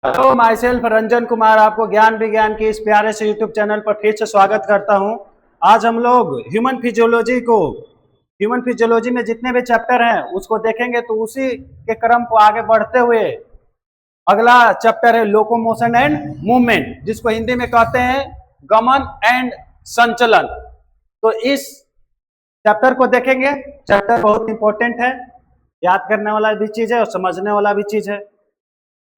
Hello, my self Ranjan Kumar आपको ज्ञान विज्ञान की इस प्यारे से यूट्यूब चैनल पर फिर से स्वागत करता हूं। आज हम लोग ह्यूमन फिजियोलॉजी में जितने भी चैप्टर हैं उसको देखेंगे। तो उसी के क्रम को आगे बढ़ते हुए अगला चैप्टर है लोकोमोशन एंड मूवमेंट, जिसको हिंदी में कहते हैं गमन एंड संचलन। तो इस चैप्टर को देखेंगे। चैप्टर बहुत इंपॉर्टेंट है, याद करने वाला भी चीज है और समझने वाला भी चीज है।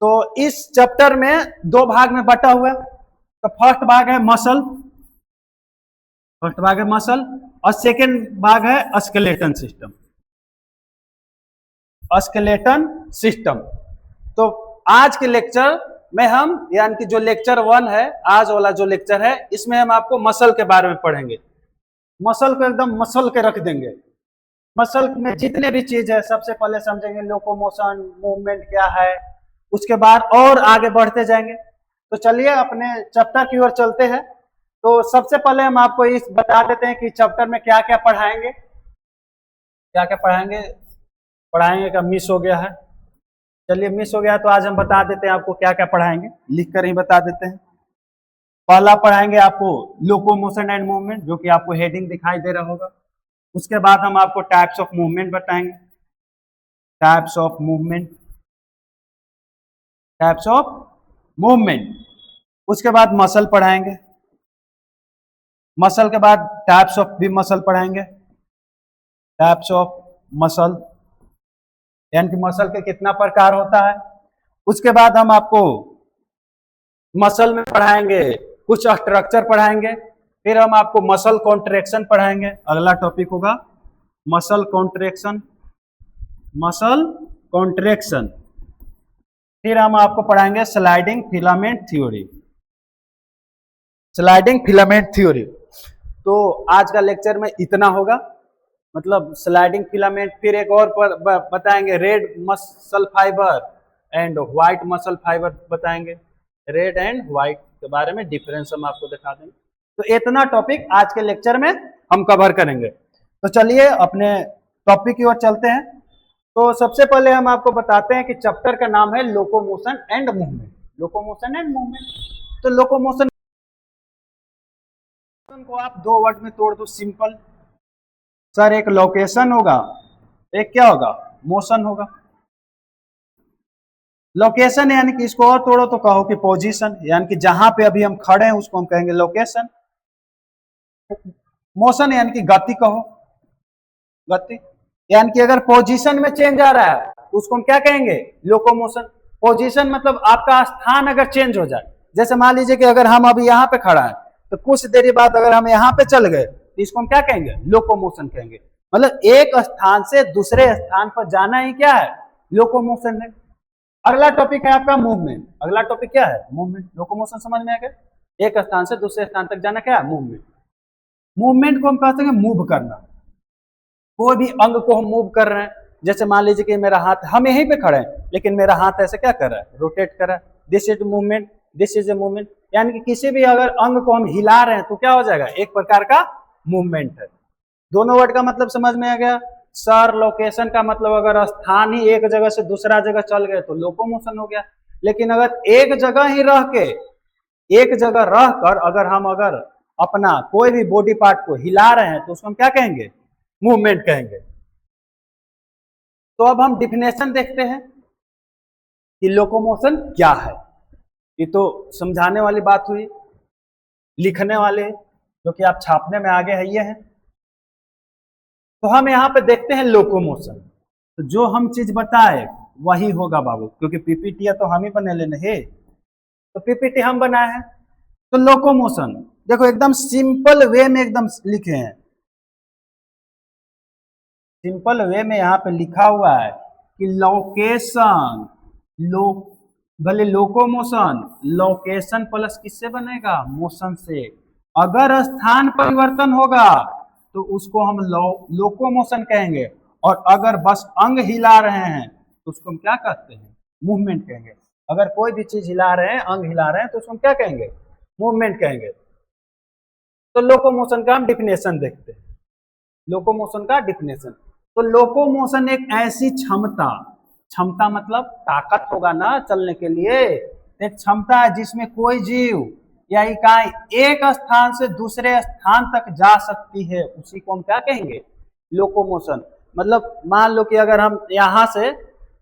तो इस चैप्टर में दो भाग में बटा हुआ है। तो फर्स्ट भाग है मसल और सेकेंड भाग है स्केलेटन सिस्टम। तो आज के लेक्चर में हम यानी कि जो लेक्चर 1 है, आज वाला जो लेक्चर है, इसमें हम आपको मसल के बारे में पढ़ेंगे। मसल को एकदम मसल के रख देंगे। मसल में जितने भी चीज है सबसे पहले समझेंगे लोकोमोशन, मूवमेंट क्या है, उसके बाद और आगे बढ़ते जाएंगे। तो चलिए अपने चैप्टर की ओर चलते हैं। तो सबसे पहले हम आपको इस बता देते हैं कि चैप्टर में क्या क्या पढ़ाएंगे। पढ़ाएंगे का मिस हो गया है। चलिए, मिस हो गया तो आज हम बता देते हैं आपको क्या क्या पढ़ाएंगे, लिख कर ही बता देते हैं। पहला पढ़ाएंगे आपको लोकोमोशन एंड मूवमेंट, जो कि आपको हेडिंग दिखाई दे रहा होगा। उसके बाद हम आपको टाइप्स ऑफ मूवमेंट बताएंगे, टाइप्स ऑफ मूवमेंट। उसके बाद मसल पढ़ाएंगे। मसल के बाद टाइप्स ऑफ भी मसल पढ़ाएंगे, टाइप्स ऑफ मसल, यानी कि मसल के कितना प्रकार होता है। उसके बाद हम आपको मसल में पढ़ाएंगे कुछ स्ट्रक्चर पढ़ाएंगे। फिर हम आपको मसल कॉन्ट्रैक्शन पढ़ाएंगे। अगला टॉपिक होगा मसल कॉन्ट्रैक्शन। फिर हम आपको पढ़ाएंगे स्लाइडिंग फिलामेंट थ्योरी। तो आज का लेक्चर में इतना होगा, मतलब स्लाइडिंग फिलामेंट। फिर एक और बताएंगे red muscle fibre and white muscle fibre बताएंगे। रेड एंड व्हाइट के बारे में डिफरेंस हम आपको दिखा देंगे। तो इतना टॉपिक आज के लेक्चर में हम कवर करेंगे। तो चलिए अपने टॉपिक की ओर चलते हैं। तो सबसे पहले हम आपको बताते हैं कि चैप्टर का नाम है लोकोमोशन एंड मूवमेंट। तो लोकोमोशन को आप दो वर्ड में तोड़ दो, सिंपल सर। एक लोकेशन होगा, एक क्या होगा, मोशन होगा। लोकेशन यानी कि इसको और तोड़ो तो कहो कि पोजीशन, यानी कि जहां पे अभी हम खड़े हैं उसको हम कहेंगे लोकेशन। मोशन यानी कि गति कहो, गति यानी कि अगर पोजीशन में चेंज आ रहा है तो उसको हम क्या कहेंगे, लोकोमोशन। पोजीशन मतलब आपका स्थान अगर चेंज हो जाए, जैसे मान लीजिए कि अगर हम अभी यहाँ पे खड़ा है तो कुछ देर बाद अगर हम यहाँ पे चल गए तो इसको हम क्या कहेंगे, लोकोमोशन कहेंगे। मतलब एक स्थान से दूसरे स्थान पर जाना ही क्या है, लोकोमोशन है। अगला टॉपिक है आपका मूवमेंट। अगला टॉपिक क्या है, मूवमेंट। लोकोमोशन समझ में आ गया, एक स्थान से दूसरे स्थान तक जाना क्या है, मूवमेंट। मूवमेंट को हम कहते हैं मूव करना। कोई भी अंग को हम मूव कर रहे हैं, जैसे मान लीजिए कि मेरा हाथ, हम यहीं पे खड़े हैं लेकिन मेरा हाथ ऐसे क्या कर रहा है, रोटेट कर रहा है। This is movement, this is a movement. यानी कि किसी भी अगर अंग को हम हिला रहे हैं तो क्या हो जाएगा, एक प्रकार का मूवमेंट है। दोनों वर्ड का मतलब समझ में आ गया। सर लोकेशन का मतलब अगर स्थान ही एक जगह से दूसरा जगह चल गए तो लोकोमोशन हो गया। लेकिन अगर एक जगह ही रह के, एक जगह रहकर अगर अपना कोई भी बॉडी पार्ट को हिला रहे हैं तो उसको हम क्या कहेंगे, मूवमेंट कहेंगे। तो अब हम डिफिनेशन देखते हैं कि लोकोमोशन क्या है। ये तो समझाने वाली बात हुई, लिखने वाले जो कि आप छापने में आगे है ये है। तो हम यहाँ पे देखते हैं लोकोमोशन। तो जो हम चीज बताए वही होगा बाबू, क्योंकि पीपीटी तो हम ही बने लेने है। तो पीपीटी हम बनाए हैं। तो लोकोमोशन देखो एकदम सिंपल वे में एकदम लिखे हैं। सिंपल वे में यहाँ पे लिखा हुआ है कि लोकेशन, भले लोकोमोशन, लोकेशन प्लस किससे बनेगा, मोशन से। अगर स्थान परिवर्तन होगा तो उसको हम लोकोमोशन कहेंगे, और अगर बस अंग हिला रहे हैं तो उसको हम क्या कहते हैं, मूवमेंट कहेंगे। अगर कोई भी चीज हिला रहे हैं, अंग हिला रहे हैं, तो उसको हम क्या कहेंगे, मूवमेंट कहेंगे। तो लोकोमोशन का हम डिफिनेशन देखते हैं। लोकोमोशन का डिफिनेशन, तो लोकोमोशन एक ऐसी क्षमता मतलब ताकत होगा ना चलने के लिए, एक क्षमता है जिसमें कोई जीव या इकाई एक स्थान से दूसरे स्थान तक जा सकती है, उसी को हम क्या कहेंगे? लोकोमोशन। मतलब मान लो कि अगर हम यहाँ से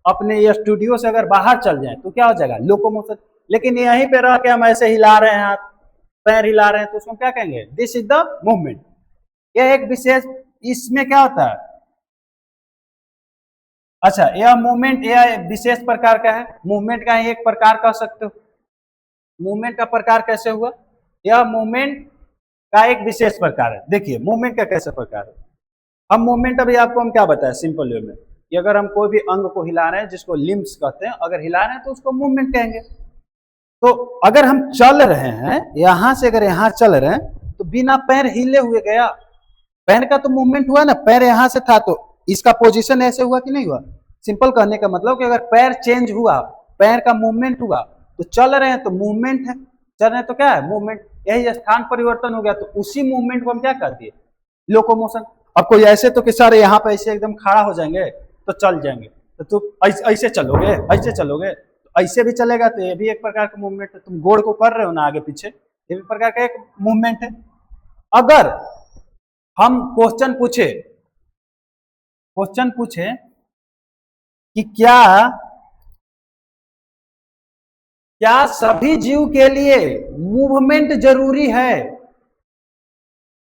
अपने स्टूडियो से अगर बाहर चल जाएं तो क्या हो जाएगा? लोकोमोशन। लेकिन यहीं पे रह के हम ऐसे हिला रहे हैं, हाथ पैर हिला रहे हैं, तो उसको क्या कहेंगे? This is the movement. यह एक विशेष, इसमें क्या होता है? अच्छा, यह मूवमेंट यह विशेष प्रकार का है, मूवमेंट का एक प्रकार कह सकते हो। मूवमेंट का प्रकार कैसे हुआ? यह मूवमेंट का एक विशेष प्रकार है। देखिए मूवमेंट का कैसे प्रकार है। हम मूवमेंट अभी आपको हम क्या बताएं सिंपल वे में, कि अगर हम कोई भी अंग को हिला रहे हैं जिसको लिम्स कहते हैं, अगर हिला रहे हैं तो उसको मूवमेंट कहेंगे। तो अगर हम चल रहे हैं यहां से, अगर यहां चल रहे हैं तो बिना पैर हिले हुए गया, पैर का तो मूवमेंट हुआ ना, पैर यहां से था तो इसका पोजीशन ऐसे हुआ कि नहीं हुआ? सिंपल कहने का मतलब कि अगर पैर चेंज हुआ, पैर का मूवमेंट हुआ, तो चल रहे हैं तो मूवमेंट है, चल रहे हैं तो क्या है? मूवमेंट। यही स्थान परिवर्तन हो गया तो उसी मूवमेंट को हम क्या कहते हैं? लोकोमोशन। अब कोई ऐसे तो कि सर यहाँ पे ऐसे एकदम खड़ा हो जाएंगे तो चल जाएंगे, तो तुम ऐसे चलोगे, ऐसे चलोगे, तो ऐसे भी चलेगा, तो ये भी एक प्रकार का मूवमेंट है। तुम गोड़ को कर रहे हो ना आगे पीछे, ये भी प्रकार का एक मूवमेंट है। अगर हम क्वेश्चन पूछे कि क्या सभी जीव के लिए मूवमेंट जरूरी है?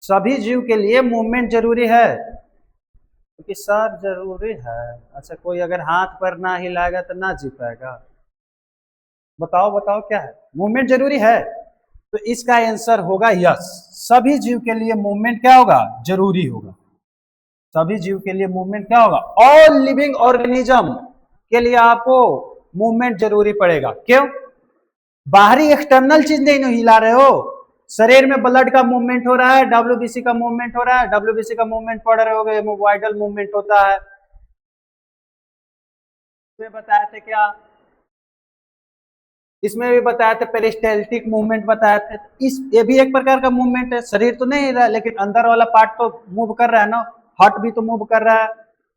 सभी जीव के लिए मूवमेंट जरूरी है? क्योंकि सर जरूरी है। अच्छा, कोई अगर हाथ पर ना हिलाएगा तो ना जी पाएगा? बताओ क्या है? मूवमेंट जरूरी है। तो इसका आंसर होगा यस, सभी जीव के लिए मूवमेंट क्या होगा? जरूरी होगा। सभी जीव के लिए मूवमेंट क्या होगा? ऑल लिविंग ऑर्गेनिज्म के लिए आपको मूवमेंट जरूरी पड़ेगा। क्यों? बाहरी एक्सटर्नल चीज नहीं हिला रहे हो, शरीर में ब्लड का मूवमेंट हो रहा है, डब्ल्यूबीसी का मूवमेंट हो रहा है, डब्ल्यूबीसी का मूवमेंट पढ़ रहे होगे, हेमोवाइडल मूवमेंट होता है। इसमें बताए थे क्या? इसमें भी बताया था पेरिस्टाल्टिक मूवमेंट बताया था। ये भी एक प्रकार का मूवमेंट है, शरीर तो नहीं रहा लेकिन अंदर वाला पार्ट तो मूव कर रहा है ना, हार्ट भी तो मूव कर रहा है,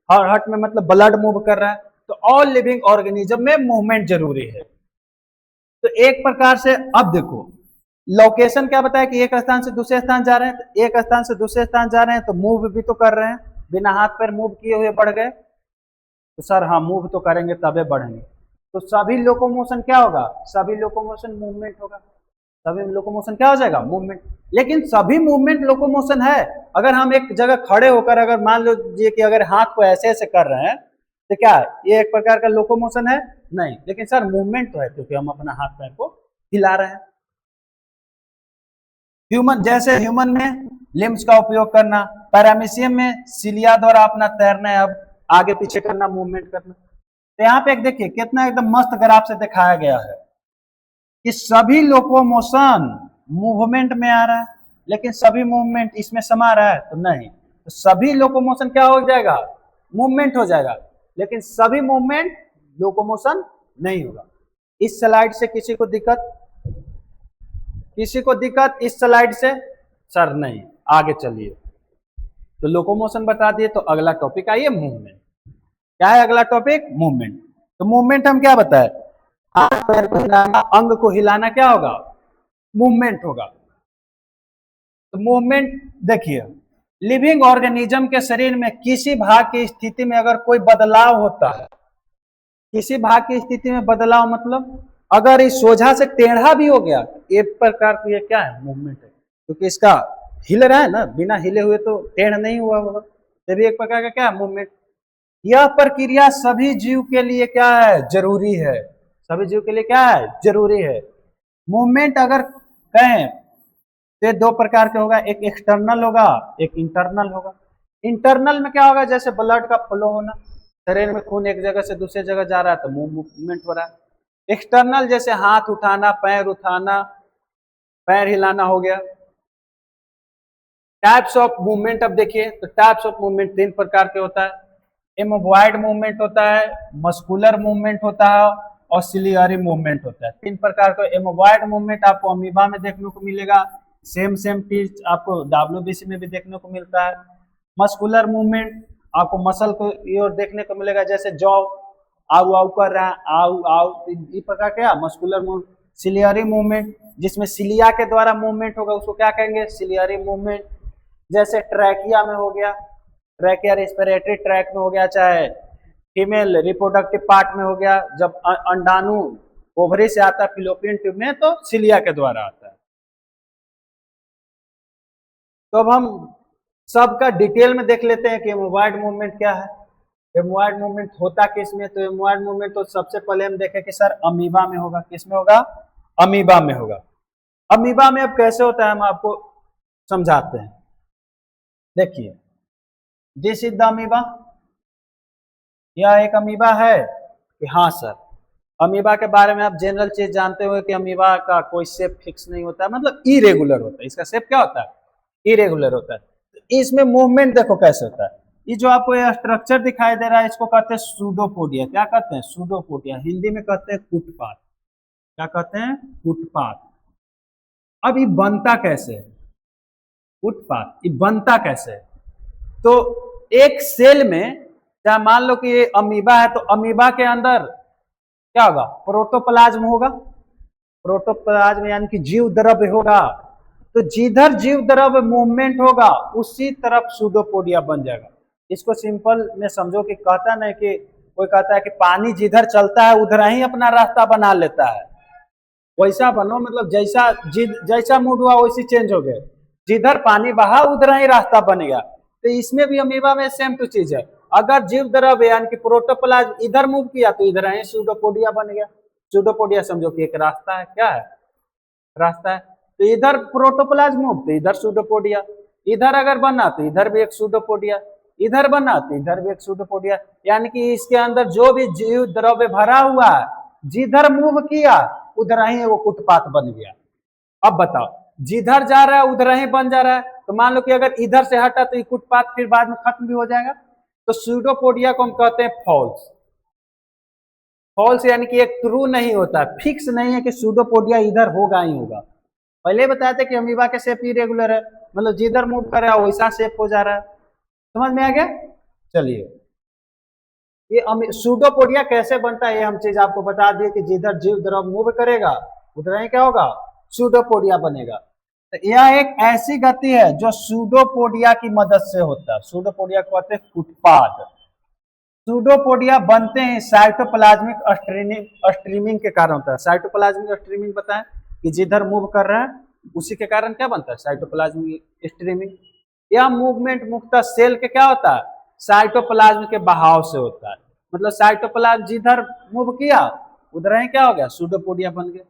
और हार्ट में मतलब ब्लड मूव कर रहा है। तो ऑल लिविंग ऑर्गेनिज्म में मूवमेंट जरूरी है। तो एक प्रकार से अब देखो लोकेशन क्या बताया कि एक स्थान से दूसरे स्थान जा रहे हैं, तो एक स्थान से दूसरे स्थान जा रहे हैं तो मूव भी तो कर रहे हैं, बिना हाथ पैर मूव किए हुए बढ़ गए, तो सर हाँ मूव तो करेंगे तबे बढ़ेंगे। तो सभी लोकोमोशन क्या होगा? सभी लोकोमोशन मूवमेंट होगा। सभी लोकोमोशन क्या हो जाएगा? मूवमेंट। लेकिन सभी मूवमेंट लोकोमोशन है। अगर हम एक जगह खड़े होकर अगर मान लीजिए कि अगर हाथ को ऐसे ऐसे कर रहे हैं तो क्या है? ये एक प्रकार का लोकोमोशन है? नहीं। लेकिन सर मूवमेंट तो है क्योंकि हम अपना हाथ पैर को हिला रहे हैं। ह्यूमन, जैसे ह्यूमन में लिम्स का उपयोग करना, पैरामीशियम में सिलिया द्वारा अपना तैरना है, अब आगे पीछे करना, मूवमेंट करना। तो यहाँ पे एक देखिए कितना एकदम मस्त ग्राफ से दिखाया गया है कि सभी लोकोमोशन मूवमेंट में आ रहा है, लेकिन सभी मूवमेंट इसमें समा रहा है तो नहीं। तो सभी लोकोमोशन क्या हो जाएगा? मूवमेंट हो जाएगा, लेकिन सभी मूवमेंट लोकोमोशन नहीं होगा। इस स्लाइड से किसी को दिक्कत इस स्लाइड से? सर नहीं, आगे चलिए। तो लोकोमोशन बता दिए, तो अगला टॉपिक आइए मूवमेंट। क्या है अगला टॉपिक? मूवमेंट। तो मूवमेंट हम क्या बताए? हाथ पैर को हिलाना, अंग को हिलाना क्या होगा? मूवमेंट होगा। तो मूवमेंट देखिए, लिविंग ऑर्गेनिज्म के शरीर में किसी भाग की स्थिति में अगर कोई बदलाव होता है, किसी भाग की स्थिति में बदलाव मतलब अगर इस सोझा से टेढ़ा भी हो गया, एक प्रकार की ये क्या है? मूवमेंट है, क्योंकि इसका हिल रहा है ना, बिना हिले हुए तो टेढ़ नहीं हुआ होगा, ये भी एक प्रकार का क्या है? मूवमेंट। यह प्रक्रिया सभी जीव के लिए क्या है? जरूरी है। सभी जीव के लिए क्या है? जरूरी है। मूवमेंट अगर कहें तो दो प्रकार के होगा, एक एक्सटर्नल होगा, एक इंटरनल होगा। इंटरनल में क्या होगा? जैसे ब्लड का फ्लो होना, शरीर में खून एक जगह से दूसरे जगह जा रहा है तो मूवमेंट हो रहा है। एक्सटर्नल जैसे हाथ उठाना, पैर उठाना, पैर हिलाना हो गया। टाइप्स ऑफ मूवमेंट अब देखिए, तो टाइप्स ऑफ मूवमेंट तीन प्रकार के होता है। एमोबॉइड मूवमेंट होता है, मस्कुलर मूवमेंट होता है और सिलियरी मूवमेंट होता है। तीन प्रकार का एमोबॉइड मूवमेंट आपको अमीबा में देखने को मिलेगा, सेम चीज आपको डब्ल्यूबीसी में भी देखने को मिलता है। मस्कुलर मूवमेंट आपको मसल को ओर देखने को मिलेगा, जैसे जॉ आउ आउ कर रहा है, आउ आउ, इस प्रकार क्या मस्कुलर मूवमेंट। सिलियरी मूवमेंट, जिसमें सिलिया के द्वारा मूवमेंट होगा उसको क्या कहेंगे, सिलियरी मूवमेंट। जैसे ट्रैकिया में हो गया, ट्रैकिया रेस्पिरेटरी ट्रैक में हो गया, चाहे फीमेल रिप्रोडक्टिव पार्ट में हो गया, जब अंडाणु ओवरी से आता है फिलोपियन ट्यूब में तो सिलिया के द्वारा आता है। तो अब हम सबका डिटेल में देख लेते हैं कि हेमोवाइड मूवमेंट क्या है। हेमोवाइड मूवमेंट होता किस में, तो हेमोवाइड मूवमेंट तो सबसे पहले हम देखें कि सर अमीबा में होगा। किस में होगा, अमीबा में होगा। अमीबा में अब कैसे होता है हम आपको समझाते हैं। देखिए, दिस इज द अमीबा, यह एक अमीबा है कि हाँ सर। अमीबा के बारे में आप जनरल चीज जानते हुए कि अमीबा का कोई शेप फिक्स नहीं होता, मतलब इरेगुलर होता है। इसका शेप क्या होता है, इरेगुलर होता है। तो इसमें मूवमेंट देखो कैसे होता है। ये जो आपको ये स्ट्रक्चर दिखाई दे रहा है इसको कहते हैं सूडोपोडिया। क्या कहते हैं, सूडोपोडिया। हिंदी में कहते हैं कूटपात। क्या कहते हैं, कूटपात। अब ये बनता कैसे है, कूटपात ये बनता कैसे है। तो एक सेल में, चाहे मान लो कि ये अमीबा है, तो अमीबा के अंदर क्या होगा, प्रोटोप्लाज्म होगा। प्रोटोप्लाज्म यानी कि जीव द्रव्य होगा। तो जिधर जीव द्रव्य मूवमेंट होगा उसी तरफ सूडोपोडिया बन जाएगा। इसको सिंपल में समझो कि कहता नहीं कि कोई कहता है कि पानी जिधर चलता है उधर ही अपना रास्ता बना लेता है, वैसा बनो, मतलब जैसा मूड हुआ वैसी चेंज हो गए। जिधर पानी बहा उधर ही रास्ता बनेगा। तो इसमें भी अमीबा में सेम टू चीज है। अगर जीव द्रव्य यानी कि प्रोटोप्लाज्म इधर मूव किया तो इधर ही सूडोपोडिया बन गया। सूडोपोडिया समझो कि एक रास्ता है, क्या है, रास्ता है। तो इधर प्रोटोप्लाज्म मूव तो इधर सूडोपोडिया, इधर अगर बना तो इधर भी एक सूडोपोडिया, इधर बना तो इधर भी एक सूडोपोडिया। यानी कि इसके अंदर जो भी जीव द्रव्य भरा हुआ है जिधर मूव किया उधर ही वो कूटपात बन गया। अब बताओ, जिधर जा रहा है उधर ही बन जा रहा है। तो मान लो कि अगर इधर से हटा तो ये कूटपात फिर बाद में खत्म भी हो जाएगा। तो सूडोपोडिया को हम कहते हैं फॉल्स। फॉल्स यानी कि एक ट्रू नहीं होता, फिक्स नहीं है कि सूडोपोडिया इधर होगा ही होगा। पहले बताया था कि अमीबा के शेप इरेगुलर है, मतलब जिधर मूव कर रहा है वैसा शेप हो जा रहा है। समझ में आ गया। चलिए, ये सूडोपोडिया कैसे बनता है ये हम चीज आपको बता दिए कि जिधर जीव द्रव्य मूव करेगा उधर ही क्या होगा, सूडोपोडिया बनेगा। तो यह एक ऐसी गति है जो सूडोपोडिया की मदद से होता है। सूडोपोडिया को कहते हैं कूटपात। सूडोपोडिया बनते हैं साइटोप्लाज्मिक स्ट्रीमिंग के कारण होता है। साइटोप्लाज्मिक स्ट्रीमिंग बताएं कि जिधर मूव कर रहा है उसी के कारण क्या बनता है, साइटोप्लाज्मिक स्ट्रीमिंग। यह मूवमेंट मुख्यतः सेल के क्या होता है, साइटोप्लाज्म के बहाव से होता है। मतलब साइटोप्लाज्म जिधर मूव किया उधर ही क्या हो गया, सूडोपोडिया बन गया।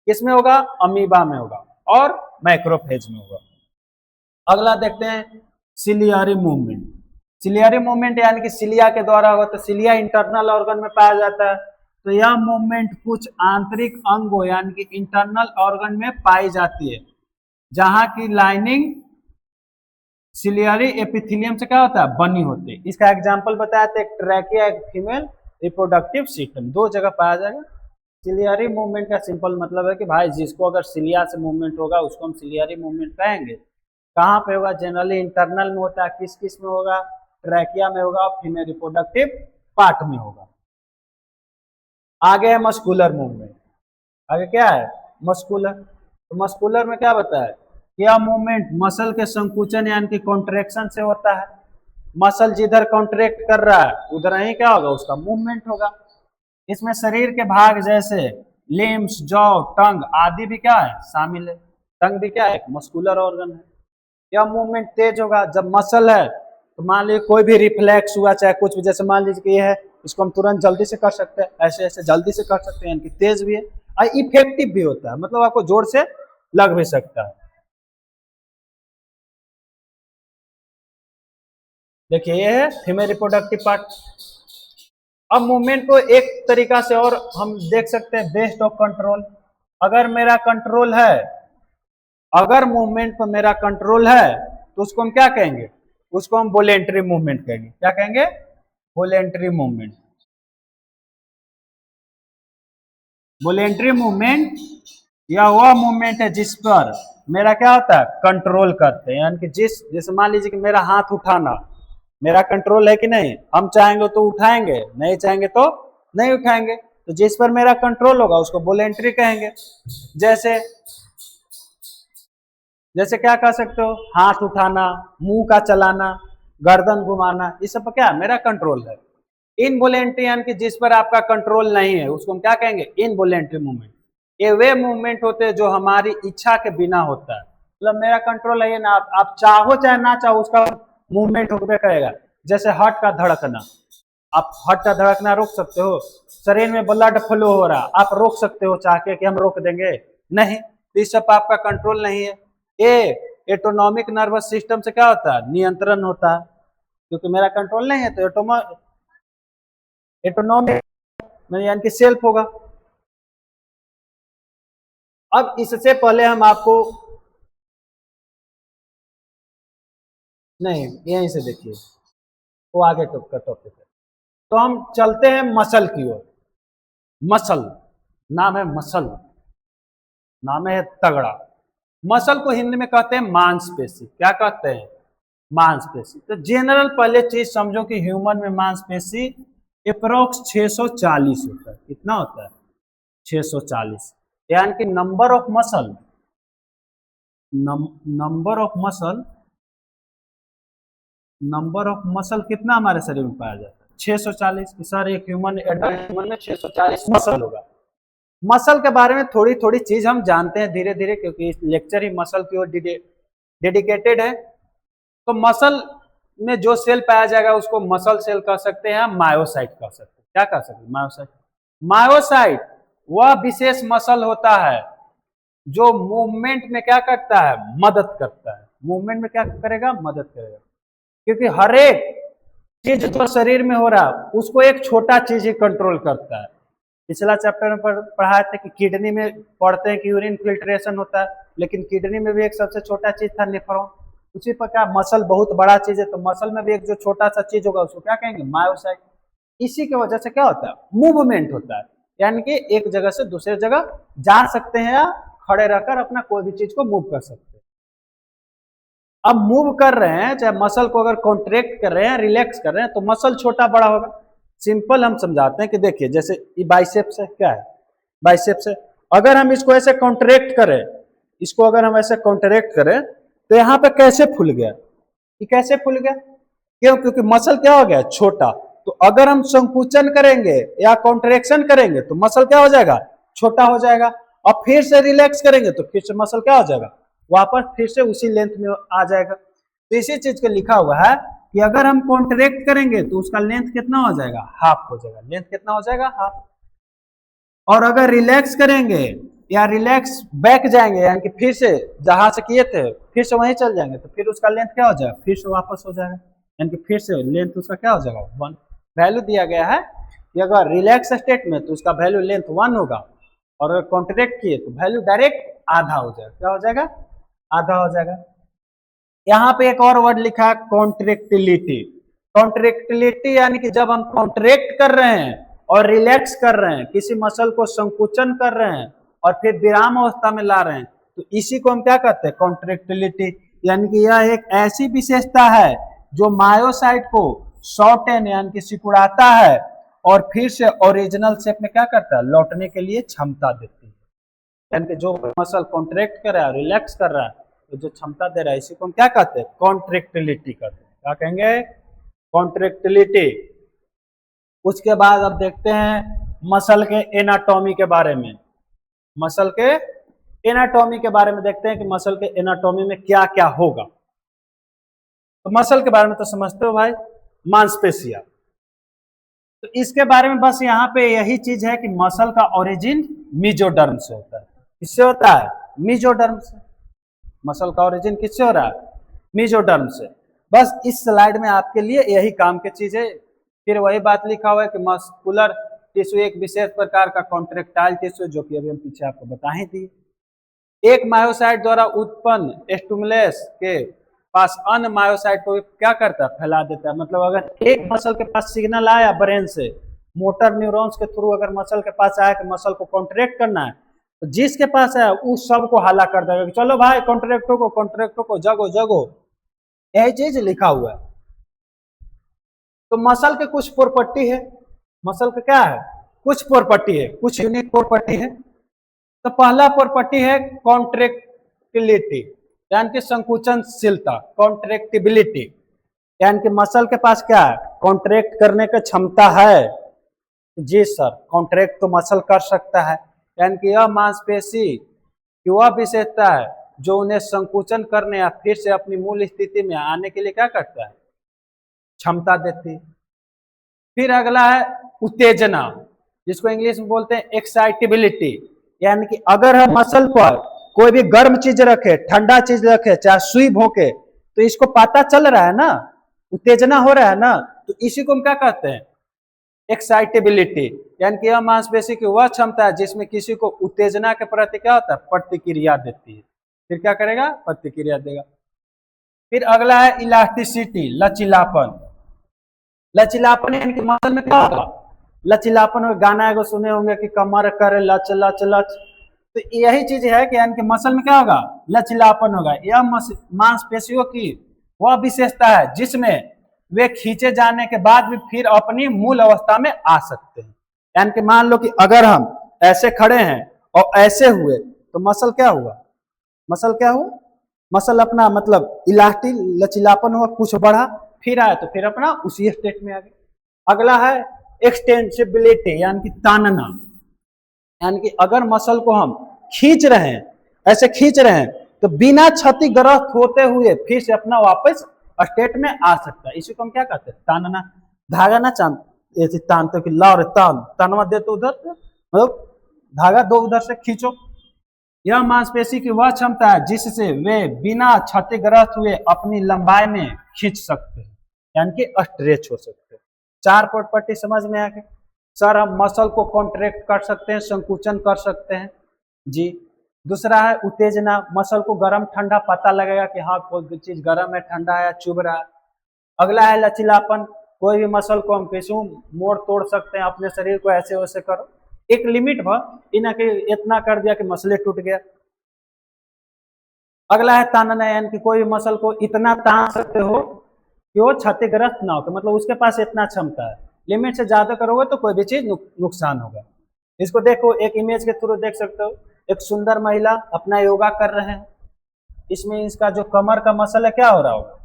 किसमें होगा, अमीबा में होगा और मैक्रोफेज में होगा। अगला देखते हैं सिलियरी मूवमेंट। सिलियरी मूवमेंट यानी कि सिलिया के द्वारा होगा। तो सिलिया इंटरनल ऑर्गन में पाया जाता है। तो यह मूवमेंट कुछ आंतरिक अंगों यानी कि इंटरनल ऑर्गन में पाई जाती है, जहां की लाइनिंग सिलियरी एपिथेलियम से क्या होता है, बनी होती है। इसका एग्जांपल बताया था, एक ट्रैकिया, एक फीमेल रिप्रोडक्टिव सिस्टम, दो जगह पाया जाएगा। सिलियरी मूवमेंट का सिंपल मतलब है कि भाई जिसको अगर सिलिया से मूवमेंट होगा उसको हम सिलियरी मूवमेंट कहेंगे। कहाँ पे होगा, जनरली इंटरनल में होता है। किस किस में होगा, ट्रैकिया में होगा और फीमेल रिप्रोडक्टिव पार्ट में होगा। आगे है मस्कुलर मूवमेंट। आगे क्या है, मस्कुलर। तो मस्कुलर में क्या बताया, यह मूवमेंट मसल के संकुचन यानी कि कॉन्ट्रैक्शन से होता है। मसल जिधर कॉन्ट्रैक्ट कर रहा है उधर ही क्या होगा, उसका मूवमेंट होगा। इसमें शरीर के भाग जैसे लिम्स, जॉ, टंग आदि भी क्या है, शामिल है। टंग भी क्या है, एक मस्कुलर ऑर्गन है। यह मूवमेंट तेज होगा जब मसल है। तो मान लीजिए कोई भी रिफ्लेक्स हुआ, चाहे कुछ भी, जैसे मान लीजिए कि ये है, इसको हम तुरंत जल्दी से कर सकते हैं, ऐसे ऐसे जल्दी से कर सकते हैं, यानी कि तेज भी है और इफेक्टिव भी होता है, मतलब आपको जोर से लग भी सकता है। देखिए ये है फीमेल रिप्रोडक्टिव पार्ट। अब मूवमेंट को एक तरीका से और हम देख सकते हैं, बेस्ड ऑफ कंट्रोल। अगर मेरा कंट्रोल है, अगर मूवमेंट पर मेरा कंट्रोल है तो उसको हम क्या कहेंगे, उसको हम वॉलेंटरी मूवमेंट कहेंगे। क्या कहेंगे, वॉलेंटरी मूवमेंट। वॉलेंटरी मूवमेंट यह वह मूवमेंट है जिस पर मेरा क्या होता है, कंट्रोल करते हैं। यानी कि जैसे मान लीजिए कि मेरा हाथ उठाना मेरा कंट्रोल है कि नहीं, हम चाहेंगे तो उठाएंगे, नहीं चाहेंगे तो नहीं उठाएंगे। तो जिस पर मेरा कंट्रोल होगा उसको वोलेंट्री कहेंगे। जैसे जैसे क्या कह सकते हो, हाथ उठाना, मुंह का चलाना, गर्दन घुमाना, ये सब क्या मेरा कंट्रोल है। इनवॉलेंट्री यानी कि जिस पर आपका कंट्रोल नहीं है उसको हम क्या कहेंगे, इनवॉलेंट्री मूवमेंट। ये वे मूवमेंट होते हैं जो हमारी इच्छा के बिना होता है, मतलब मेरा कंट्रोल है ना, आप चाहो चाहे ना चाहो उसका मूवमेंट होकर करेगा। जैसे हार्ट का धड़कना, आप हार्ट का धड़कना रोक सकते हो, शरीर में ब्लड फ्लो हो रहा, आप रोक सकते हो चाह के कि हम रोक देंगे? नहीं, तो इस सब आपका कंट्रोल नहीं है। ये एटोनॉमिक नर्वस सिस्टम से क्या होता है, नियंत्रण होता है, क्योंकि मेरा कंट्रोल नहीं है तो एटोनॉमिक यानी कि सेल्फ होगा। अब इससे पहले हम आपको, नहीं यहीं से देखिए, वो आगे का टॉपिक है, तो हम चलते हैं मसल की ओर। मसल नाम है, मसल नाम है तगड़ा। मसल को हिंदी में कहते हैं मांसपेशी। क्या कहते हैं, मांसपेशी। तो जनरल पहले चीज समझो कि ह्यूमन में मांसपेशी अप्रोक्स 640 होता है। कितना होता है, 640। यानी कि number of muscle, number of muscle कितना हमारे शरीर में पाया जाता है, 640। सर एक ह्यूमन, एडल्ट ह्यूमन में 640 मसल होगा। मसल के बारे में थोड़ी थोड़ी चीज हम जानते हैं धीरे धीरे, क्योंकि इस लेक्चर ही मसल की ओर डेडिकेटेड है। तो मसल में जो सेल पाया जाएगा उसको मसल सेल कह सकते हैं, मायोसाइट कह सकते हैं। क्या कह सकते हैं, मायोसाइट। मायोसाइट वह विशेष मसल होता है जो मूवमेंट में क्या करता है, मदद करता है। मूवमेंट में क्या करेगा, मदद करेगा। क्योंकि हर एक चीज जो शरीर में हो रहा है उसको एक छोटा चीज ही कंट्रोल करता है। पिछला चैप्टर में पढ़ाए थे कि किडनी में पढ़ते हैं कि यूरिन फिल्ट्रेशन होता है, लेकिन किडनी में भी एक सबसे छोटा चीज था, नेफ्रॉन। उसी प्रकार मसल बहुत बड़ा चीज है, तो मसल में भी एक जो छोटा सा चीज होगा उसको क्या कहेंगे, मायोसाइट। इसी की वजह से क्या होता है, मूवमेंट होता है, यानी कि एक जगह से दूसरे जगह जा सकते हैं या खड़े रहकर अपना कोई भी चीज को मूव कर सकते हैं। अब मूव कर रहे हैं, चाहे मसल को अगर कॉन्ट्रैक्ट कर रहे हैं, रिलैक्स कर रहे हैं, तो मसल छोटा बड़ा होगा। सिंपल हम समझाते हैं कि देखिए, जैसे ये बाइसेप्स है, क्या है, बाइसेप्स है। अगर हम इसको ऐसे कॉन्ट्रैक्ट करें, इसको अगर हम ऐसे कॉन्ट्रैक्ट करें तो यहाँ पे कैसे फूल गया, ये कैसे फूल गया, क्यों, क्योंकि मसल क्या हो गया, छोटा। तो अगर हम संकुचन करेंगे या कॉन्ट्रैक्शन करेंगे तो मसल क्या हो जाएगा, छोटा हो जाएगा। और फिर से रिलैक्स करेंगे तो फिर से मसल क्या हो जाएगा, वापस फिर से उसी लेंथ में आ जाएगा। तो इसी चीज के लिखा हुआ है कि अगर हम कॉन्ट्रैक्ट करेंगे तो उसका लेंथ कितना हो जाएगा, हाफ हो जाएगा। लेंथ कितना हो जाएगा, हाफ। और अगर रिलैक्स करेंगे या रिलैक्स बैक जाएंगे, यानी कि फिर से जहां से किए थे फिर से वहीं चल जाएंगे, तो फिर उसका लेंथ क्या हो जाएगा, फिर से वापस हो जाएगा। यानी कि फिर से लेंथ उसका क्या हो जाएगा, 1। वैल्यू दिया गया है कि अगर रिलैक्स स्टेट में तो उसका वैल्यू लेंथ 1 होगा, और अगर कॉन्ट्रैक्ट किए तो वैल्यू डायरेक्ट आधा हो जाएगा। क्या हो जाएगा, आधा हो जाएगा। यहाँ पे एक और वर्ड लिखा है, कॉन्ट्रैक्टिलिटी। कॉन्ट्रैक्टिलिटी यानी कि जब हम कॉन्ट्रैक्ट कर रहे हैं और रिलैक्स कर रहे हैं, किसी मसल को संकुचन कर रहे हैं और फिर विराम अवस्था में ला रहे हैं, तो इसी को हम क्या कहते हैं, कॉन्ट्रैक्टिलिटी। यानी कि यह एक ऐसी विशेषता है जो मायोसाइट को शॉर्टेन यानी कि सिकुड़ाता है और फिर से ओरिजिनल शेप में क्या करता है, लौटने के लिए क्षमता देती है। यानी कि जो मसल कॉन्ट्रैक्ट कर रहा है, रिलैक्स कर रहा है, तो जो क्षमता दे रहा है, इसी को हम क्या कहते हैं, कॉन्ट्रैक्टिलिटी कहते हैं। क्या कहेंगे, कॉन्ट्रैक्टिलिटी। उसके बाद अब देखते हैं मसल के एनाटॉमी के बारे में। मसल के एनाटॉमी के बारे में देखते हैं कि मसल के एनाटॉमी में क्या क्या होगा। तो मसल के बारे में तो समझते हो भाई, मांसपेशियां। तो इसके बारे में बस यहाँ पे यही चीज है कि मसल का ओरिजिन मेसोडर्म से होता है। किससे होता है, मेसोडर्म से। मसल का ओरिजिन किससे हो रहा है, मेसोडर्म से। बस इस स्लाइड में आपके लिए यही काम की चीज है। फिर वही बात लिखा हुआ है कि मस्कुलर टिश्यू एक विशेष प्रकार का कॉन्ट्रेक्टाइल टिश्यू, जो कि अभी हम पीछे आपको बता ही दी। एक मायोसाइट द्वारा उत्पन्न स्टिमुलस के पास अन्य मायोसाइट को क्या करता है, फैला देता है। मतलब अगर एक मसल के पास सिग्नल आया ब्रेन से, मोटर न्यूरॉन्स के थ्रू अगर मसल के पास आया कि मसल को कॉन्ट्रैक्ट करना है, तो जिसके पास है उस सब को हल्ला कर देगा कि चलो भाई कॉन्ट्रैक्टो को जगो जगो। यही चीज लिखा हुआ है। तो मसल के कुछ प्रॉपर्टी है। मसल का क्या है, कुछ प्रॉपर्टी है, कुछ यूनिक प्रॉपर्टी है। तो पहला प्रॉपर्टी है कॉन्ट्रैक्टिबिलिटी, यानी कि संकुचनशीलता, कॉन्ट्रैक्टिबिलिटी, यानी कि मसल के पास क्या है, कॉन्ट्रैक्ट करने की क्षमता है। जी सर, कॉन्ट्रैक्ट तो मसल कर सकता है, यानी कि यह मांसपेशी की वह विशेषता है जो उन्हें संकुचन करने या फिर से अपनी मूल स्थिति में आने के लिए क्या करता है, क्षमता देती है। फिर अगला है उत्तेजना, जिसको इंग्लिश में बोलते हैं एक्साइटेबिलिटी, यानी कि अगर हम मसल पर कोई भी गर्म चीज रखे, ठंडा चीज रखे, चाहे सुई भोंके, तो इसको पता चल रहा है ना, उत्तेजना हो रहा है ना, तो इसी को हम क्या कहते हैं, एक्साइटेबिलिटी, यानी कि यह मांसपेशी की वह क्षमता है जिसमें किसी को उत्तेजना के प्रति क्या होता है, प्रतिक्रिया देती है। फिर क्या करेगा, प्रतिक्रिया देगा। फिर अगला है इलास्टिसिटी, लचीलापन। लचीलापन यानी कि मसल में क्या होगा, लचीलापन में गाना एगो सुने होंगे कि कमर करे लच लच लच, तो यही चीज है कि यानी कि मसल में क्या होगा, लचीलापन होगा। यह मांसपेशियों की वह विशेषता है जिसमें वे खींचे जाने के बाद भी फिर अपनी मूल अवस्था में आ सकते हैं। यानी कि मान लो कि अगर हम ऐसे खड़े हैं और ऐसे हुए तो मसल क्या हुआ, मसल क्या हुआ, मसल अपना मतलब इलास्टिक लचीलापन हुआ, कुछ बढ़ा, फिर आया तो फिर अपना उसी स्टेट में आ गया। अगला है एक्सटेंसिबिलिटी, यानी कि तानना, यानी कि अगर मसल को हम खींच रहे हैं, ऐसे खींच रहे हैं, तो बिना क्षतिग्रस्त होते हुए फिर से अपना वापस स्टेट में आ सकता है। इसी को हम क्या कहते हैं, तानना। धागा ना ऐसे तानते कि लाओ तान, तानवा दे तो उधर मतलब धागा दो उधर से खींचो। यह मांसपेशी की वह क्षमता है जिससे वे बिना क्षतिग्रस्त हुए अपनी लंबाई में खींच सकते हैं, यानी कि स्ट्रेच हो सकते हैं। चार प्रॉपर्टी समझ में आ गए। सर हम मसल को कॉन्ट्रैक्ट कर सकते हैं, संकुचन कर सकते हैं जी। दूसरा है उत्तेजना, मसल को गर्म ठंडा पता लगेगा कि हाँ कोई चीज गर्म है, ठंडा है, चुभ रहा है। अगला है लचीलापन, कोई भी मसल को हम कैसे मोड़ तोड़ सकते हैं, अपने शरीर को ऐसे वैसे करो, एक लिमिट भर इना के इतना कर दिया कि मसले टूट गया। अगला है तानना, यानी कि कोई मसल को इतना तान सकते हो कि वो क्षतिग्रस्त ना हो, तो मतलब उसके पास इतना क्षमता है। लिमिट से ज्यादा करोगे तो कोई भी चीज नुकसान होगा। इसको देखो, एक इमेज के थ्रू देख सकते हो, एक सुंदर महिला अपना योगा कर रहे हैं, इसमें इसका जो कमर का मसल है क्या हो रहा होगा,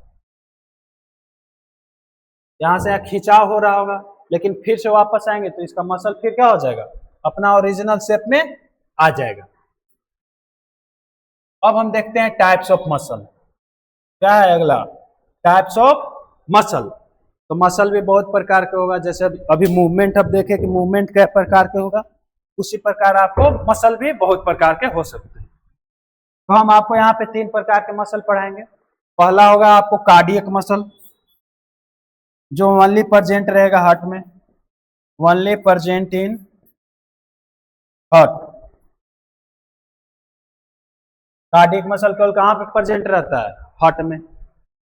यहां से खिंचाव हो रहा होगा, लेकिन फिर से वापस आएंगे तो इसका मसल फिर क्या हो जाएगा, अपना ओरिजिनल शेप में आ जाएगा। अब हम देखते हैं टाइप्स ऑफ मसल, क्या है अगला, टाइप्स ऑफ मसल। तो मसल भी बहुत प्रकार के होगा, जैसे अभी मूवमेंट अब देखें कि मूवमेंट क्या प्रकार के होगा, उसी प्रकार आपको मसल भी बहुत प्रकार के हो सकते हैं। तो हम आपको यहाँ पे 3 प्रकार के मसल पढ़ाएंगे। पहला होगा आपको कार्डियक मसल, जो ओनली प्रेजेंट रहेगा हार्ट में, only present in heart. Cardiac muscle केवल कहाँ पे प्रेजेंट रहता है, हार्ट में।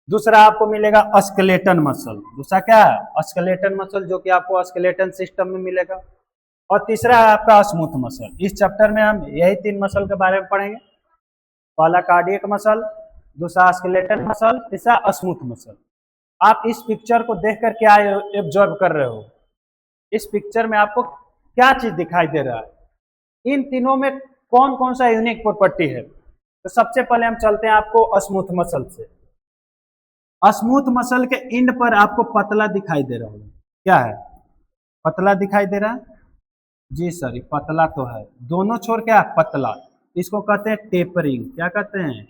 दूसरा आपको मिलेगा स्केलेटन मसल, दूसरा क्या है, स्केलेटन मसल, जो कि आपको स्केलेटन सिस्टम में मिलेगा। और तीसरा है आपका स्मूथ मसल। इस चैप्टर में हम यही 3 मसल के बारे में पढ़ेंगे, पहला कार्डियक मसल, दूसरा स्केलेटन मसल, तीसरा स्मूथ मसल। आप इस पिक्चर को देखकर क्या ऑब्जर्व कर रहे हो, इस पिक्चर में आपको क्या चीज दिखाई दे रहा है, इन तीनों में कौन कौन सा यूनिक प्रॉपर्टी है। तो सबसे पहले हम चलते हैं आपको स्मूथ मसल से। स्मूथ मसल के एंड पर आपको पतला दिखाई दे रहा होगा, क्या है, पतला दिखाई दे रहा है जी सर, ये पतला तो है, दोनों छोर क्या है, पतला, इसको कहते हैं टेपरिंग। क्या कहते हैं,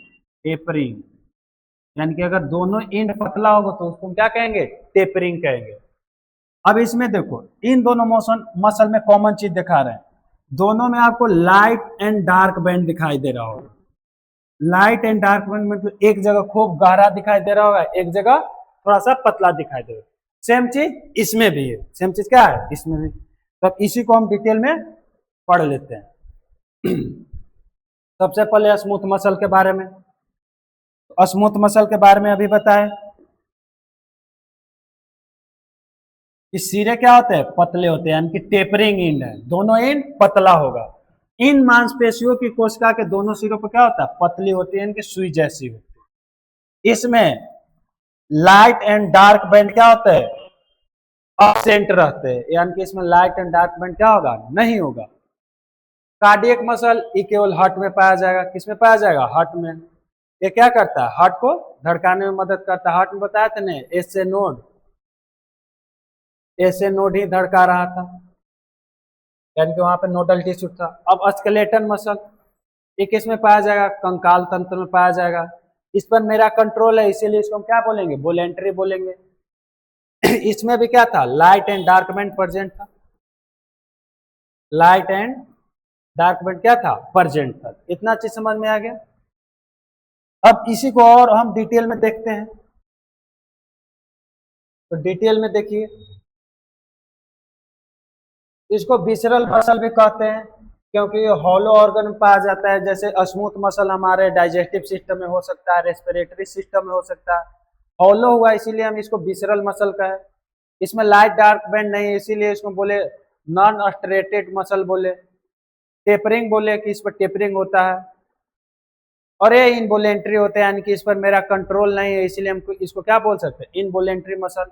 टेपरिंग, यानी कि अगर दोनों एंड पतला होगा तो उसको क्या कहेंगे, टेपरिंग कहेंगे। अब इसमें देखो, इन दोनों मसल में कॉमन चीज दिखा रहे हैं, दोनों में आपको लाइट एंड डार्क बैंड दिखाई दे रहा होगा। लाइट एंड डार्क बैंड मतलब एक जगह खूब गहरा दिखाई दे रहा होगा, एक जगह थोड़ा सा पतला दिखाई दे रहा है। सेम चीज इसमें भी है, सेम चीज क्या है इसमें भी। तब इसी को हम डिटेल में पढ़ लेते हैं। सबसे पहले स्मूथ मसल के बारे में, स्मूथ मसल के बारे में अभी बताएं कि सिरे क्या होते हैं, पतले होते हैं, यानी कि टेपरिंग एंड है, दोनों एंड पतला होगा। इन मांसपेशियों की कोशिका के दोनों सिरों पर क्या होता है, पतली होती है, यानी कि सुई जैसी होती है। इसमें लाइट एंड डार्क बैंड क्या होता है, absent रहते हैं, यानी कि इसमें लाइट एंड डार्क बैंड क्या होगा, नहीं होगा। कार्डियक मसल ये केवल हार्ट में पाया जाएगा, किसमें पाया जाएगा, हार्ट में। ये क्या करता है, हार्ट को धड़काने में मदद करता है। हार्ट में बताया था ना, एसए नोड ही धड़का रहा था, यानी कि वहां पे नोडल टिश्यू था। अब स्केलेटन मसल ये किस में पाया जाएगा, कंकाल तंत्र में पाया जाएगा। इस पर मेरा कंट्रोल है, इसीलिए इसको हम क्या बोलेंगे, वोलेंटरी बोलेंगे। इसमें भी क्या था, light and dark band present था, लाइट एंड डार्क बैंड क्या था, प्रेजेंट था। इतना चीज समझ में आ गया। अब इसी को और हम डिटेल में देखते हैं, तो डिटेल में देखिए, इसको विसरल मसल भी कहते हैं, क्योंकि ये हॉलो ऑर्गन में पाया जाता है। जैसे स्मूथ मसल हमारे डाइजेस्टिव सिस्टम में हो सकता है, रेस्पिरेटरी सिस्टम में हो सकता है, हॉलो हुआ इसीलिए हम इसको विसरल मसल कहें। इसमें लाइट डार्क बैंड नहीं है, इसीलिए इसको बोले नॉन स्ट्रेटेड मसल बोले। टेपरिंग बोले कि इस पर टेपरिंग होता है, और ये इनवोलेंट्री होते हैं, यानी कि इस पर मेरा कंट्रोल नहीं है, इसीलिए हम इसको क्या बोल सकते हैं, इनवोलेंट्री मसल।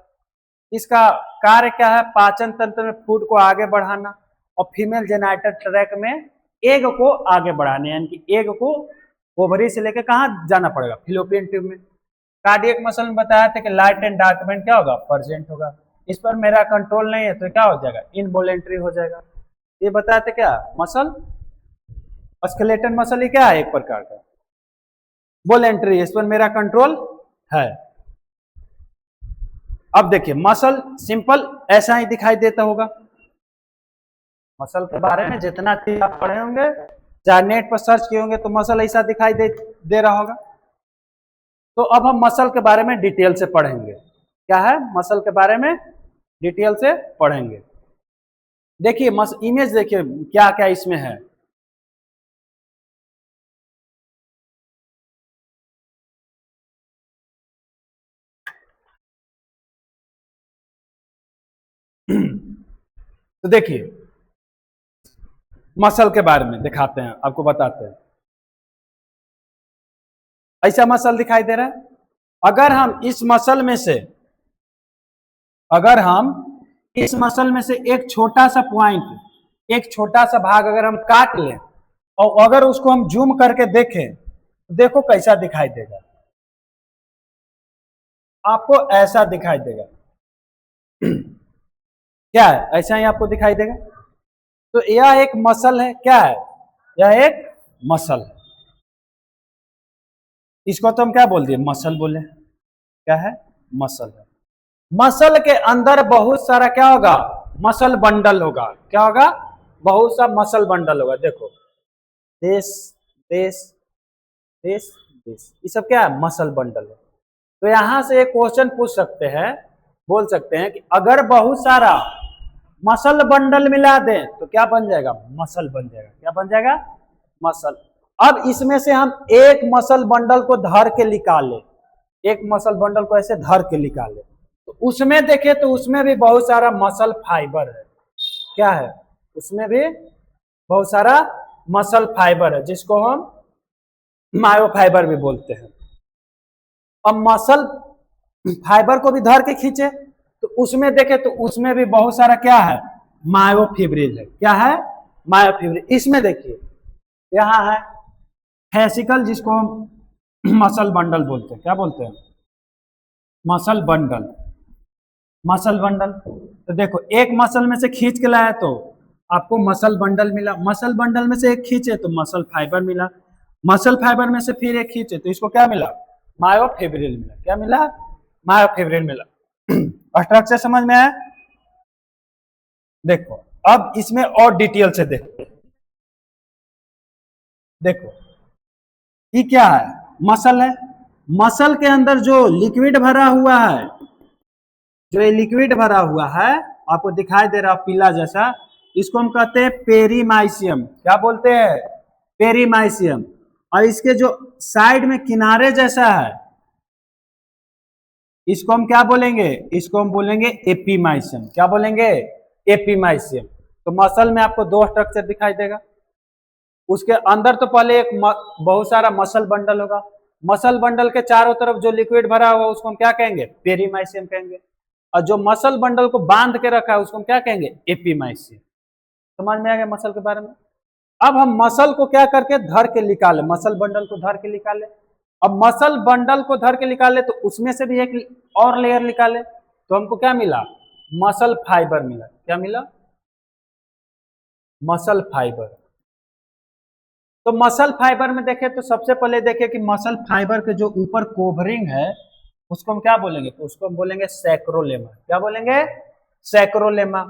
इसका कार्य क्या है, पाचन तंत्र में फूड को आगे बढ़ाना, और फीमेल जेनाइटल ट्रैक में एग को आगे बढ़ाने, यानी कि एग को ओवरी से लेकर कहाँ जाना पड़ेगा, फिलोपियन ट्यूब में। कार्डियक मसल में बताया था कि लाइट एंड डार्क बैंड क्या होगा, प्रेजेंट होगा। इस पर मेरा कंट्रोल नहीं है तो क्या हो जाएगा, इनवोलेंट्री हो जाएगा। ये बताया था क्या, मसल स्केलेटन मसल ही क्या है, एक प्रकार का वोलेंट्री, इस पर मेरा कंट्रोल है। अब देखिए मसल सिंपल ऐसा ही दिखाई देता होगा। मसल के बारे में जितना चीज आप पढ़े होंगे, चाहे नेट पर सर्च किए होंगे, तो मसल ऐसा दिखाई दे रहा होगा। तो अब हम मसल के बारे में डिटेल से पढ़ेंगे, क्या है, मसल के बारे में डिटेल से पढ़ेंगे। देखिए इमेज देखिए क्या क्या इसमें है। तो देखिए मसल के बारे में दिखाते हैं, आपको बताते हैं। ऐसा मसल दिखाई दे रहा है। अगर हम इस मसल में से एक छोटा सा पॉइंट, एक छोटा सा भाग अगर हम काट लें, और अगर उसको हम जूम करके देखें, तो देखो कैसा दिखाई देगा, आपको ऐसा दिखाई देगा। क्या है, ऐसा ही आपको दिखाई देगा। तो यह एक मसल है, क्या है, यह एक मसल है। इसको तो हम क्या बोल दिए, मसल बोले, क्या है, मसल है। मसल के अंदर बहुत सारा क्या होगा, मसल बंडल होगा। क्या होगा, बहुत सा मसल बंडल होगा। देखो देश देश देश देश, ये सब क्या है, मसल बंडल है। तो यहां से एक क्वेश्चन पूछ सकते हैं, बोल सकते हैं कि अगर बहुत सारा मसल बंडल मिला दें तो क्या बन जाएगा, मसल बन जाएगा। क्या बन जाएगा, मसल। अब इसमें से हम एक मसल बंडल को धर के निकाले, एक मसल बंडल को ऐसे धर के निकाले, तो उसमें देखे तो उसमें भी बहुत सारा मसल फाइबर है। क्या है, उसमें भी बहुत सारा मसल फाइबर है, जिसको हम मायोफाइबर भी बोलते हैं। अब मसल फाइबर को भी धर के खींचे तो उसमें देखे तो उसमें भी बहुत सारा क्या है, मायोफिब्रिल है। क्या है, मायोफिब्रिल। इसमें देखिए यहां है फेसिकल, जिसको हम मसल बंडल बोलते हैं। क्या बोलते हैं, मसल बंडल। मसल बंडल, तो देखो एक मसल में से खींच के लाया तो आपको मसल बंडल मिला, मसल बंडल में से एक खींचे तो मसल फाइबर मिला, मसल फाइबर में से फिर एक खींचे तो इसको क्या मिला, मायोफिब्रिल मिला। क्या मिला, मायोफिब्रिल मिला। स्ट्रक्चर समझ में आया। देखो अब इसमें और डिटेल से देखो, देखो ये क्या है, मसल है। मसल के अंदर जो लिक्विड भरा हुआ है, जो ये लिक्विड भरा हुआ है आपको दिखाई दे रहा पीला जैसा, इसको हम कहते हैं पेरीमाइसियम। क्या बोलते हैं, पेरीमाइसियम। और इसके जो साइड में किनारे जैसा है, इसको हम क्या बोलेंगे, इसको हम बोलेंगे एपीमाइसियम। क्या बोलेंगे, एपीमाइसियम। तो मसल में आपको दो स्ट्रक्चर दिखाई देगा। उसके अंदर तो पहले एक बहुत सारा मसल बंडल होगा, मसल बंडल के चारों तरफ जो लिक्विड भरा हुआ उसको हम क्या कहेंगे, पेरीमाइसियम कहेंगे। और जो मसल बंडल को बांध के रखा है उसको हम क्या कहेंगे, एपीमाइसियम। समझ में आ गया मसल के बारे में। अब हम मसल को क्या करके धर के निकाले, मसल बंडल को धर के निकाले। अब मसल बंडल को धर के निकाले तो उसमें से भी एक और लेयर निकाले, तो हमको क्या मिला, मसल फाइबर मिला। क्या मिला, मसल फाइबर। तो मसल फाइबर में देखें तो सबसे पहले देखें कि मसल फाइबर के जो ऊपर कोवरिंग है उसको हम क्या बोलेंगे, तो उसको हम बोलेंगे सैक्रोलेमा। क्या बोलेंगे, सैक्रोलेमा।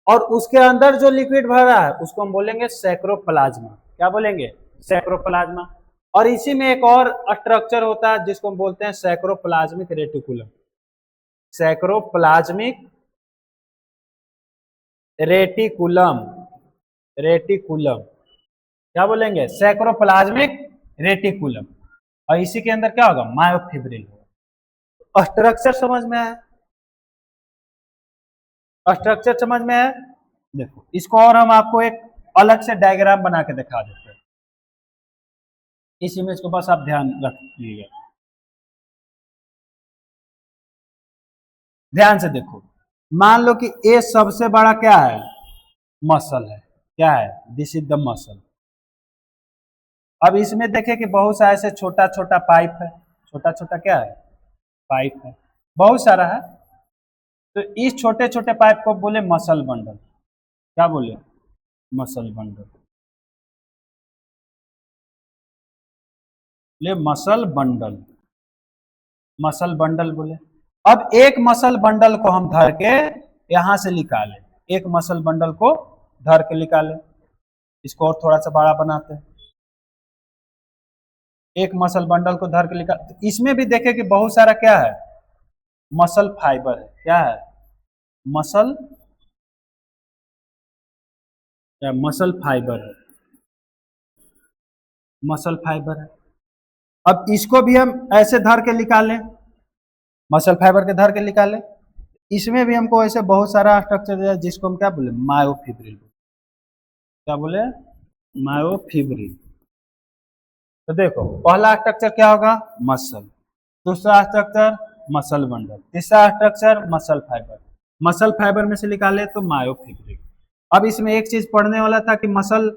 और उसके अंदर जो लिक्विड भरा है उसको हम बोलेंगे सैक्रोप्लाज्मा। क्या बोलेंगे, सैक्रोप्लाज्मा। और इसी में एक और स्ट्रक्चर होता है जिसको हम बोलते हैं सैक्रोप्लाज्मिक रेटिकुलम। सैक्रोप्लाज्मिक रेटिकुलम, रेटिकुलम क्या बोलेंगे, सैक्रोप्लाज्मिक रेटिकुलम। और इसी के अंदर क्या होगा, मायोफिब्रिल होगा। स्ट्रक्चर समझ में आया, स्ट्रक्चर समझ में आया। देखो इसको और हम आपको एक अलग से डायग्राम बना के दिखा देते हैं। इस इमेज को बस आप ध्यान रखिएगा, ध्यान से देखो। मान लो कि ये सबसे बड़ा क्या है, मसल है। क्या है, दिस इज द मसल। अब इसमें देखें कि बहुत सारे ऐसे छोटा छोटा पाइप है, छोटा छोटा क्या है, पाइप है, बहुत सारा है। तो इस छोटे छोटे पाइप को बोले मसल बंडल। क्या बोले, मसल बंडल। ले मसल बंडल, मसल बंडल बोले। अब एक मसल बंडल को हम धर के यहां से निकाले, एक मसल बंडल को धर के निकाले। इसको और थोड़ा सा बड़ा बनाते हैं। एक मसल बंडल को धर के निकाल, तो इसमें भी देखे कि बहुत सारा क्या है, मसल फाइबर है। क्या है, मसल, या मसल फाइबर है, मसल फाइबर है। अब इसको भी हम ऐसे धर के निकालें, मसल फाइबर के धर के निकालें। इसमें भी हमको ऐसे बहुत सारा स्ट्रक्चर दिया जिसको हम क्या बोले, मायोफिब्रिल। क्या बोले, मायोफिब्रिल। तो देखो पहला स्ट्रक्चर क्या होगा, मसल। दूसरा स्ट्रक्चर मसल बंडल। तीसरा structure muscle fibre. Muscle fibre में से निकाले तो मायोफिब्रिल। अब इसमें एक चीज पढ़ने वाला था कि मसल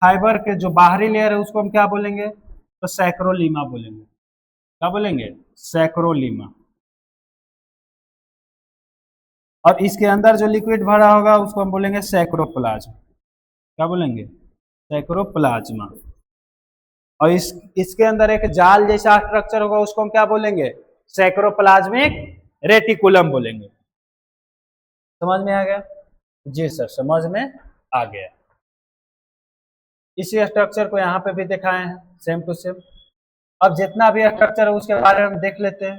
फाइबर के जो बाहरी लेयर है उसको हम क्या बोलेंगे, तो सैक्रोलीमा बोलेंगे। क्या बोलेंगे, सैक्रोलीमा। और इसके अंदर जो लिक्विड भरा होगा उसको हम बोलेंगे सैक्रोप्लाज्म। क्या बोलेंगे, सैक्रोप्लाज्मा। और इसके अंदर एक जाल जैसा स्ट्रक्चर होगा उसको हम क्या बोलेंगे, सैक्रोप्लाज्मिक रेटिकुलम बोलेंगे। समझ में आ गया, जी सर समझ में आ गया। इसी स्ट्रक्चर को यहाँ पे भी दिखाए हैं, सेम टू सेम। अब जितना भी स्ट्रक्चर है उसके बारे में देख लेते हैं।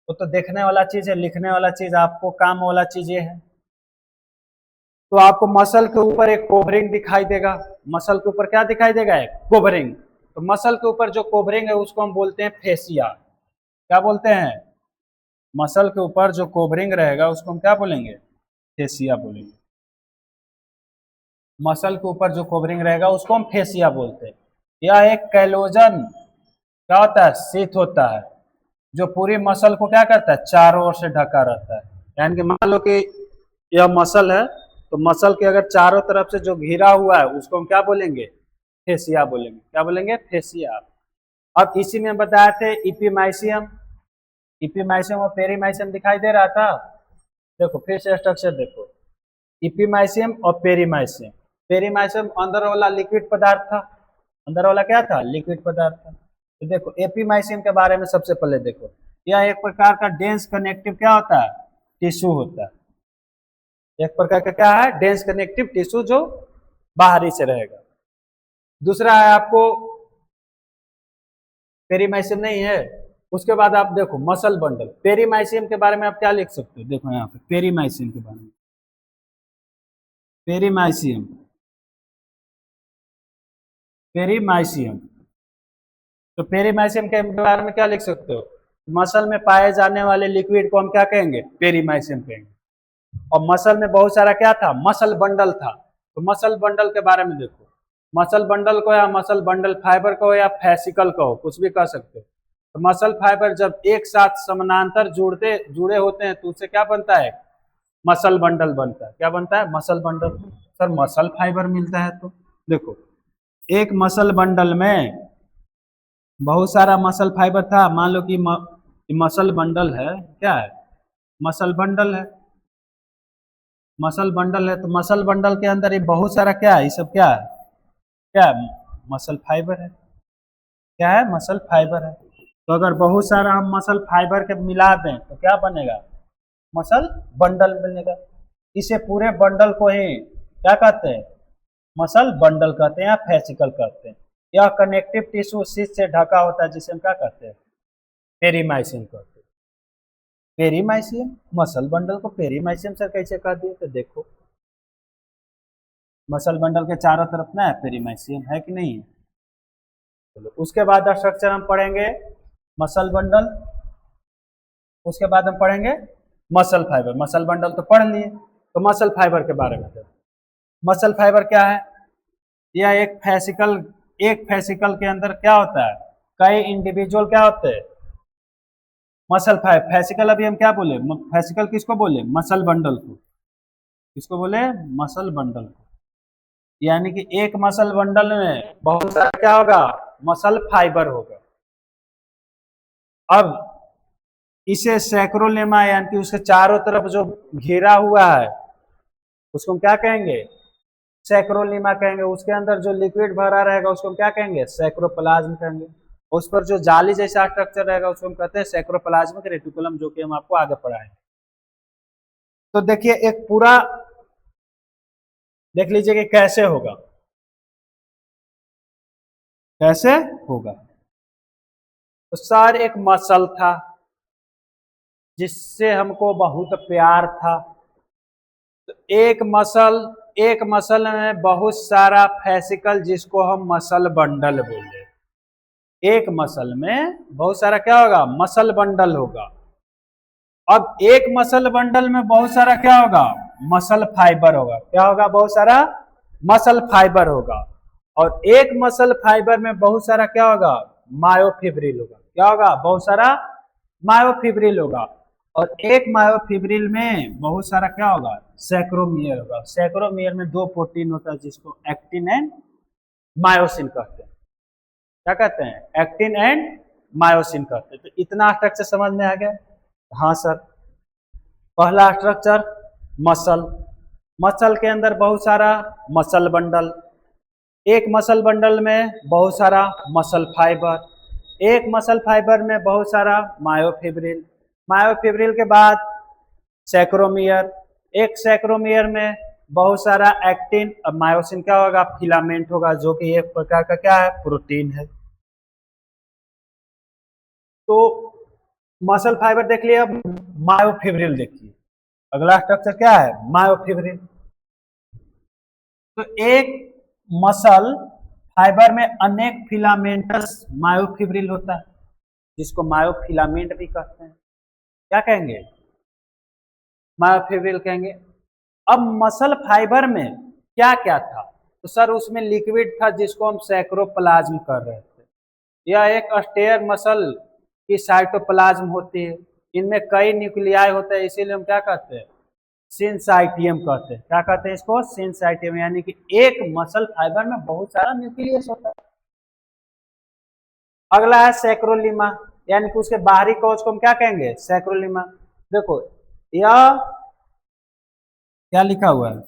वो तो देखने वाला चीज है, लिखने वाला चीज आपको काम वाला चीज ये है। तो आपको मसल के ऊपर एक कोवरिंग दिखाई देगा। मसल के ऊपर क्या दिखाई देगा, एक कोवरिंग। तो मसल के ऊपर जो कोवरिंग है उसको हम बोलते हैं फेसिया। क्या बोलते हैं, मसल के ऊपर जो कोवरिंग रहेगा उसको हम क्या बोलेंगे, फेसिया बोलेंगे। मसल के ऊपर जो कोवरिंग रहेगा उसको हम फेसिया बोलते हैं। यह एक कैलोजन क्या होता है, शीथ होता है, जो पूरी मसल को क्या करता है, चारों ओर से ढका रहता है। यानी कि मान लो कि यह मसल है, तो मसल के अगर चारों तरफ से जो घिरा हुआ है उसको हम क्या बोलेंगे, फेसिया बोलेंगे। क्या बोलेंगे, फेसिया। अब इसी में बताए थे इपीमाइसियम, इपीमाइसियम और पेरीमाइसियम दिखाई दे रहा था। देखो फिर से स्ट्रक्चर देखो, इपीमाइसियम और पेरीमाइसियम। पेरीमाइसियम अंदर वाला लिक्विड पदार्थ था, अंदर वाला क्या था, लिक्विड पदार्थ था। तो देखो एपीमाइसियम के बारे में सबसे पहले देखो, यह एक प्रकार का डेंस कनेक्टिव क्या होता है, टिश्यू होता है। एक प्रकार का क्या है, डेंस कनेक्टिव टिश्यू जो बाहरी से रहेगा। दूसरा है आपको पेरीमाइसियम नहीं है। उसके बाद आप देखो मसल बंडल। पेरीमाइसियम के बारे में आप क्या लिख सकते हो, देखो यहाँ पे पेरीमाइसियम के बारे में, पेरीमाइसियम, पेरीमाइसियम। तो पेरीमाइसियम के बारे में क्या लिख सकते हो, मसल में पाए जाने वाले लिक्विड को हम क्या कहेंगे, पेरीमाइसियम कहेंगे। और मसल में बहुत सारा क्या था, मसल बंडल था। तो मसल बंडल के बारे में देखो, मसल बंडल को या मसल बंडल फाइबर को या फैसिकल को कुछ भी कह सकते हो। तो मसल फाइबर जब एक साथ समानांतर जुड़े होते हैं तो उससे क्या बनता है, मसल बंडल बनता है। क्या बनता है, muscle bundle. Sir muscle fibre मिलता है तो देखो, एक मसल बंडल में बहुत सारा मसल फाइबर था, मान लो कि मसल बंडल है, क्या है, मसल बंडल है। मसल बंडल है तो मसल बंडल के अंदर ये बहुत सारा क्या है, ये सब क्या है, क्या है, मसल फाइबर है। क्या है, मसल फाइबर है। तो अगर बहुत सारा हम मसल फाइबर के मिला दें तो क्या बनेगा, मसल बंडल बनेगा। इसे पूरे बंडल को ही क्या कहते हैं, मसल बंडल कहते हैं या फेसिकल कहते हैं। यह कनेक्टिव टिश्यू शीट से ढका होता है जिसे हम क्या कहते हैं, पेरीमाइसियम कहते हैं। पेरीमाइसियम, मसल बंडल को पेरीमाइसियम सर कैसे कह दिए, तो देखो मसल बंडल के चारों तरफ ना पेरीमाइसियम है कि नहीं है। चलो उसके बाद स्ट्रक्चर हम पढ़ेंगे मसल बंडल, उसके बाद हम पढ़ेंगे मसल फाइबर। मसल बंडल तो पढ़ लिए, तो मसल फाइबर के बारे में। मसल फाइबर क्या है, यह एक फेसिकल के अंदर क्या होता है, कई इंडिविजुअल क्या होते हैं, मसल फाइबर। फेसिकल अभी हम क्या बोले, फेसिकल किसको बोले, मसल बंडल को। किसको बोले, मसल बंडल को। यानी कि एक मसल बंडल में बहुत सारा क्या होगा, मसल फाइबर होगा। अब इसे सैक्रोलेमा यानी कि उसके चारों तरफ जो घेरा हुआ है उसको हम क्या कहेंगे, सैक्रोलीमा कहेंगे। उसके अंदर जो लिक्विड भरा रहेगा उसको हम क्या कहेंगे, सैक्रोप्लाज्म कहेंगे। उस पर जो जाली जैसा स्ट्रक्चर रहेगा उसको हम कहते हैं सैक्रोप्लाज्मिक रेटिकुलम, जो कि हम आपको आगे पढ़ाएंगे। तो देखिए एक पूरा देख लीजिए कि कैसे होगा, कैसे होगा। तो सर एक मसल था जिससे हमको बहुत प्यार था। तो एक मसल में बहुत सारा फेसिकल जिसको हम मसल बंडल बोले। एक मसल में बहुत सारा क्या होगा, मसल बंडल होगा। अब एक मसल बंडल में बहुत सारा क्या होगा, मसल फाइबर होगा। क्या होगा, बहुत सारा मसल फाइबर होगा। और एक मसल फाइबर में बहुत सारा क्या होगा, मायोफिब्रिल होगा। क्या होगा, बहुत सारा मायोफिब्रिल होगा। और एक मायोफिब्रिल में बहुत सारा क्या होगा, सैक्रोमियर होगा। सैक्रोमियर में दो प्रोटीन होता है जिसको एक्टिन एंड मायोसिन कहते हैं। क्या कहते हैं, एक्टिन एंड मायोसिन कहते हैं। तो इतना स्ट्रक्चर समझ में आ गया। हाँ सर, पहला स्ट्रक्चर मसल। मसल के अंदर बहुत सारा मसल बंडल, एक मसल बंडल में बहुत सारा मसल फाइबर, एक मसल फाइबर में बहुत सारा मायोफिब्रिल, मायोफिब्रिल के बाद सैक्रोमियर, एक सैक्रोमियर में बहुत सारा एक्टिन। और मायोसिन क्या होगा, फिलामेंट होगा, जो कि एक प्रकार का क्या है, प्रोटीन है। तो मसल फाइबर देख लिया, मायोफिब्रिल देखिए। अगला स्ट्रक्चर क्या है, मायोफिब्रिल। तो एक मसल फाइबर में अनेक फिलामेंटस मायोफिब्रिल होता है जिसको मायोफिलामेंट भी कहते हैं। क्या कहेंगे, मायोफिब्रिल कहेंगे। अब मसल फाइबर में क्या क्या था, तो सर उसमें लिक्विड था जिसको हम सैक्रोप्लाज्म कर रहे थे। यह एक अस्टेयर मसल की साइटोप्लाज्म होती है। इनमें कई न्यूक्लियाई होते हैं, इसीलिए हम क्या कहते हैं, सिंसाइटियम कहते हैं। क्या कहते हैं इसको, सिंसाइटियम। यानी कि एक मसल फाइबर में बहुत सारा न्यूक्लियस होता है। अगला है सैक्रोलिमा, यानी कि उसके बाहरी कवच को हम क्या कहेंगे, सैक्रोलिमा। देखो यह क्या लिखा हुआ है,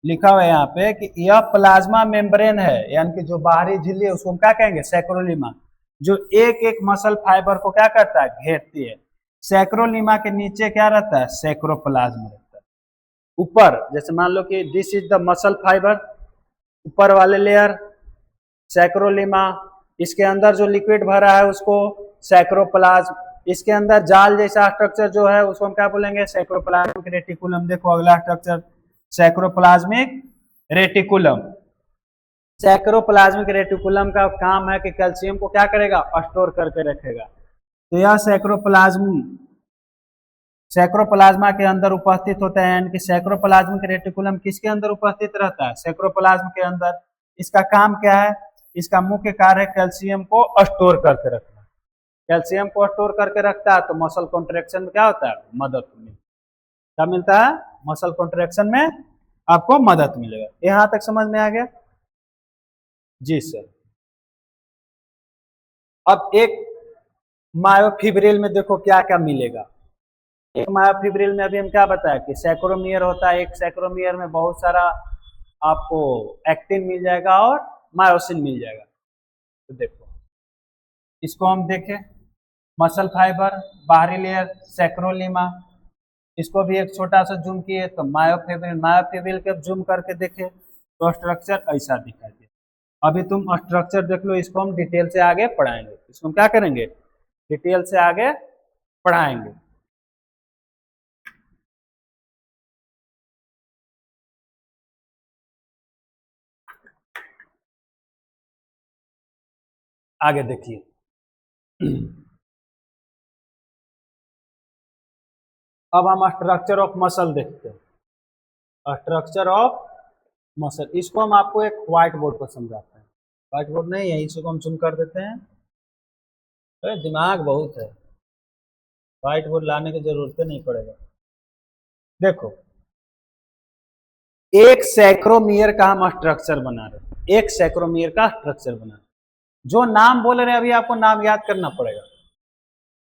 लिखा हुआ है यहाँ पे कि यह प्लाज्मा मेम्ब्रेन है, यानी कि जो बाहरी झिल्ली है उसको हम क्या कहेंगे, सैक्रोलिमा, जो एक एक मसल फाइबर को क्या करता है, घेरती है। सैक्रोलिमा के नीचे क्या रहता है, सैक्रोप्लाज्म रहता है। ऊपर जैसे मान लो कि this is the muscle fibre, ऊपर वाले लेयर सैक्रोलिमा, इसके अंदर जो लिक्विड भरा है उसको सैक्रोप्लाज्म, इसके अंदर जाल जैसा स्ट्रक्चर जो है उसको हम क्या बोलेंगे, सैक्रोप्लाज्मिक रेटिकुलम। देखो अगला स्ट्रक्चर सैक्रोप्लाज्मिक रेटिकुलम। सैक्रोप्लाज्मिक रेटिकुलम का काम है कि कैल्शियम को क्या करेगा, स्टोर करके रखेगा। तो यह सैक्रोप्लाज्मा के अंदर उपस्थित होता है। यानी कि सैक्रोप्लाज्मिक रेटिकुलम किसके अंदर उपस्थित रहता है, सैक्रोप्लाज्म के अंदर। इसका काम क्या है, इसका मुख्य कार्य है कैल्शियम को स्टोर करके रखना। कैल्शियम को स्टोर करके रखता है तो मसल कॉन्ट्रैक्शन में क्या होता है, मदद मिलती है। क्या मिलता है, मसल कॉन्ट्रैक्शन में आपको मदद मिलेगा। यहां तक समझ में आ गया? जी सर। अब एक मायोफिब्रिल में देखो क्या क्या मिलेगा। एक मायोफिब्रिल में अभी हम क्या बताया कि सैक्रोमियर होता है, एक सैक्रोमियर में बहुत सारा आपको एक्टिन मिल जाएगा और मायोसिन मिल जाएगा। तो देखो इसको हम देखें, मसल फाइबर, बाहरी लेयर सैक्रोलिमा, इसको भी एक छोटा सा जूम किए तो मायोफिब्रिल, मायोफिब्रिल के जूम करके देखे तो स्ट्रक्चर ऐसा दिखाई दे। अभी तुम स्ट्रक्चर देख लो, इसको हम डिटेल से आगे पढ़ाएंगे। इसको हम क्या करेंगे, डिटेल से आगे पढ़ाएंगे। आगे देखिए अब हम स्ट्रक्चर ऑफ मसल देखते हैं। स्ट्रक्चर ऑफ मसल, इसको हम आपको एक व्हाइट बोर्ड पर समझाते हैं। व्हाइट बोर्ड नहीं है, इसको हम जूम कर देते हैं। अरे दिमाग बहुत है, व्हाइट बोर्ड लाने की जरूरत नहीं पड़ेगा। देखो एक सैक्रोमियर का हम स्ट्रक्चर बना रहे हैं, एक सैक्रोमियर का स्ट्रक्चर बना रहे हैं। जो नाम बोल रहे हैं अभी आपको नाम याद करना पड़ेगा।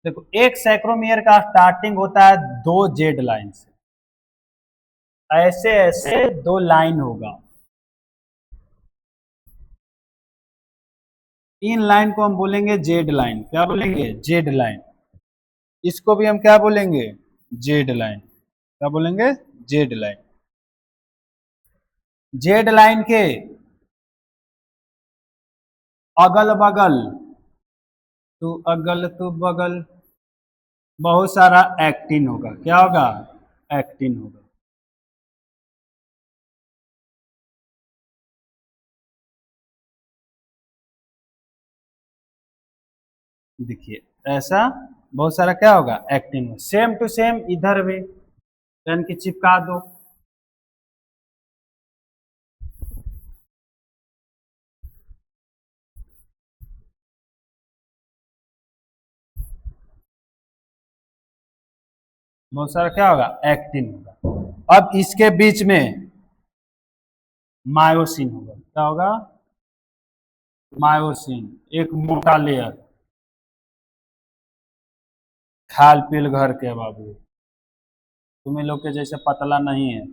देखो एक सैक्रोमियर का स्टार्टिंग होता है दो जेड लाइन से, ऐसे ऐसे दो लाइन होगा। इन लाइन को हम बोलेंगे जेड लाइन। क्या बोलेंगे, जेड लाइन। इसको भी हम क्या बोलेंगे, जेड लाइन। क्या बोलेंगे, जेड लाइन। जेड लाइन के अगल बगल, तू अगल तू बगल, बहुत सारा एक्टिन होगा। क्या होगा, एक्टिन होगा। देखिए ऐसा बहुत सारा क्या होगा, एक्टिन। सेम टू सेम इधर भी यानी कि चिपका दो। बहुत सारा क्या होगा, एक्टिन होगा। अब इसके बीच में मायोसिन होगा। क्या होगा, मायोसिन, एक मोटा लेयर। खाल पील घर के बाबू, तुम्हें लोग के जैसे पतला नहीं है।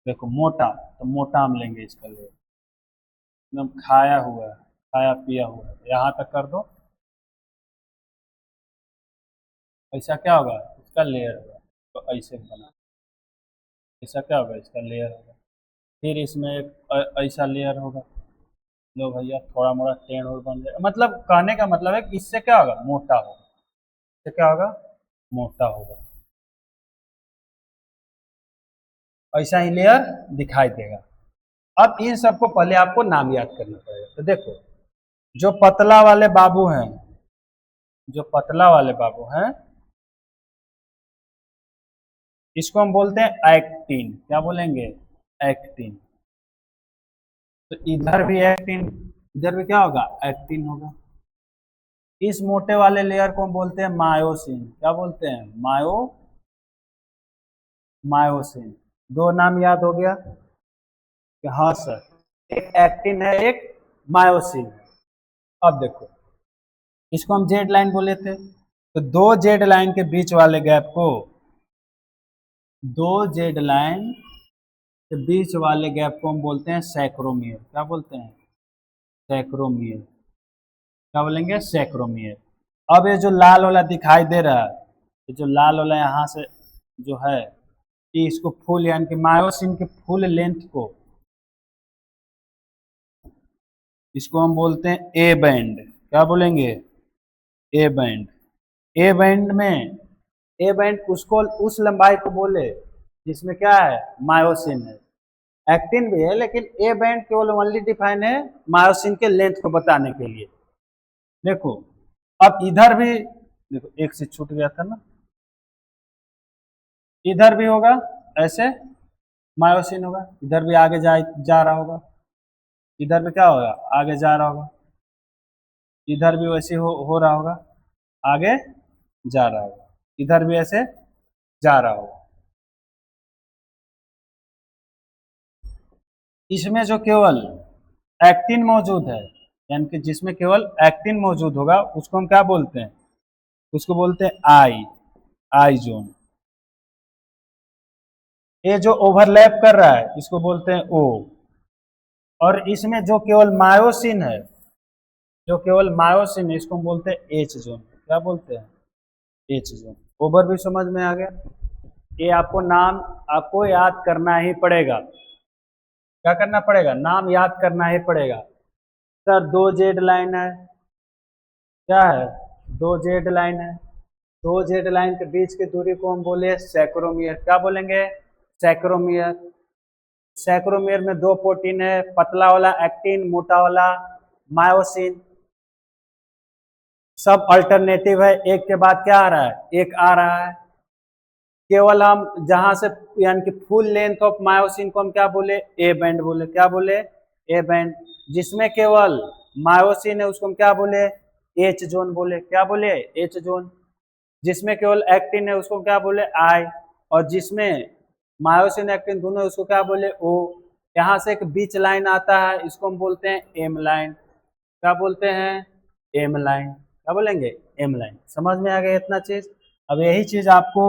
देखो मोटा, तो मोटा हम लेंगे इसका लेयर, एकदम खाया हुआ है, खाया पिया हुआ है। यहाँ तक कर दो, ऐसा क्या होगा, इसका लेयर होगा। तो ऐसे बना, ऐसा क्या होगा, इसका लेयर होगा। फिर इसमें एक ऐसा लेयर होगा। लो भैया थोड़ा मोड़ा टेढ़ और बन जाएगा। मतलब कहने का मतलब है कि इससे क्या होगा, मोटा होगा। इससे क्या होगा, मोटा होगा। ऐसा ही लेयर दिखाई देगा। अब इन सबको पहले आपको नाम याद करना पड़ेगा। तो देखो जो पतला वाले बाबू हैं, जो पतला वाले बाबू हैं, इसको हम बोलते हैं एक्टिन। क्या बोलेंगे, एक्टिन। तो इधर भी एक्टिन, इधर भी क्या होगा, एक्टिन होगा। इस मोटे वाले लेयर को हम बोलते हैं मायोसिन। क्या बोलते हैं, मायोसिन। दो नाम याद हो गया कि हाँ सर, एक एक्टिन है, एक मायोसिन है। अब देखो इसको हम जेड लाइन बोले थे, तो दो जेड लाइन के बीच वाले गैप को, दो जेड लाइन के बीच वाले गैप को हम बोलते हैं सैक्रोमियर। क्या बोलते हैं, सैक्रोमियर। क्या बोलेंगे, सैक्रोमियर। अब ये जो लाल वाला दिखाई दे रहा है, ये जो लाल वाला यहाँ से जो है, कि इसको फुल यानी कि मायोसिन के फुल लेंथ को, इसको हम बोलते हैं ए बैंड। क्या बोलेंगे, ए बैंड। ए बैंड में, ए बैंड उसको, उस लंबाई को बोले जिसमें क्या है, मायोसिन है। एक्टिन भी है लेकिन ए बैंड केवल ओनली डिफाइन है मायोसिन के लेंथ को बताने के लिए। देखो अब इधर भी देखो, एक से छूट गया था ना, इधर भी होगा ऐसे मायोसिन होगा, इधर भी आगे जा रहा होगा, इधर भी क्या होगा, आगे जा रहा होगा, इधर भी वैसे हो रहा होगा, आगे जा रहा होगा, इधर भी ऐसे जा रहा होगा। इसमें जो केवल एक्टिन मौजूद है, यानी कि जिसमें केवल एक्टिन मौजूद होगा, उसको हम क्या बोलते हैं, उसको बोलते हैं आई जोन। ये जो ओवरलैप कर रहा है इसको बोलते हैं ओ। और इसमें जो केवल मायोसिन है, जो केवल मायोसिन है, इसको हम बोलते हैं एच जोन। क्या बोलते हैं, एच जोन। ओवर भी समझ में आ गया। ये आपको नाम आपको याद करना ही पड़ेगा। क्या करना पड़ेगा, नाम याद करना ही पड़ेगा। सर 2 जेड लाइन है, क्या है, 2 जेड लाइन है, 2 जेड लाइन के बीच की दूरी को हम बोले सैक्रोमियर। क्या बोलेंगे, सैक्रोमियर। सैक्रोमियर में 2 प्रोटीन है, पतला वाला एक्टिन, मोटा वाला मायोसिन। सब अल्टरनेटिव है, एक के बाद क्या आ रहा है, एक आ रहा है। केवल हम जहां से यानी कि फुल लेंथ ऑफ मायोसिन को हम क्या बोले, ए बैंड बोले। क्या बोले, ए बैंड। जिसमें केवल मायोसिन है उसको हम क्या बोले, एच जोन बोले। क्या बोले, एच जोन। जिसमें केवल एक्टिन है उसको क्या बोले, आई। और जिसमें मायोसिन एक्टिन दोनों है उसको क्या बोले, ओ। यहाँ से एक बीच लाइन आता है, इसको हम बोलते हैं एम लाइन। क्या बोलते हैं, एम लाइन। क्या बोलेंगे, एम लाइन। समझ में आ गया इतना चीज। अब यही चीज आपको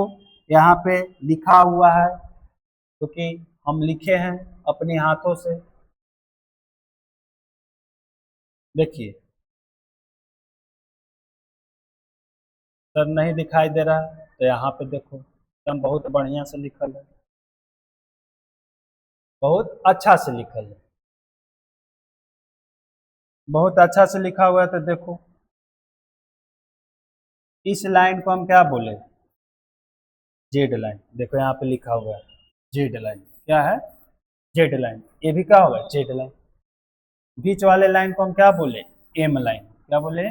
यहाँ पे लिखा हुआ है, क्योंकि हम लिखे हैं अपने हाथों से। देखिए सर नहीं दिखाई दे रहा है तो यहाँ पे देखो, एकदम बहुत बढ़िया से लिखल है, बहुत अच्छा से लिखल है, बहुत अच्छा से लिखा हुआ है। तो देखो इस लाइन को हम क्या बोले, जेड लाइन। देखो यहाँ पे लिखा हुआ है जेड लाइन। क्या है, जेड लाइन। ये भी क्या होगा, जेड लाइन। बीच वाले लाइन को हम क्या बोले, एम लाइन। क्या बोले,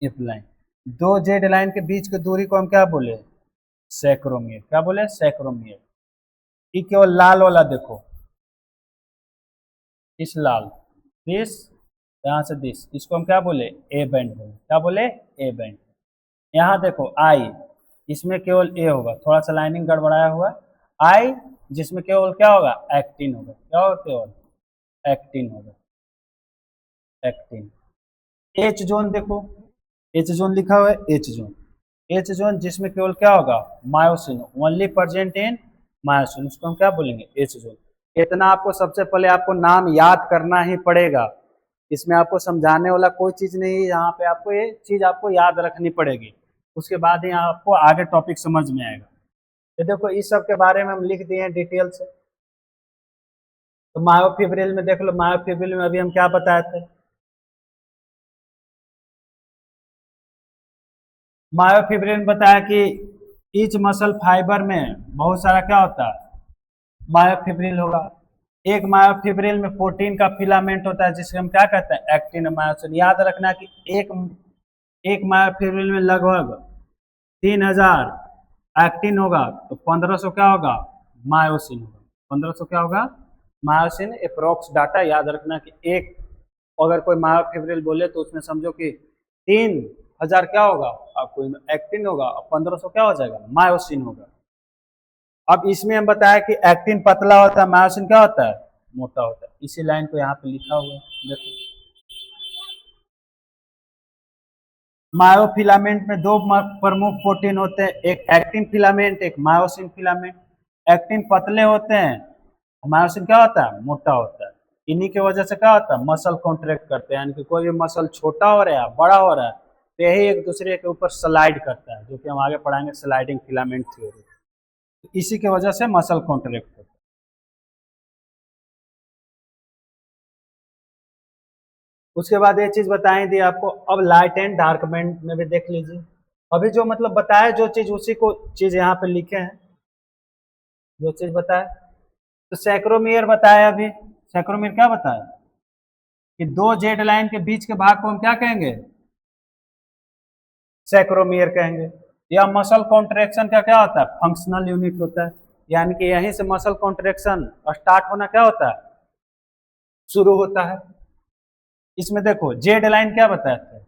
एफ लाइन। 2 जेड लाइन के बीच की दूरी को हम क्या बोले, सैक्रोमियर। क्या बोले, सैक्रोमियर। ये केवल लाल वाला देखो, इस लाल दिस, यहाँ से दिस, इसको हम क्या बोले, ए बैंड बोले। क्या बोले, ए बैंड। यहाँ देखो आई, इसमें केवल ए होगा, थोड़ा सा लाइनिंग गड़बड़ाया हुआ। आई जिसमें केवल क्या होगा, एक्टिन होगा। क्या होगा, केवल एक्टिन होगा, एक्टिन। एच जोन देखो, एच जोन लिखा हुआ है, एच जोन। एच जोन जिसमें केवल क्या होगा, myosin, only present in myosin, उसको हम क्या बोलेंगे, एच जोन। इतना आपको सबसे पहले आपको नाम याद करना ही पड़ेगा। इसमें आपको समझाने वाला कोई चीज नहीं है, यहाँ पे आपको ये चीज आपको याद रखनी पड़ेगी। उसके बाद ही आपको आगे टॉपिक समझ में आएगा। तो देखो इस सब के बारे में हम लिख दिए हैं डिटेल से। तो मायोफिब्रिल में देख लो, मायोफिब्रिल में अभी हम क्या बताए थे, मायोफिब्रिल में बताया कि ईच मसल फाइबर में बहुत सारा क्या होता है, मायोफिब्रिल होगा। एक मायोफिब्रिल में प्रोटीन का फिलामेंट होता है जिसे हम क्या कहते हैं, एक्टिन मायोसिन। याद रखना कि एक मायोफिब्रिल में लगभग 3000 एक्टिन होगा, तो 1500 क्या होगा, मायोसिन होगा। 1500 क्या होगा, मायोसिन। अप्रोक्स डाटा याद रखना कि एक अगर कोई मायोफिब्रिल बोले तो उसमें समझो कि 3000 क्या होगा आपको एक्टिन होगा, और 1500 क्या हो जाएगा, मायोसिन होगा। अब इसमें हम बताया कि एक्टिन पतला होता है, मायोसिन क्या होता है, मोटा होता है। इसी लाइन को यहाँ पे लिखा हुआ है, देखो। मायोफिलामेंट में 2 प्रमुख प्रोटीन होते हैं, एक एक्टिन फिलामेंट, एक मायोसिन फिलामेंट। एक्टिन पतले होते हैं, मायोसिन क्या होता है, मोटा होता है। इन्हीं की वजह से क्या होता है, मसल कॉन्ट्रैक्ट करते हैं, यानी कि कोई भी मसल छोटा हो रहा है बड़ा हो रहा है तो यही एक दूसरे के ऊपर स्लाइड करता है, जो कि हम आगे पढ़ाएंगे स्लाइडिंग फिलामेंट थ्योरी। इसी की वजह से मसल कॉन्ट्रैक्ट होता है। उसके बाद ये चीज बताई थी आपको। अब लाइट एंड डार्क बैंड में भी देख लीजिए। अभी जो मतलब बताया जो चीज, उसी को चीज यहाँ पे लिखे हैं, जो चीज बताया। तो सैक्रोमियर बताया अभी। सैक्रोमियर क्या बताया कि 2 जेड लाइन के बीच के भाग को हम क्या कहेंगे, सैक्रोमियर कहेंगे। या मसल कॉन्ट्रैक्शन का क्या होता है, फंक्शनल यूनिट होता है। यानी कि यहीं से मसल कॉन्ट्रैक्शन स्टार्ट होना क्या होता है, शुरू होता है। इसमें देखो जेड लाइन क्या बताते हैं,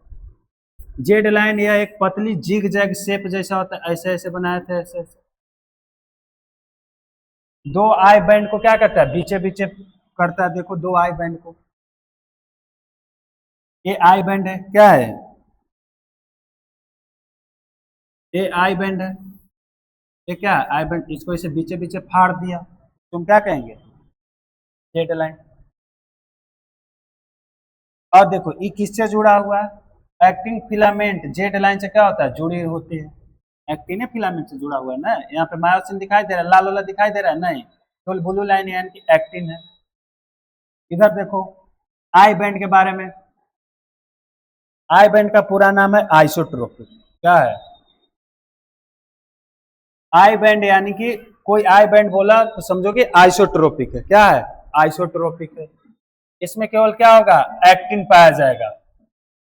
जेड लाइन यह एक पतली जिग जैग शेप जैसा होता है, ऐसे ऐसे बनाए थे, ऐसे ऐसे। दो आई बैंड को क्या करता है, बीचे बीचे करता है, देखो दो आई बैंड को, ये आई बैंड है, क्या है, ये आई बैंड है, ये क्या है, आई बैंड, इसको इसे बीचे बीचे फाड़ दिया, तुम क्या कहेंगे, जेड लाइन। और देखो ये किससे जुड़ा हुआ है, एक्टिन फिलामेंट, जेड लाइन से क्या होता है, जुड़ी होती है, एक्टिन फिलामेंट से जुड़ा हुआ है ना। यहाँ पे मायोसिन दिखाई दे रहा है, लाल वाला दिखाई दे रहा है, नहीं, तो ब्लू लाइन यानी कि एक्टिन है। इधर देखो आई बैंड के बारे में, आई बैंड का पूरा नाम है आइसोट्रोपिक, क्या है, आई बैंड यानी कि कोई आई बैंड बोला तो समझो कि आइसोट्रोपिक है, क्या है, आइसोट्रोपिक है। इसमें केवल क्या होगा, एक्टिन पाया जाएगा।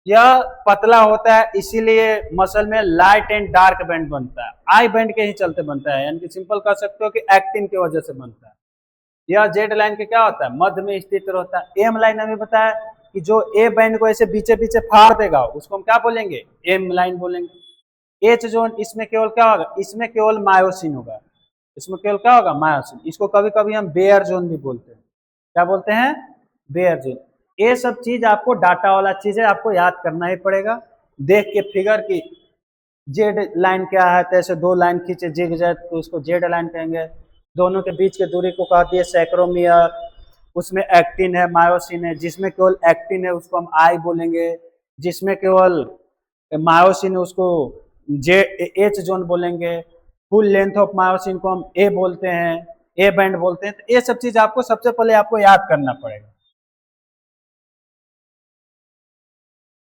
यह पतला होता है इसीलिए मसल में लाइट एंड डार्क बैंड बनता है, आई बैंड के ही चलते बनता है, यानी कि सिंपल कह सकते हो कि एक्टिन की वजह से बनता है। यह जेड लाइन के क्या होता है, मध्य में स्थित रहता है। एम लाइन हमें बताया कि जो ए बैंड को ऐसे पीछे पीछे फाड़ देगा उसको हम क्या बोलेंगे, एम लाइन बोलेंगे। एच जोन, इसमें केवल क्या होगा, इसमें केवल मायोसिन होगा, इसमें केवल क्या होगा, मायोसिन। इसको कभी कभी हम बेयर जोन भी बोलते हैं, क्या बोलते हैं, बेयर जोन। ये सब चीज आपको डाटा वाला चीज है, आपको याद करना ही पड़ेगा, देख के फिगर की जेड लाइन क्या है, तो ऐसे दो लाइन खींचे जिग जैग तो उसको जेड लाइन कहेंगे। दोनों के बीच की दूरी को कहती है सैक्रोमियर, उसमें एक्टिन है, मायोसिन है, जिसमें केवल एक्टिन है उसको हम आई बोलेंगे, जिसमें केवल मायोसिन है उसको जे एच जोन बोलेंगे। फुल लेंथ ऑफ मायोसिन को हम ए बोलते हैं, ए बैंड बोलते हैं। तो ये सब चीज आपको सबसे पहले आपको याद करना पड़ेगा।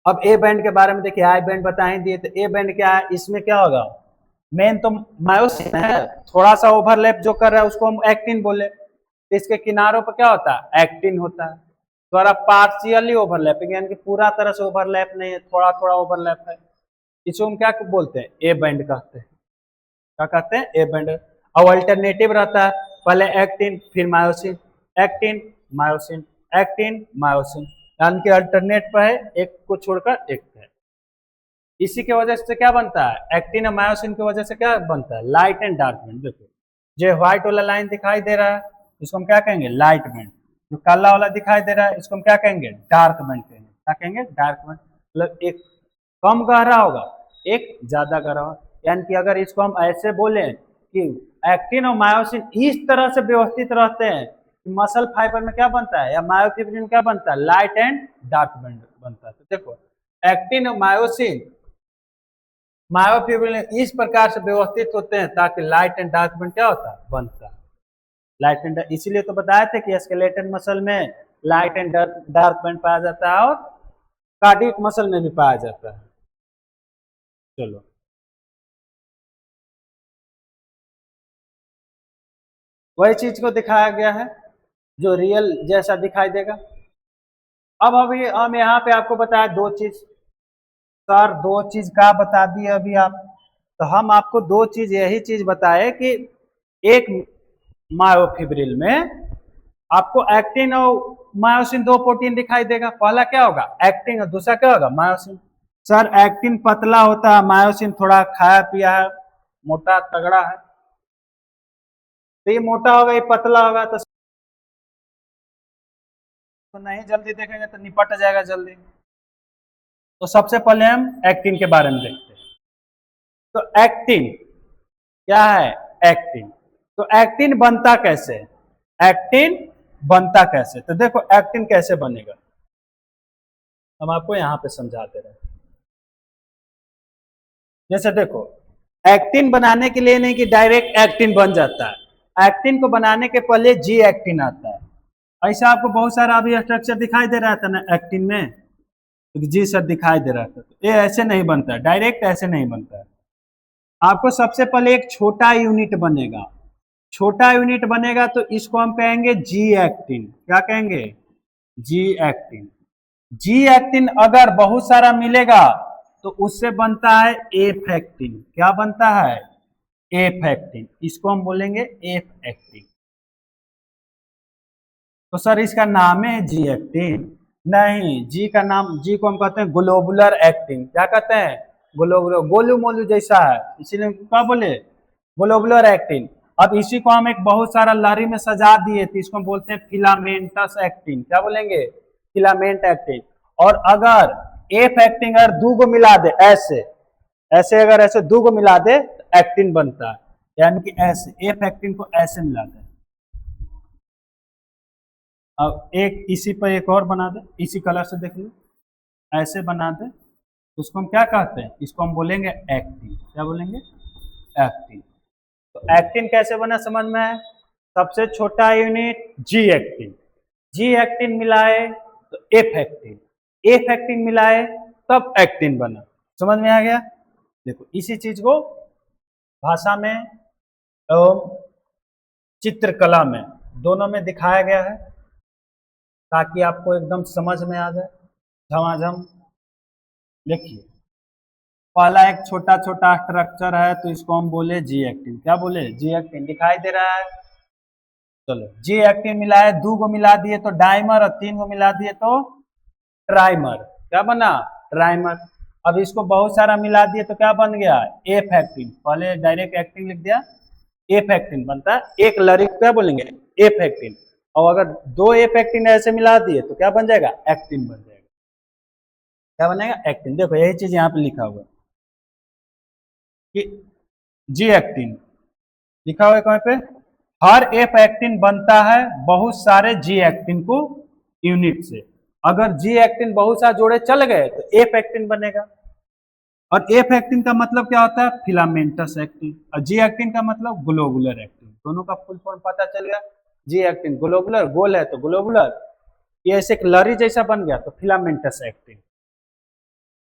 अब ए बैंड के बारे में देखिए, आई बैंड बता ही दिए, तो ए बैंड क्या है, इसमें क्या होगा, मेन तो मायोसिन है, थोड़ा सा ओवरलैप जो कर रहा है उसको हम एक्टिन बोले, तो इसके किनारों पर क्या होता है, एक्टिन होता है। थोड़ा पार्शियली ओवरलैपिंग यानी कि पूरा तरह से ओवरलैप नहीं है, थोड़ा थोड़ा ओवरलैप है, इसको हम क्या बोलते हैं, ए बैंड कहते हैं। क्या कहते हैं, ए बैंड। अब अल्टरनेटिव रहता है, पहले एक्टिन फिर myosin, actin myosin, actin myosin, यानी कि अल्टरनेट पर है, एक को छोड़कर एक है। इसी की वजह से क्या बनता है, एक्टिन और मायोसिन की वजह से क्या बनता है, लाइट एंड डार्क बैंड। देखो जो व्हाइट वाला लाइन दिखाई दे रहा है इसको हम क्या कहेंगे, लाइट बैंड। जो काला वाला दिखाई दे रहा है इसको हम क्या कहेंगे, डार्क बैंड कहेंगे। क्या कहेंगे, डार्क बैंड। मतलब एक कम गहरा होगा, एक ज्यादा गहरा होगा। यानी कि अगर इसको हम ऐसे बोले कि एक्टिन और मायोसिन इस तरह से व्यवस्थित रहते हैं कि मसल फाइबर में क्या बनता है, या मायोफिब्रिन क्या बनता है, लाइट एंड डार्क बैंड बनता है। तो देखो एक्टिन और मायोसिन, मायोफिब्रिल इस प्रकार से व्यवस्थित होते हैं ताकि लाइट एंड डार्क बैंड क्या होता है, बनता है। लाइट एंड डार्क, इसीलिए तो बताया था कि स्केलेटन मसल में लाइट एंड डार्क बैंड पाया जाता है और कार्डियक मसल में भी पाया जाता है। चलो वही चीज को दिखाया गया है जो रियल जैसा दिखाई देगा। अब अभी हम यहाँ पे आपको बताया दो चीज, सर दो चीज का बता दिए अभी आप, तो हम आपको दो चीज यही चीज बताए कि एक मायोफिब्रिल में आपको एक्टिन और मायोसिन दो प्रोटीन दिखाई देगा। पहला क्या होगा, एक्टिन, और दूसरा क्या होगा, मायोसिन। सर एक्टिन पतला होता है, मायोसिन थोड़ा खाया पिया है, मोटा तगड़ा है। तो ये मोटा होगा, ये पतला होगा, तो नहीं जल्दी देखेंगे तो निपट जाएगा जल्दी। तो सबसे पहले हम एक्टिन के बारे में देखते हैं। तो एक्टिन क्या है, एक्टिन, तो एक्टिन बनता कैसे, एक्टिन बनता कैसे, तो देखो एक्टिन कैसे बनेगा हम आपको यहां पे समझाते रहे। जैसे देखो एक्टिन बनाने के लिए नहीं कि डायरेक्ट एक्टिन बन जाता है, एक्टिन को बनाने के पहले जी एक्टिन आता है। ऐसा आपको बहुत सारा अभी स्ट्रक्चर दिखाई दे रहा था ना एक्टिन में, तो जी सर दिखाई दे रहा था, तो ये ऐसे नहीं बनता है, डायरेक्ट ऐसे नहीं बनता है। आपको सबसे पहले एक छोटा यूनिट बनेगा, छोटा यूनिट बनेगा तो इसको हम कहेंगे जी एक्टिन। क्या कहेंगे, जी एक्टिन। जी एक्टिन अगर बहुत सारा मिलेगा तो उससे बनता है एफ एक्टिन। क्या बनता है, एफ एक्टिन, इसको हम बोलेंगे एफ एक्टिन। तो सर इसका नाम है जी एक्टिन, नहीं, जी का नाम, जी को हम कहते हैं ग्लोबुलर एक्टिन। क्या कहते हैं? ग्लोबुलर, गोलू मोलू जैसा है, इसीलिए क्या बोले? Globular actin. अब इसी को हम एक बहुत सारा लहरी में सजा दिए थे, इसको हम बोलते हैं फिलामेंटस एक्टिन। क्या बोलेंगे? Filament actin. और अगर एफ एक्टिन अगर दो को मिला दे, ऐसे ऐसे अगर ऐसे दो को मिला दे तो एक्टिन बनता है, यानी कि ऐसे एफ एक्टिन को ऐसे मिला दे। अब एक इसी पर एक और बना दे, इसी कलर से देख लो, ऐसे बना दे, उसको हम क्या कहते हैं? इसको हम बोलेंगे एक्टिन। क्या बोलेंगे? एक्टिन। तो एक्टिन कैसे बना समझ में है? सबसे छोटा unit G actin, G actin मिलाए तो एफ एक्टिन, एफ एक्टिन मिलाए तब एक्टिन बना। समझ में आ गया? देखो इसी चीज को भाषा में एवं चित्रकला में दोनों में दिखाया गया है, ताकि आपको एकदम समझ में आ जाए झमाझम। देखिए, पहला एक छोटा छोटा स्ट्रक्चर है, तो इसको हम बोले जी एक्टिन। क्या बोले? G actin. दिखाई दे रहा है? चलो, जी एक्टिन मिलाए, दो को मिला दिए तो डाइमर, और तीन को मिला दिए तो ट्राइमर। क्या बना? ट्राइमर। अब इसको बहुत सारा मिला दिए तो क्या बन गया? F actin. पहले डायरेक्ट एक्टिन लिख दिया, एफ एक्टिन बनता है। एक लड़ी को क्या बोलेंगे? F actin. और अगर दो एफ एक्टिन ऐसे मिला दिए तो क्या बन जाएगा? एक्टिन बन जाएगा। क्या बनेगा? एक्टिन। देखो यही चीज यहाँ पे लिखा हुआ है कि जी एक्टिन लिखा हुआ है कहाँ पे? हर एफ एक्टिन बनता है बहुत सारे जी एक्टिन को यूनिट से। अगर जी एक्टिन बहुत सारे जोड़े चल गए तो एफ एक्टिन बनेगा। और एफ एक्टिन का मतलब क्या होता है? Filamentous actin. और जी एक्टिन का मतलब ग्लोबुलर एक्टिन। दोनों का फुल फॉर्म पता चल गया। जी एक्टिन ग्लोबुलर, गोल है तो ग्लोबुलर, ये ऐसे एक लरी जैसा बन गया तो फिलामेंटस एक्टिन।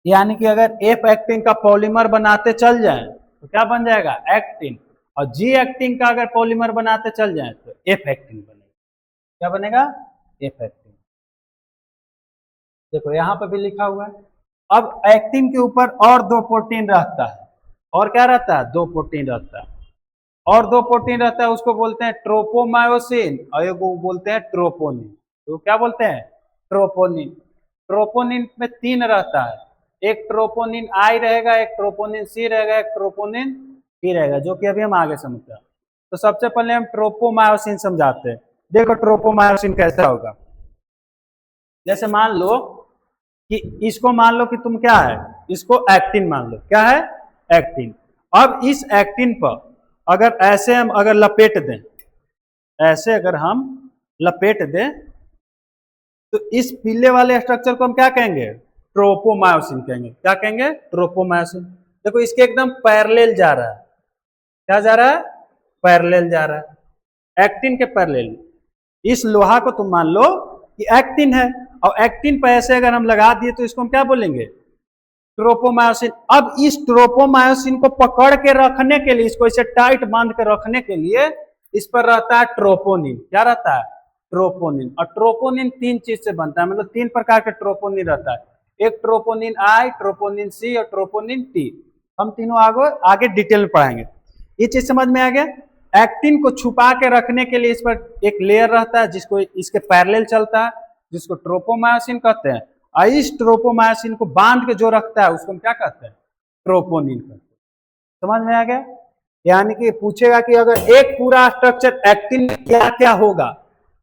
यानी कि अगर एफ एक्टिन का पॉलीमर बनाते चल जाए तो क्या बन जाएगा? एक्टिन। और जी एक्टिन का अगर पॉलीमर बनाते चल जाए तो एफ एक्टिन बनेगा। क्या बनेगा? F actin. देखो यहाँ पे भी लिखा हुआ है। अब एक्टिन के ऊपर और दो प्रोटीन रहता है। और क्या रहता है? दो प्रोटीन रहता है। और दो प्रोटीन रहता है, उसको बोलते हैं ट्रोपोमायोसिन, और एक बोलते हैं ट्रोपोनिन। तो क्या बोलते हैं? ट्रोपोनिन। ट्रोपोनिन में तीन रहता है, एक ट्रोपोनिन आई रहेगा, एक ट्रोपोनिन सी रहेगा, एक ट्रोपोनिन टी रहेगा, जो कि अभी हम आगे समझते हैं। तो सबसे पहले हम ट्रोपोमायोसिन समझाते हैं। देखो ट्रोपोमायोसिन कैसा होगा। जैसे मान लो कि इसको मान लो कि तुम क्या है, इसको एक्टिन मान लो। क्या है? एक्टिन। अब इस एक्टिन पर अगर ऐसे हम अगर लपेट दें, ऐसे अगर हम लपेट दें, तो इस पीले वाले स्ट्रक्चर को हम क्या कहेंगे? ट्रोपोमायोसिन कहेंगे। क्या कहेंगे? ट्रोपोमायोसिन। देखो इसके एकदम पैरेलल जा रहा है। क्या जा रहा है? पैरेलल जा रहा है, एक्टिन के पैरेलल। इस लोहा को तुम मान लो कि एक्टिन है, और एक्टिन पर ऐसे अगर हम लगा दिए तो इसको हम क्या बोलेंगे? ट्रोपोमायोसिन। अब इस ट्रोपोमायोसिन को पकड़ के रखने के लिए, इसको इसे टाइट बांध के रखने के लिए इस पर रहता है ट्रोपोनिन। क्या रहता है? ट्रोपोनिन। और ट्रोपोनिन तीन चीज से बनता है, मतलब तीन प्रकार के ट्रोपोनिन रहता है। एक ट्रोपोनिन आई, ट्रोपोनिन सी और ट्रोपोनिन टी। हम तीनों आगे डिटेल में पढ़ाएंगे। ये चीज समझ में आ गया? एक्टिन को छुपा के रखने के लिए इस पर एक लेयर रहता है, जिसको इसके पैरेलल चलता है, जिसको ट्रोपोमायोसिन कहते हैं। और इस ट्रोपोमायोसिन को बांध के जो रखता है उसको हम क्या कहते हैं? ट्रोपोनिन कहते हैं। समझ में आ गया? यानी कि पूछेगा कि अगर एक पूरा स्ट्रक्चर एक्टिन में क्या क्या होगा,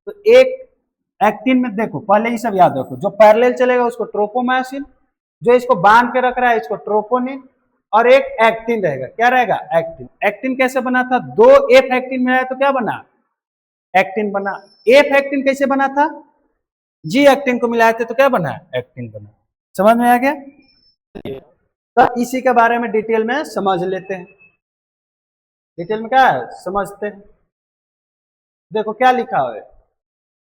तो एक एक्टिन में देखो पहले ही सब याद रखो, जो पैरेलल चलेगा उसको ट्रोपोमायोसिन, जो इसको बांध के रख रहा है इसको ट्रोपोनिन, और एक एक्टिन रहेगा। क्या रहेगा? एक्टिन। एक्टिन कैसे बना था? दो एफ एक्टिन में है तो क्या बना? एक्टिन बना। एफ एक्टिन कैसे बना था? जी एक्टिन को मिलाए थे तो क्या बना? एक्टिन बना। समझ में आ गया? तो इसी के बारे में डिटेल में समझ लेते हैं। डिटेल में क्या है समझते हैं। देखो क्या लिखा हुआ है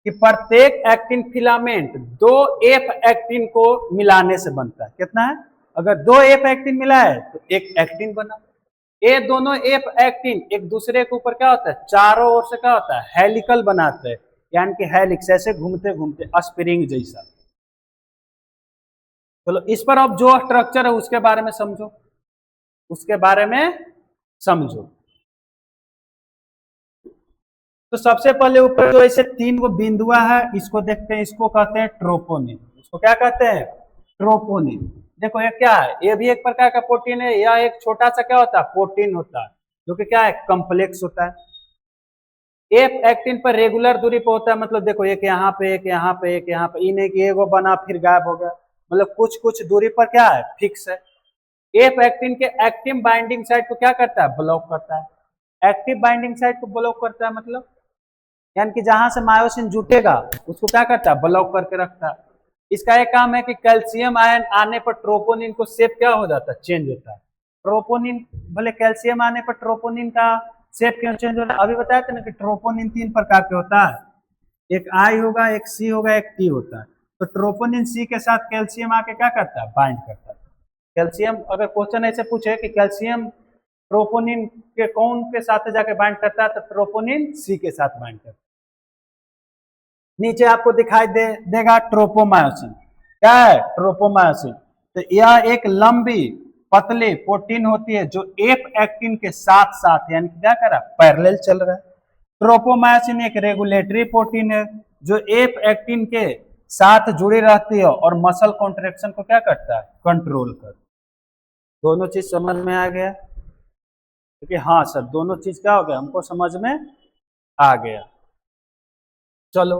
कि प्रत्येक एक्टिन फिलामेंट दो एफ एक्टिन को मिलाने से बनता है। कितना है? अगर दो एफ एक्टिन मिला है तो एक एक्टिन बना। ये दोनों एफ एक्टिन एक दूसरे के ऊपर क्या होता है? चारों ओर से क्या होता है? हेलिकल बनाते हैं, यानी कि हेलिक्स, ऐसे घूमते घूमते स्प्रिंग जैसा। चलो इस पर अब जो स्ट्रक्चर है उसके बारे में समझो, उसके बारे में समझो। तो सबसे पहले ऊपर जो ऐसे 3 गो बिंदुआ है इसको देखते हैं, इसको कहते हैं ट्रोपोनिन। इसको क्या कहते हैं? ट्रोपोनिन। देखो ये क्या है, ये भी एक प्रकार का प्रोटीन है, या एक छोटा सा क्या होता है, प्रोटीन होता है, जो कि क्या है, कम्प्लेक्स होता है। एक एक्टिन पर रेगुलर दूरी पे होता है, मतलब देखो एक यहाँ पे, एक यहाँ पे, एक यहाँ पे, इन्हें की एगो बना फिर गायब हो गया, मतलब कुछ कुछ दूरी पर क्या है, फिक्स है। एफ एक्टिन के एक्टिव बाइंडिंग साइट को क्या करता है, ब्लॉक करता है। एक्टिव बाइंडिंग साइट को ब्लॉक करता है मतलब यानी कि जहां से मायोसिन जुटेगा उसको क्या करता है, ब्लॉक करके रखता है। इसका एक काम है कि कैल्शियम आयन आने पर ट्रोपोनिन को शेप क्या हो जाता है, चेंज होता है। ट्रोपोनिन भले कैल्शियम आने पर ट्रोपोनिन का शेप क्यों चेंज होता है, अभी बताया था ना कि ट्रोपोनिन 3 प्रकार के होता है, एक आई होगा, एक सी होगा, एक टी होता है। तो ट्रोपोनिन सी के साथ कैल्शियम आके क्या करता है, बाइंड करता है। कैल्शियम अगर क्वेश्चन ऐसे पूछे कि कैल्शियम ट्रोपोनिन के कौन के साथ जाके बाइंड करता है, तो ट्रोपोनिन सी के साथ बाइंड करता है। नीचे आपको दिखाई देगा ट्रोपोमायोसिन। क्या है, ट्रोपोमायोसिन। तो यह एक लंबी पतली प्रोटीन होती है जो एफ एक्टिन के साथ साथ यानी क्या कर रहा है, पैरेलल चल रहा है। ट्रोपोमायोसिन एक रेगुलेटरी प्रोटीन है जो एफ एक्टिन के साथ जुड़ी रहती है और मसल कॉन्ट्रेक्शन को क्या करता है, कंट्रोल करता है। दोनों चीज समझ में आ गया? क्योंकि हाँ सर, दोनों चीज क्या हो गया, हमको समझ में आ गया। चलो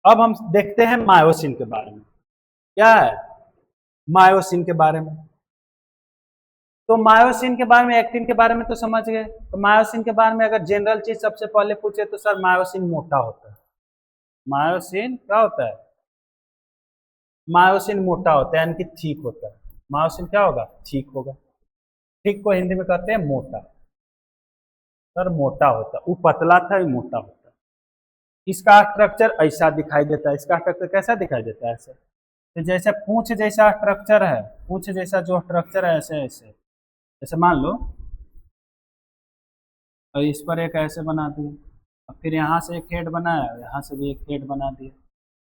अब हम देखते हैं मायोसिन के बारे में। क्या है, मायोसिन के बारे में। तो मायोसिन के बारे में, एक्टिन के बारे में तो समझ गए। तो मायोसिन के बारे में अगर जनरल चीज सबसे पहले पूछे तो सर मायोसिन मोटा होता है। मायोसिन क्या होता है, मायोसिन मोटा होता है यानी कि ठीक होता है। मायोसिन क्या होगा, ठीक होगा। ठीक को हिंदी में कहते हैं मोटा। सर मोटा होता है, वो पतला था, ये मोटा होता है। इसका स्ट्रक्चर ऐसा दिखाई देता है। इसका स्ट्रक्चर कैसा दिखाई देता है, ऐसे। तो जैसे पूंछ जैसा स्ट्रक्चर है, पूंछ जैसा जो स्ट्रक्चर है ऐसे ऐसे, जैसे मान लो और इस पर एक ऐसे बना दिए, और फिर यहाँ से एक हेड बनाया, यहाँ से भी एक हेड बना दिया।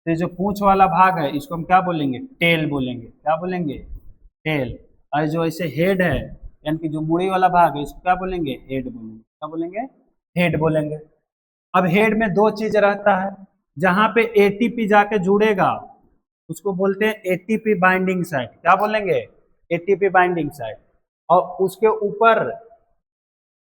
तो जो पूंछ वाला भाग है इसको हम क्या बोलेंगे, टेल बोलेंगे। क्या बोलेंगे, टेल। और जो ऐसे हेड है यानी कि जो मुड़ी वाला भाग है इसको क्या बोलेंगे, हेड बोलेंगे। क्या बोलेंगे, हेड बोलेंगे। अब हेड में दो चीज रहता है, जहां पे एटीपी जाके जुड़ेगा उसको बोलते हैं एटीपी बाइंडिंग साइट। क्या बोलेंगे, एटीपी बाइंडिंग साइट। और उसके ऊपर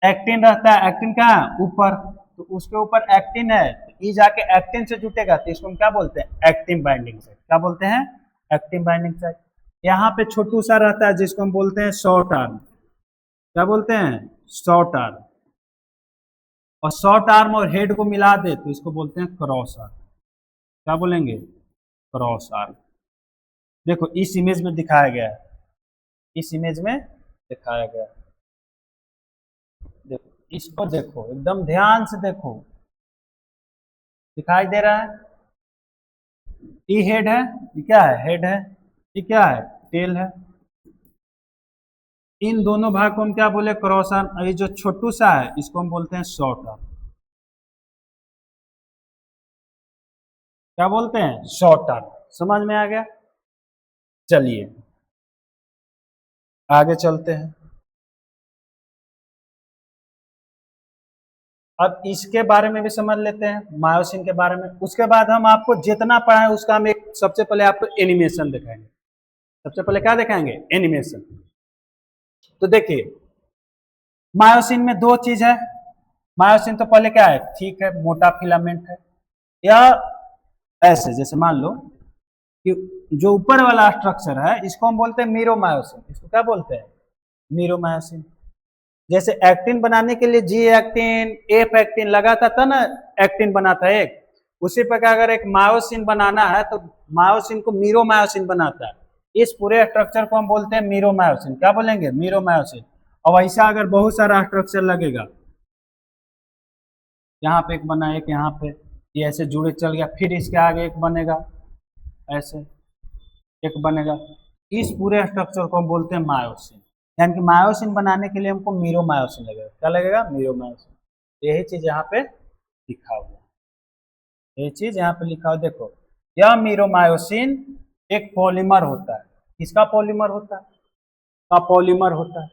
एक्टिन रहता है। एक्टिन कहाँ है, ऊपर। तो उसके ऊपर एक्टिन है, तो ई जाके एक्टिन से जुटेगा, तो इसको हम क्या बोलते हैं, एक्टिन बाइंडिंग साइट। क्या बोलते हैं, एक्टिन बाइंडिंग साइट। यहाँ पे छोटू सा रहता है जिसको हम बोलते हैं शॉर्ट आर्म। क्या बोलते हैं, शॉर्ट आर्म। और शॉर्ट आर्म और हेड को मिला दे तो इसको बोलते हैं क्रॉस आर्म। क्या बोलेंगे, क्रॉस आर्म। देखो इस इमेज में दिखाया गया है, इस इमेज में दिखाया गया है। देखो इसको देखो, एकदम ध्यान से देखो, दिखाई दे रहा है। ये हेड है, ये क्या है, हेड है। ये क्या है, टेल है। इन दोनों भाग को हम क्या बोले, क्रॉस आर्म। ये जो छोटू सा है इसको हम बोलते हैं शॉर्ट आर्म। क्या बोलते हैं, शॉर्ट आर्म। समझ में आ गया? चलिए आगे चलते हैं। अब इसके बारे में भी समझ लेते हैं, मायोसिन के बारे में। उसके बाद हम आपको जितना पढ़ाएं उसका हम एक सबसे पहले आपको एनिमेशन दिखाएंगे। सबसे पहले क्या दिखाएंगे, एनिमेशन। तो देखिए मायोसिन में दो चीज है। मायोसिन तो पहले क्या है, ठीक है, मोटा फिलामेंट है, या ऐसे जैसे मान लो कि जो ऊपर वाला स्ट्रक्चर है इसको हम बोलते हैं मीरोमायोसिन। इसको क्या बोलते हैं, मीरोमायोसिन। जैसे एक्टिन बनाने के लिए जी एक्टिन, एफ एक्टिन लगा था ना, एक्टिन बना था एक। उसी प्रकार अगर एक मायोसिन बनाना है तो मायोसिन को मीरोमायोसिन बनाता है। इस पूरे स्ट्रक्चर को हम बोलते हैं मीरोमायोसिन। क्या बोलेंगे, मीरोमायोसिन। और ऐसा अगर बहुत सारा स्ट्रक्चर लगेगा, यहाँ पे एक बना, एक यहाँ पे, ये ऐसे जुड़े चल गया, फिर इसके आगे एक बनेगा, ऐसे एक बनेगा। इस पूरे स्ट्रक्चर को हम बोलते हैं मायोसिन। यानी कि मायोसिन बनाने के लिए हमको मीरोमायोसिन लगेगा। क्या लगेगा, मीरोमायोसिन। यही चीज यहाँ पे लिखा हुआ है, यही चीज यहाँ पे लिखा हुआ, देखो। यह मीरोमायोसिन एक पॉलीमर होता है। किसका पॉलीमर होता है, का पॉलीमर होता है।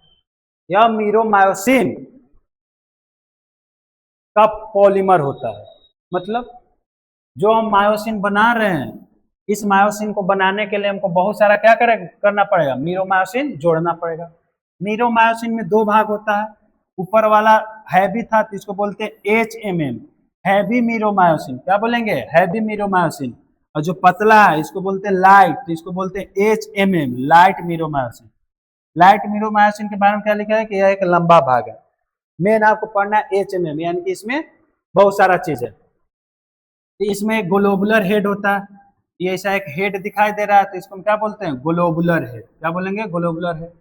यह मीरोमायोसिन का पॉलीमर होता है। मतलब जो हम मायोसिन बना रहे हैं, इस मायोसिन को बनाने के लिए हमको बहुत सारा क्या करना पड़ेगा, मीरोमायोसिन जोड़ना पड़ेगा। मीरोमायोसिन में दो भाग होता है, ऊपर वाला हैवी था तो इसको बोलते हैं HMM, हैवी मीरोमायोसिन। क्या बोलेंगे, हैवी मीरोमायोसिन। और जो पतला है इसको बोलते हैं लाइट, तो इसको बोलते हैं HMM, light meromyosin. Light meromyosin के बारे में क्या लिखा है कि यह एक लंबा भाग है। मेन आपको पढ़ना है HMM, यानी कि इसमें बहुत सारा चीज है। तो इसमें एक ग्लोबुलर हेड होता है, ये ऐसा एक हेड दिखाई दे रहा है, तो इसको हम क्या बोलते हैं, ग्लोबुलर हेड। क्या बोलेंगे, ग्लोबुलर हेड।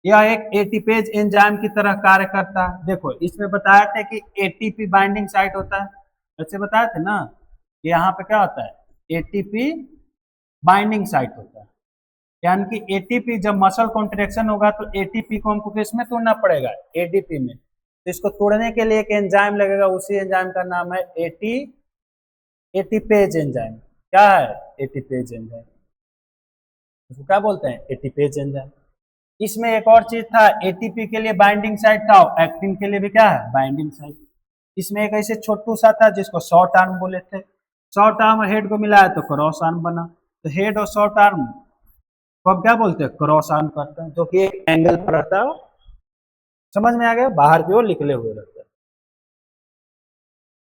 यह एक एटीपेज एंजाइम की तरह कार्य करता है। देखो इसमें बताया था कि एटीपी बाइंडिंग साइट होता है, ऐसे बताए थे ना, यहाँ पे क्या होता है, एटीपी बाइंडिंग साइट होता है। यानी कि एटीपी जब मसल कॉन्ट्रेक्शन होगा तो एटीपी को हमको किसमें तोड़ना पड़ेगा, एडीपी में। तो इसको तोड़ने के लिए एक एंजाइम लगेगा, उसी एंजाइम का नाम है एटीपेज एंजाइम। क्या है, एटीपेज एंजाइम। इसको क्या बोलते हैं, एटीपेज एंजाइम। इसमें एक और चीज था, एटीपी के लिए बाइंडिंग साइट था, एक्टिन के लिए भी क्या है, बाइंडिंग साइट। इसमें एक ऐसे छोटू सा था जिसको शॉर्ट आर्म बोले थे। शॉर्ट आर्म हेड को मिलाया तो क्रॉस आर्म बना। तो हेड और शॉर्ट आर्म को अब क्या बोलते हैं, क्रॉस आर्म करते हैं, जो कि एक एंगल पर रहता है। समझ में आ गया, बाहर की ओर निकले हुए रहते हैं।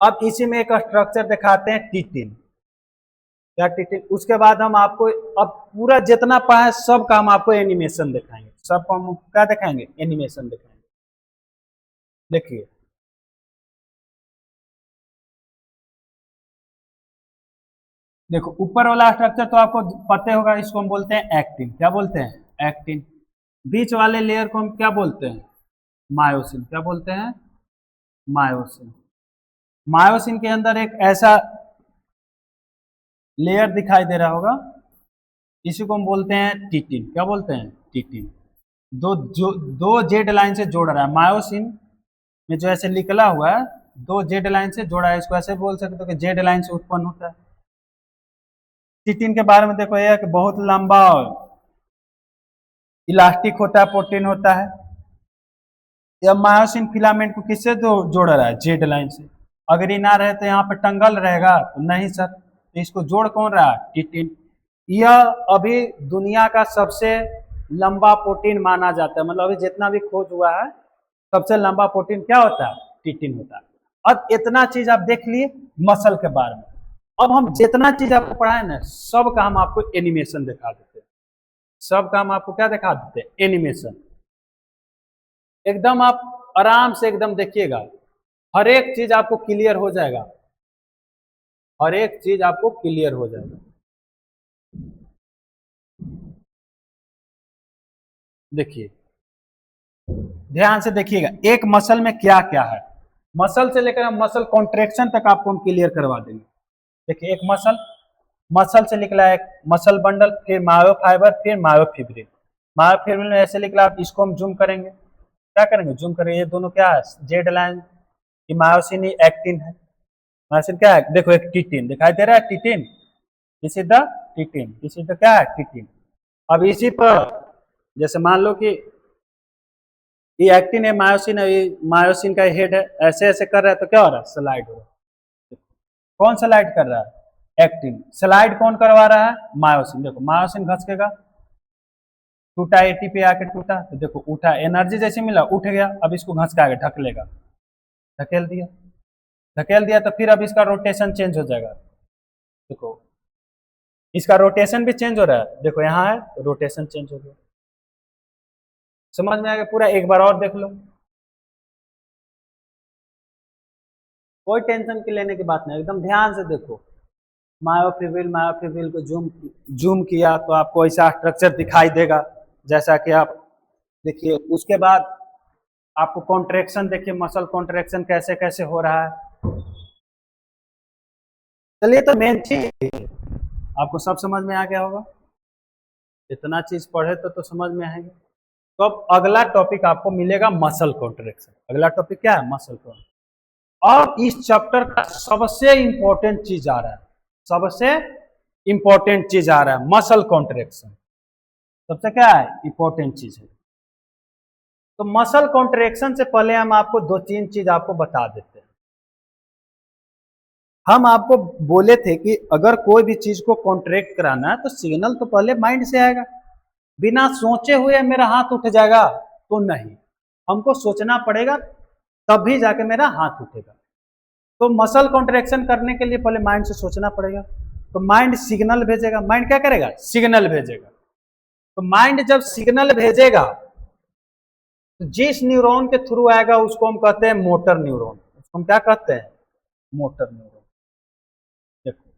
अब इसी में एक स्ट्रक्चर दिखाते हैं, टिटिन। क्या टिटिन, उसके बाद हम आपको अब पूरा जितना पाए सब का हम आपको एनिमेशन दिखाएंगे, सबको हम क्या दिखाएंगे, एनिमेशन दिखाएंगे। देखिए देखो, ऊपर वाला स्ट्रक्चर तो आपको पता होगा, इसको हम बोलते हैं एक्टिन। क्या बोलते हैं, एक्टिन। बीच वाले लेयर को हम क्या बोलते हैं, मायोसिन। क्या बोलते हैं, मायोसिन। मायोसिन के अंदर एक ऐसा लेयर दिखाई दे रहा होगा, इसी को हम बोलते हैं टिटिन। क्या बोलते हैं, टिटिन। दो जेड लाइन से जोड़ रहा है, मायोसिन में जो ऐसे निकला हुआ है, दो जेड लाइन से जोड़ा है, इसको ऐसे बोल सकते हो कि जेड लाइन से उत्पन्न होता है। टिटिन के बारे में देखो, यह कि बहुत लंबा और इलास्टिक होता है, प्रोटीन होता है। यह मायोसिन फिलामेंट को किससे जोड़ रहा है, जेड लाइन से। अगर ये ना रहे तो यहाँ पे टंगल रहेगा, तो नहीं सर, तो इसको जोड़ कौन रहा है, टिटिन। यह अभी दुनिया का सबसे लंबा प्रोटीन माना जाता है, मतलब अभी जितना भी खोज हुआ है, सबसे लंबा प्रोटीन क्या होता है, टिटिन होता है। अब इतना चीज आप देख लिए मसल के बारे में। अब हम जितना चीज आपको पढ़ाए ना, सब का हम आपको एनिमेशन दिखा देते हैं। सब का हम आपको क्या दिखा देते हैं, एनिमेशन। एकदम आप आराम से एकदम देखिएगा, हर एक चीज आपको क्लियर हो जाएगा, हर एक चीज आपको क्लियर हो जाएगा। देखिए ध्यान से देखिएगा, एक मसल में क्या क्या है, मसल से लेकर मसल कॉन्ट्रेक्शन तक आपको हम क्लियर करवा देंगे। देखिए एक मसल, मसल से निकला है मसल बंडल, फिर मायोफाइबर, फिर मायोफिब्रिल। मायोफिब्रिल में ऐसे निकला, इसको हम जूम करेंगे। क्या करेंगे, जूम करेंगे। ये दोनों क्या है, जेड लाइन की मायोसिन एक्टिन है। मायोसिन क्या है, देखो एक टिटिन दिखाई दे रहा है, titin. This is the titin, this is the क्या है, टिटिन। अब इसी पर जैसे मान लो कि ये एक्टिन है, मायोसिन है, ये मायोसिन का हेड है, ऐसे ऐसे कर रहा है तो क्या हो रहा है, स्लाइड हो रहा है। कौन स्लाइड कर रहा है, एक्टिन। स्लाइड कौन करवा रहा है, मायोसिन। देखो मायोसिन घसकेगा, टूटा, एटीपी आके टूटा, तो देखो उठा, एनर्जी जैसे मिला उठ गया। अब इसको घस के आगे ढकेलेगा, धकेल दिया, धकेल दिया, तो फिर अब इसका रोटेशन चेंज हो जाएगा। देखो इसका रोटेशन भी चेंज हो रहा है, देखो यहाँ है तो रोटेशन चेंज हो गया। समझ में आ गया पूरा, एक बार और देख लो। कोई टेंशन की लेने की बात नहीं, एकदम ध्यान से देखो। मायोफिब्रिल, मायोफिब्रिल को जूम जूम किया तो आपको ऐसा स्ट्रक्चर दिखाई देगा, जैसा कि आप देखिए। उसके बाद आपको कॉन्ट्रेक्शन देखिए, मसल कॉन्ट्रेक्शन कैसे कैसे हो रहा है। चलिए, तो मेन चीज आपको सब समझ में आ गया होगा। इतना चीज पढ़े तो समझ में आएंगे। तो अब अगला टॉपिक आपको मिलेगा मसल कॉन्ट्रेक्शन। अगला टॉपिक क्या है, मसल कॉन्ट्रेक्शन। और इस चैप्टर का सबसे इंपॉर्टेंट चीज आ रहा है, सबसे इंपॉर्टेंट चीज आ रहा है, मसल कॉन्ट्रेक्शन। सबसे क्या है, इंपॉर्टेंट चीज है। तो मसल कॉन्ट्रेक्शन से पहले हम आपको दो तीन चीज आपको बता देते हैं। हम आपको बोले थे कि अगर कोई भी चीज को कॉन्ट्रैक्ट कराना है तो सिग्नल तो पहले माइंड से आएगा। बिना सोचे हुए मेरा हाथ उठ जाएगा तो नहीं, हमको सोचना पड़ेगा तभी जाके मेरा हाथ उठेगा। तो मसल कॉन्ट्रैक्शन करने के लिए पहले माइंड से सोचना पड़ेगा, तो माइंड सिग्नल भेजेगा। माइंड क्या करेगा? सिग्नल भेजेगा। तो माइंड जब सिग्नल भेजेगा तो जिस न्यूरॉन के थ्रू आएगा उसको हम कहते हैं मोटर न्यूरॉन। उसको हम क्या कहते हैं? Motor neuron. देखो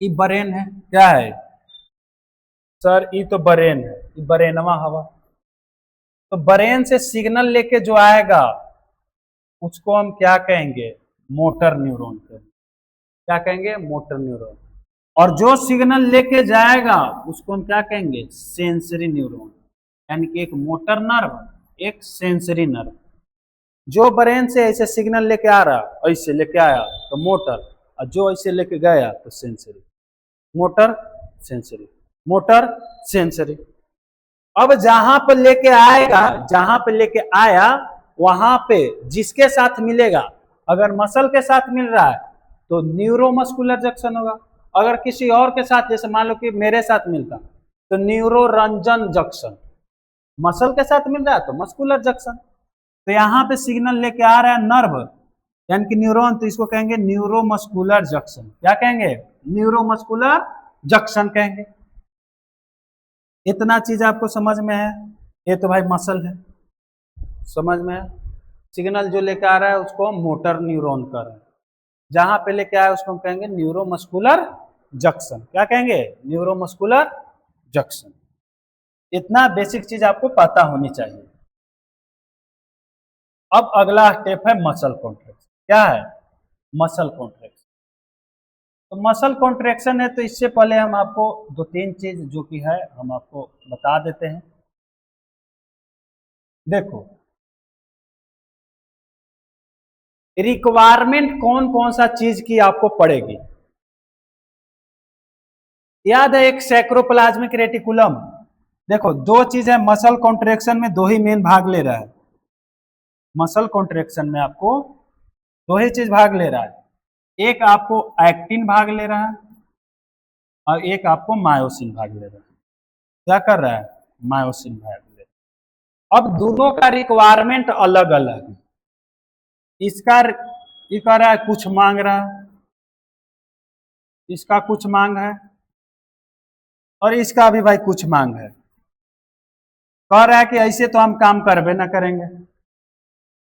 ये ब्रेन है, क्या है सर? ये तो ब्रेन है, ये ब्रेनवा हवा। तो ब्रेन से सिग्नल लेके जो आएगा उसको हम क्या कहेंगे? मोटर न्यूरॉन कहेंगे। क्या कहेंगे? Motor neuron. और जो सिग्नल लेके जाएगा उसको हम क्या कहेंगे? Sensory neuron. यानी कि एक मोटर नर्व, एक सेंसरी नर्व। जो ब्रेन से ऐसे सिग्नल लेके आ रहा, ऐसे लेके आया तो मोटर, और जो ऐसे लेके गया तो sensory. Motor sensory, motor sensory. अब जहां पर लेके आएगा, जहां पे लेके आया वहां पे जिसके साथ मिलेगा, अगर मसल के साथ मिल रहा है तो न्यूरोमस्कुलर जंक्शन होगा। अगर किसी और के साथ, जैसे मान लो कि मेरे साथ मिलता तो न्यूरोरंजन जंक्शन। मसल के साथ मिल रहा है तो मस्कुलर जंक्शन। तो यहाँ पे सिग्नल लेके आ रहा है नर्व यानी कि न्यूरॉन, तो इसको कहेंगे न्यूरोमस्कुलर जंक्शन। क्या कहेंगे? न्यूरोमस्कुलर जंक्शन कहेंगे। इतना चीज आपको समझ में है? ये तो भाई मसल है, समझ में है। सिग्नल जो लेके आ रहा है उसको हम मोटर न्यूरॉन कर रहे हैं, जहां पे लेके आया उसको हम कहेंगे न्यूरोमस्कुलर जंक्शन। क्या कहेंगे? Neuromuscular junction. इतना बेसिक चीज आपको पता होनी चाहिए। अब अगला स्टेप है मसल कॉन्ट्रैक्शन। क्या है? Muscle contraction. तो मसल कॉन्ट्रैक्शन है, तो इससे पहले हम आपको दो तीन चीज जो कि है हम आपको बता देते हैं। देखो रिक्वायरमेंट कौन कौन सा चीज की आपको पड़ेगी। याद है एक सैक्रोप्लाज्मिक रेटिकुलम। देखो दो चीज है मसल कॉन्ट्रैक्शन में, दो ही मेन भाग ले रहा है। मसल कॉन्ट्रैक्शन में आपको दो ही चीज भाग ले रहा है। एक आपको एक्टिन भाग ले रहा है और एक आपको मायोसिन भाग ले रहा है। क्या कर रहा है? मायोसिन भाग ले रहा है। अब दोनों का रिक्वायरमेंट अलग अलग है। इसका ये कह रहा है कुछ मांग रहा है, इसका कुछ मांग है, और इसका भी भाई कुछ मांग है। कह रहा है कि ऐसे तो हम काम करबे ना करेंगे।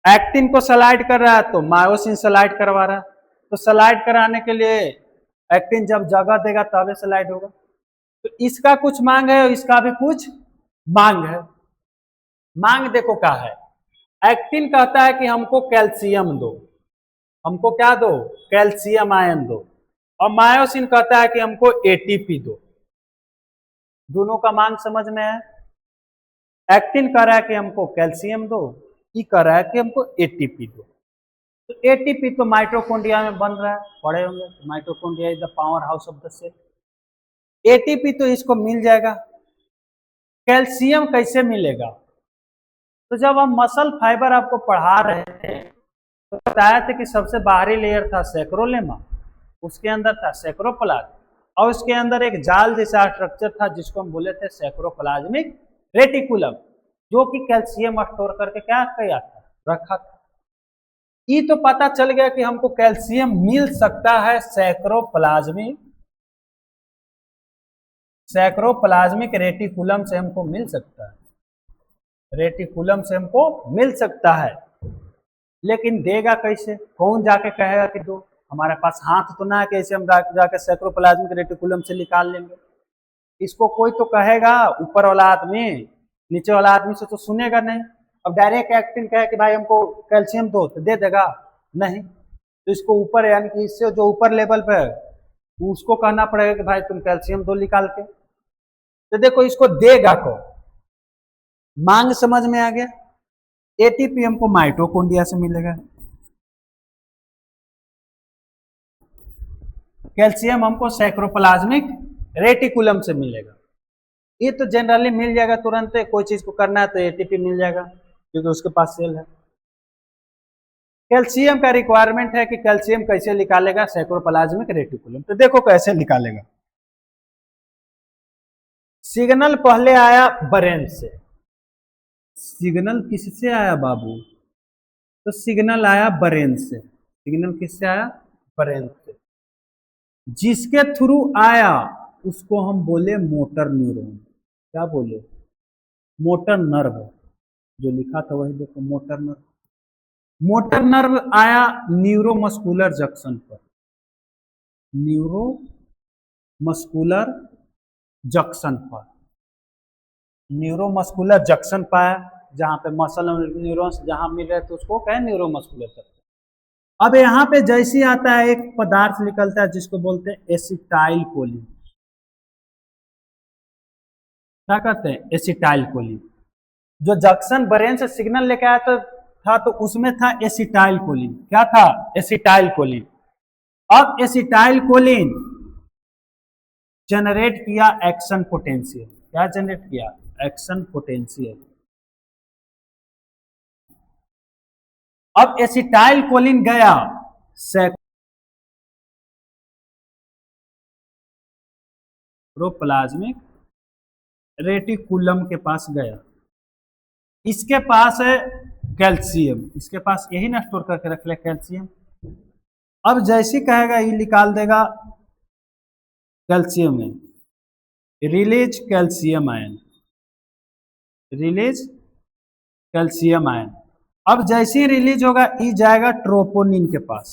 एक्टिन को स्लाइड कर रहा है तो मायोसिन स्लाइड करवा रहा है। तो स्लाइड कराने के लिए एक्टिन जब जगह देगा तभी स्लाइड होगा। तो इसका कुछ मांग है और इसका भी कुछ मांग है। मांग देखो क्या है। एक्टिन कहता है कि हमको कैल्शियम दो, हमको क्या दो? कैल्शियम आयन दो। और मायोसिन कहता है कि हमको एटीपी दो। दोनों का मांग समझ में है? एक्टिन कह रहा है कि हमको कैल्शियम दो, ये कह रहा है कि हमको एटीपी दो। तो एटीपी तो माइटोकॉन्ड्रिया में बन रहा है, पढ़े होंगे। Mitochondria is the power house of the cell. ATP तो इसको मिल जाएगा। कैल्शियम कैसे मिलेगा? तो जब हम मसल फाइबर आपको पढ़ा रहे थे तो बताया था कि सबसे बाहरी लेयर था सैक्रोलेमा, उसके अंदर था सैक्रोप्लाज्म, और उसके अंदर एक जाल जैसा स्ट्रक्चर था जिसको हम बोले थे सैक्रोप्लाज्मिक रेटिकुलम, जो कि कैल्शियम स्टोर करके क्या किया था? रखा था। ये तो पता चल गया कि हमको कैल्शियम मिल सकता है सैक्रोप्लाज्मिक रेटिकुलम से हमको मिल सकता है, रेटिकुलम से हमको मिल सकता है। लेकिन देगा कैसे? कौन जाके कहेगा कि दो? हमारे पास हाथ तो ना है कैसे हम जाके सैक्रोप्लाज्मिक रेटिकुलम से निकाल लेंगे। इसको कोई तो कहेगा, ऊपर वाला आदमी, नीचे वाला आदमी से तो सुनेगा नहीं। अब डायरेक्ट एक्टिन कहे कि भाई हमको कैल्शियम दो तो दे देगा? नहीं। तो इसको ऊपर यानी कि इससे जो ऊपर लेवल पे है उसको कहना पड़ेगा कि भाई तुम कैल्शियम दो निकाल के। तो देखो इसको देगा कौन? मांग समझ में आ गया। एटीपी हमको माइटोकॉन्ड्रिया से मिलेगा, कैल्शियम हमको सैक्रोप्लाज्मिक रेटिकुलम से मिलेगा। ये तो जनरली मिल जाएगा तुरंत, कोई चीज को करना है तो एटीपी मिल जाएगा क्योंकि उसके पास सेल है। कैल्शियम का रिक्वायरमेंट है कि कैल्शियम कैसे निकालेगा सैक्रोप्लाज्मिक रेटिकुलम। तो देखो कैसे निकालेगा। सिग्नल पहले आया ब्रेन से। सिग्नल किससे आया बाबू? तो सिग्नल आया ब्रेन से। सिग्नल किससे आया? ब्रेन से। जिसके थ्रू आया उसको हम बोले मोटर न्यूरॉन। क्या बोले? Motor nerve. जो लिखा था वही देखो, मोटर नर्व। मोटर नर्व आया न्यूरोमस्कुलर जंक्शन पर। न्यूरोमस्कुलर जंक्शन पर। न्यूरोमस्कुलर जंक्शन पाया जहां पे मसल न्यूरॉन्स जहां मिल रहे थे उसको कहें न्यूरोमस्कुलर जंक्शन। अब यहाँ पे जैसे ही आता है एक पदार्थ निकलता है जिसको बोलते हैं एसिटाइल कोलिन। क्या कहते हैं? Acetyl choline. जो जंक्शन ब्रेन से सिग्नल लेके आया था तो उसमें था एसिटाइल कोलिन। क्या था? Acetyl choline. अब एसिटाइल कोलिन जनरेट किया एक्शन पोटेंशियल। क्या जनरेट किया? Action potential. अब एसिटाइल कोलिन गया सैक्रोप्लाज्मिक रेटिकुलम के पास गया। इसके पास है कैल्शियम। इसके पास यही ना स्टोर करके रख ले कैल्शियम। अब जैसे कहेगा ये निकाल देगा कैल्शियम में, release calcium ion. Release calcium ion. अब जैसे ही रिलीज होगा ये जाएगा ट्रोपोनिन के पास।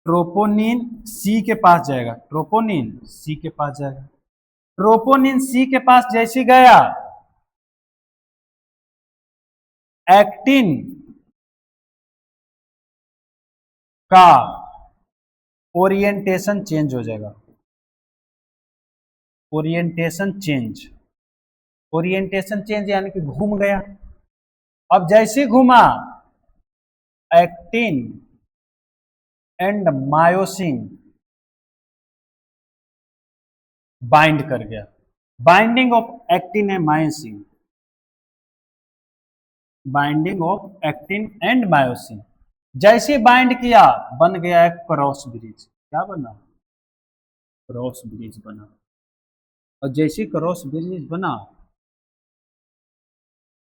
ट्रोपोनिन सी के पास जाएगा। ट्रोपोनिन सी के पास जाएगा। ट्रोपोनिन सी के पास जैसे गया एक्टिन का ओरिएंटेशन चेंज हो जाएगा। Orientation change. ओरिएंटेशन चेंज यानी कि घूम गया। अब जैसे घूमा एक्टिन एंड मायोसिन बाइंड कर गया। Binding of actin and myosin. Binding of actin and myosin जैसे बाइंड किया बन गया एक क्रॉस ब्रिज। क्या बना? क्रॉस ब्रिज बना। और जैसे क्रॉस ब्रिज बना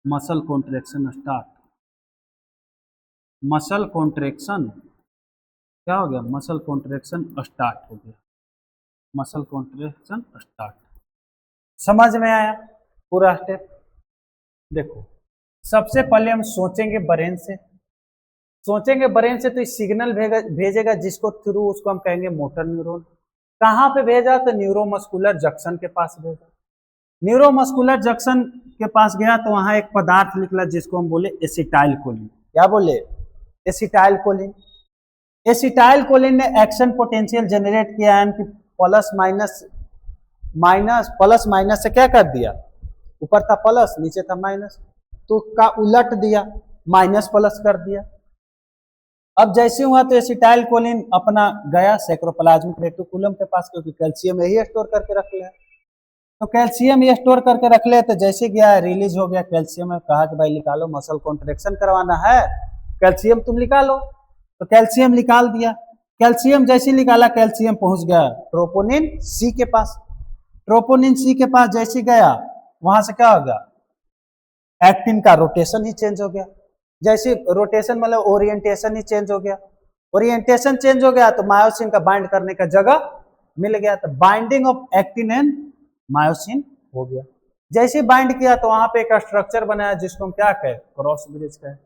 muscle contraction start. Muscle contraction क्या हो गया? मसल कॉन्ट्रैक्शन स्टार्ट हो गया। Muscle contraction start. समझ में आया पूरा स्टेप? देखो सबसे पहले हम सोचेंगे ब्रेन से। सोचेंगे ब्रेन से तो सिग्नल भेजेगा जिसको थ्रू उसको हम कहेंगे मोटर न्यूरॉन। कहाँ पे भेजा? तो न्यूरोमस्कुलर जंक्शन के पास भेजा। न्यूरोमस्कुलर जंक्शन के पास गया तो वहां एक पदार्थ निकला जिसको हम बोले एसिटाइल कोलिन। क्या बोले? Acetyl choline. एसिटाइल कोलिन ने एक्शन पोटेंशियल जनरेट किया यानी कि प्लस माइनस प्लस माइनस से क्या कर दिया? ऊपर था प्लस नीचे था माइनस तो का उलट दिया, माइनस प्लस कर दिया। अब जैसे हुआ तो एसिटाइल कोलिन अपना गया सैक्रोप्लाज्मिक रेटिकुलम के पास क्योंकि कैल्शियम यही स्टोर करके रख लिया। तो कैल्शियम ये स्टोर करके रख ले तो जैसे गया रिलीज हो गया कैल्शियम में। कहा कि भाई निकालो मसल कॉन्ट्रैक्शन करवाना है कैल्शियम तुम निकालो। तो कैल्शियम निकाल दिया। कैल्शियम जैसे निकाला कैल्शियम पहुंच गया ट्रोपोनिन सी के पास। ट्रोपोनिन सी के पास जैसे गया वहां से क्या हो गया? एक्टिन का रोटेशन ही चेंज हो गया। जैसे रोटेशन मतलब ओरिएंटेशन ही चेंज हो गया। ओरिएंटेशन चेंज हो गया तो मायोसिन का बाइंड करने का जगह मिल गया। तो binding of actin and myosin हो गया। जैसे बाइंड किया तो वहां पे एक स्ट्रक्चर बनाया जिसको हम क्या कहें? क्रॉस ब्रिज कहें।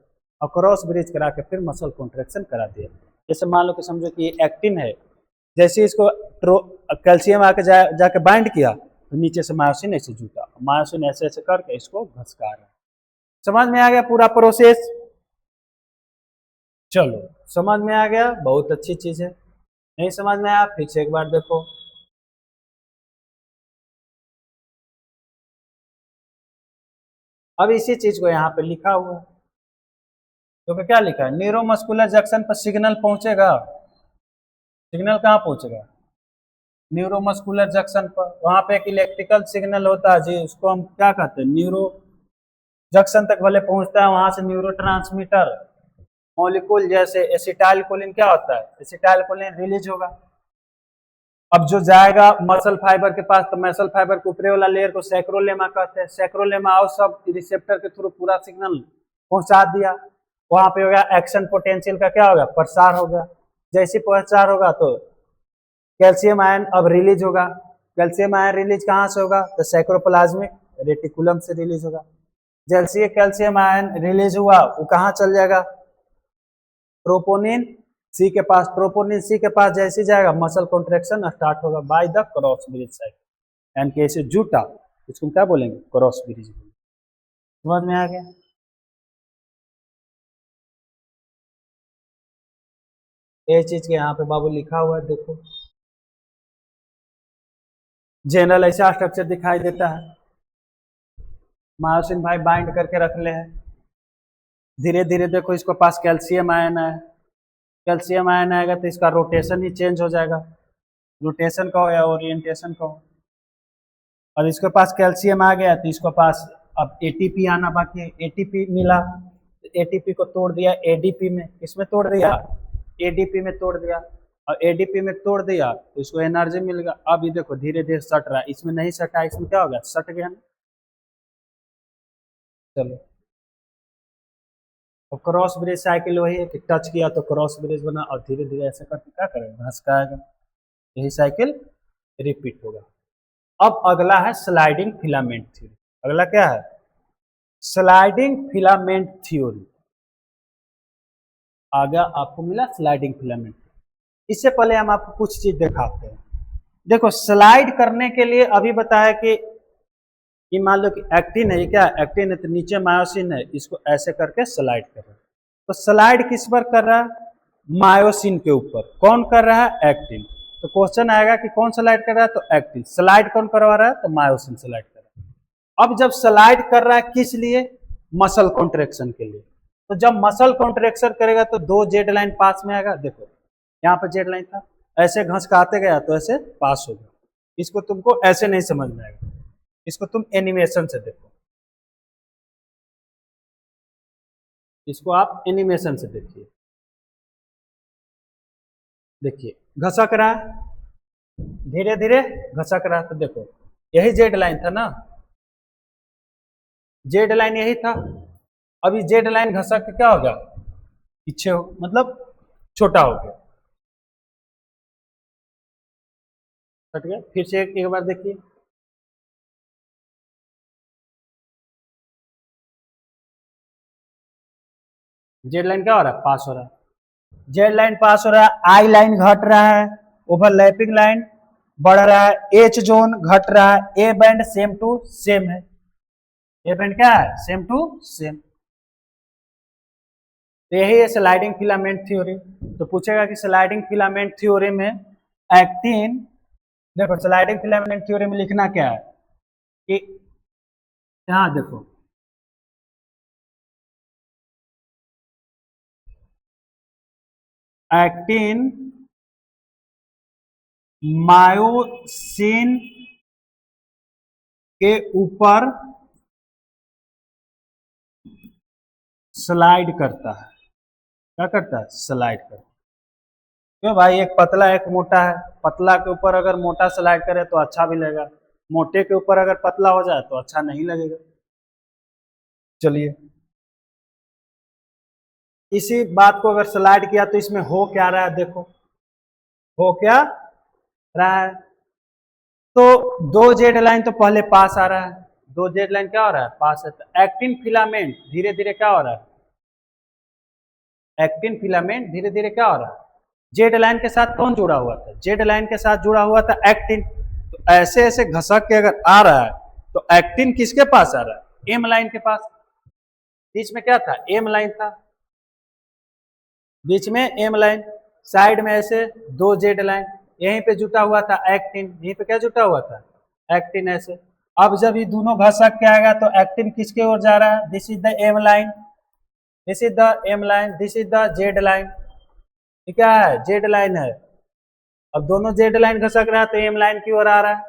और क्रॉस ब्रिज करा के फिर मसल कॉन्ट्रैक्शन करा दिया। जैसे मान लो कि समझो कि ये एक्टिन है, जैसे इसको कैल्शियम आके जाके बाइंड किया तो नीचे से मायोसिन ऐसे जुटा, मायोसिन ऐसे ऐसे करके इसको घसका रहा है। समझ में आ गया पूरा प्रोसेस? चलो समझ में आ गया, बहुत अच्छी चीज है। नहीं समझ में आया फिर से एक बार देखो। अब इसी चीज को यहाँ पे लिखा हुआ है तो क्या लिखा है? न्यूरोमस्कुलर जंक्शन पर सिग्नल पहुंचेगा। सिग्नल कहाँ पहुंचेगा? न्यूरोमस्कुलर जंक्शन पर। वहां पे एक इलेक्ट्रिकल सिग्नल होता है जी उसको हम क्या कहते हैं? न्यूरो जंक्शन तक भले पहुंचता है, वहां से न्यूरोट्रांसमीटर मॉलिक्यूल जैसे एसिटाइलकोलिन क्या होता है, एसिटाइलकोलिन रिलीज होगा। अब जो जाएगा मसल फाइबर के पास, तो मसल फाइबर के ऊपरी वाला लेयर को सैक्रोलेमा कहते हैं। सैक्रोलेमा और सब रिसेप्टर के थ्रू पूरा सिग्नल पहुंचा दिया, वहां पे हो गया एक्शन पोटेंशियल का क्या होगा, प्रसार हो गया। जैसे प्रसार होगा तो कैल्शियम आयन अब रिलीज होगा। कैल्शियम आयन रिलीज कहाँ से होगा, तो सैक्रोप्लाज्मिक रेटिकुलम से रिलीज होगा। जैसे कैल्शियम आयन रिलीज हुआ वो कहाँ चल जाएगा, ट्रोपोनिन सी के पास। ट्रोपोनिन सी के पास जैसे जाएगा मसल कॉन्ट्रैक्शन स्टार्ट होगा by the cross bridge cycle, यानी कि ऐसे जूटा, इसको क्या बोलेंगे, क्रॉस ब्रिज। समझ में आ गया। ये चीज के यहाँ पे बाबू लिखा हुआ है, देखो जनरल ऐसा स्ट्रक्चर दिखाई देता है। मायोसिन भाई बाइंड करके रख ले हैं, धीरे धीरे देखो इसके पास कैल्शियम आयन है। कैल्शियम आयन आएगा तो इसका रोटेशन ही चेंज हो जाएगा, रोटेशन का हो या ओरिएंटेशन का हो। अब इसके पास कैल्शियम आ गया तो इसके पास अब एटीपी आना बाकी है। एटीपी मिला, एटीपी को तोड़ दिया एडीपी में। किसमें तोड़ दिया, एडीपी में तोड़ दिया। और एडीपी में तोड़ दिया तो इसको एनर्जी मिल गया। अब ये देखो धीरे धीरे सट रहा है, इसमें नहीं सटा, इसमें क्या हो गया, सट गया। चलो, और क्रॉस ब्रिज साइकिल वही है कि टच किया तो क्रॉस ब्रिज बना, और धीरे धीरे ऐसे करके क्या करेगा, घसकाएगा। यही साइकिल रिपीट होगा। अब अगला है स्लाइडिंग फिलामेंट थ्योरी। अगला क्या है, स्लाइडिंग फिलामेंट थ्योरी। आगे आपको मिला स्लाइडिंग फिलामेंट। इससे पहले हम आपको कुछ चीज दिखाते हैं। देखो स्लाइड करने के लिए अभी बताया कि ये मान लो कि एक्टिन है, ये क्या एक्टिन है, तो नीचे मायोसिन है, इसको ऐसे करके स्लाइड कर रहा है। तो स्लाइड किस पर कर रहा है, मायोसिन के ऊपर। कौन कर रहा है, एक्टिन। तो क्वेश्चन आएगा कि कौन स्लाइड कर रहा है, तो एक्टिन। स्लाइड कौन करवा रहा है, तो मायोसिन स्लाइड कर रहा है। अब जब स्लाइड कर रहा है किस लिए, मसल कॉन्ट्रेक्शन के लिए। तो जब मसल कॉन्ट्रेक्शन करेगा तो दो जेड लाइन पास में आएगा। देखो यहाँ पर जेड लाइन था, ऐसे घसकाते गया तो ऐसे पास हो गया। इसको तुमको ऐसे नहीं समझ में आएगा, इसको तुम एनिमेशन से देखो, इसको आप एनिमेशन से देखिए। देखिए घसक रहा है, धीरे धीरे घसक रहा है। तो देखो यही जेड लाइन था ना, जेड लाइन यही था। अभी जेड लाइन घसक के क्या हो गया, पीछे हो, मतलब छोटा हो गया, हट गया। फिर से एक बार देखिए, जेड लाइन क्या हो रहा है, पास हो रहा है। जेड लाइन पास हो रहा है, आई लाइन घट रहा है, ओवरलैपिंग लाइन बढ़ रहा है, एच जोन घट रहा है, A band same to same है। ए बैंड क्या है, सेम टू सेम। तो यही है स्लाइडिंग फिलामेंट थ्योरी। तो पूछेगा कि स्लाइडिंग फिलामेंट थ्योरी में एक्टिन, देखो स्लाइडिंग फिलामेंट थ्योरी में लिखना क्या है कि यहां देखो एक्टिन मायोसिन के ऊपर स्लाइड करता है। क्या करता है, स्लाइड करता है। क्यों भाई, एक पतला एक मोटा है, पतला के ऊपर अगर मोटा स्लाइड करे तो अच्छा भी लगेगा, मोटे के ऊपर अगर पतला हो जाए तो अच्छा नहीं लगेगा। चलिए, इसी बात को अगर स्लाइड किया तो इसमें हो क्या रहा है, देखो हो क्या रहा है। तो दो जेड लाइन तो पहले पास आ रहा है, दो जेड लाइन क्या हो रहा है, पास है। तो एक्टिन फिलामेंट धीरे धीरे क्या हो रहा है, एक्टिन फिलामेंट धीरे धीरे क्या हो रहा है, जेड लाइन के साथ कौन जुड़ा हुआ था, जेड लाइन के साथ जुड़ा हुआ था एक्टिन। तो ऐसे ऐसे घसक के अगर आ रहा है तो एक्टिन किसके पास आ रहा है, एम लाइन के पास। बीच में क्या था, एम लाइन था, बीच में एम लाइन, साइड में ऐसे दो जेड लाइन, यहीं पे जुटा हुआ था एक्टिन, यहीं पे क्या जुटा हुआ था, एक्टिन ऐसे। अब जब ये दोनों घसक के आएगा तो एक्टिन किसके ओर जा रहा है, this is the M line, this is the M line, this is the Z line. ये क्या है, जेड लाइन है। अब दोनों जेड लाइन घसक रहा है तो एम लाइन की ओर आ रहा है,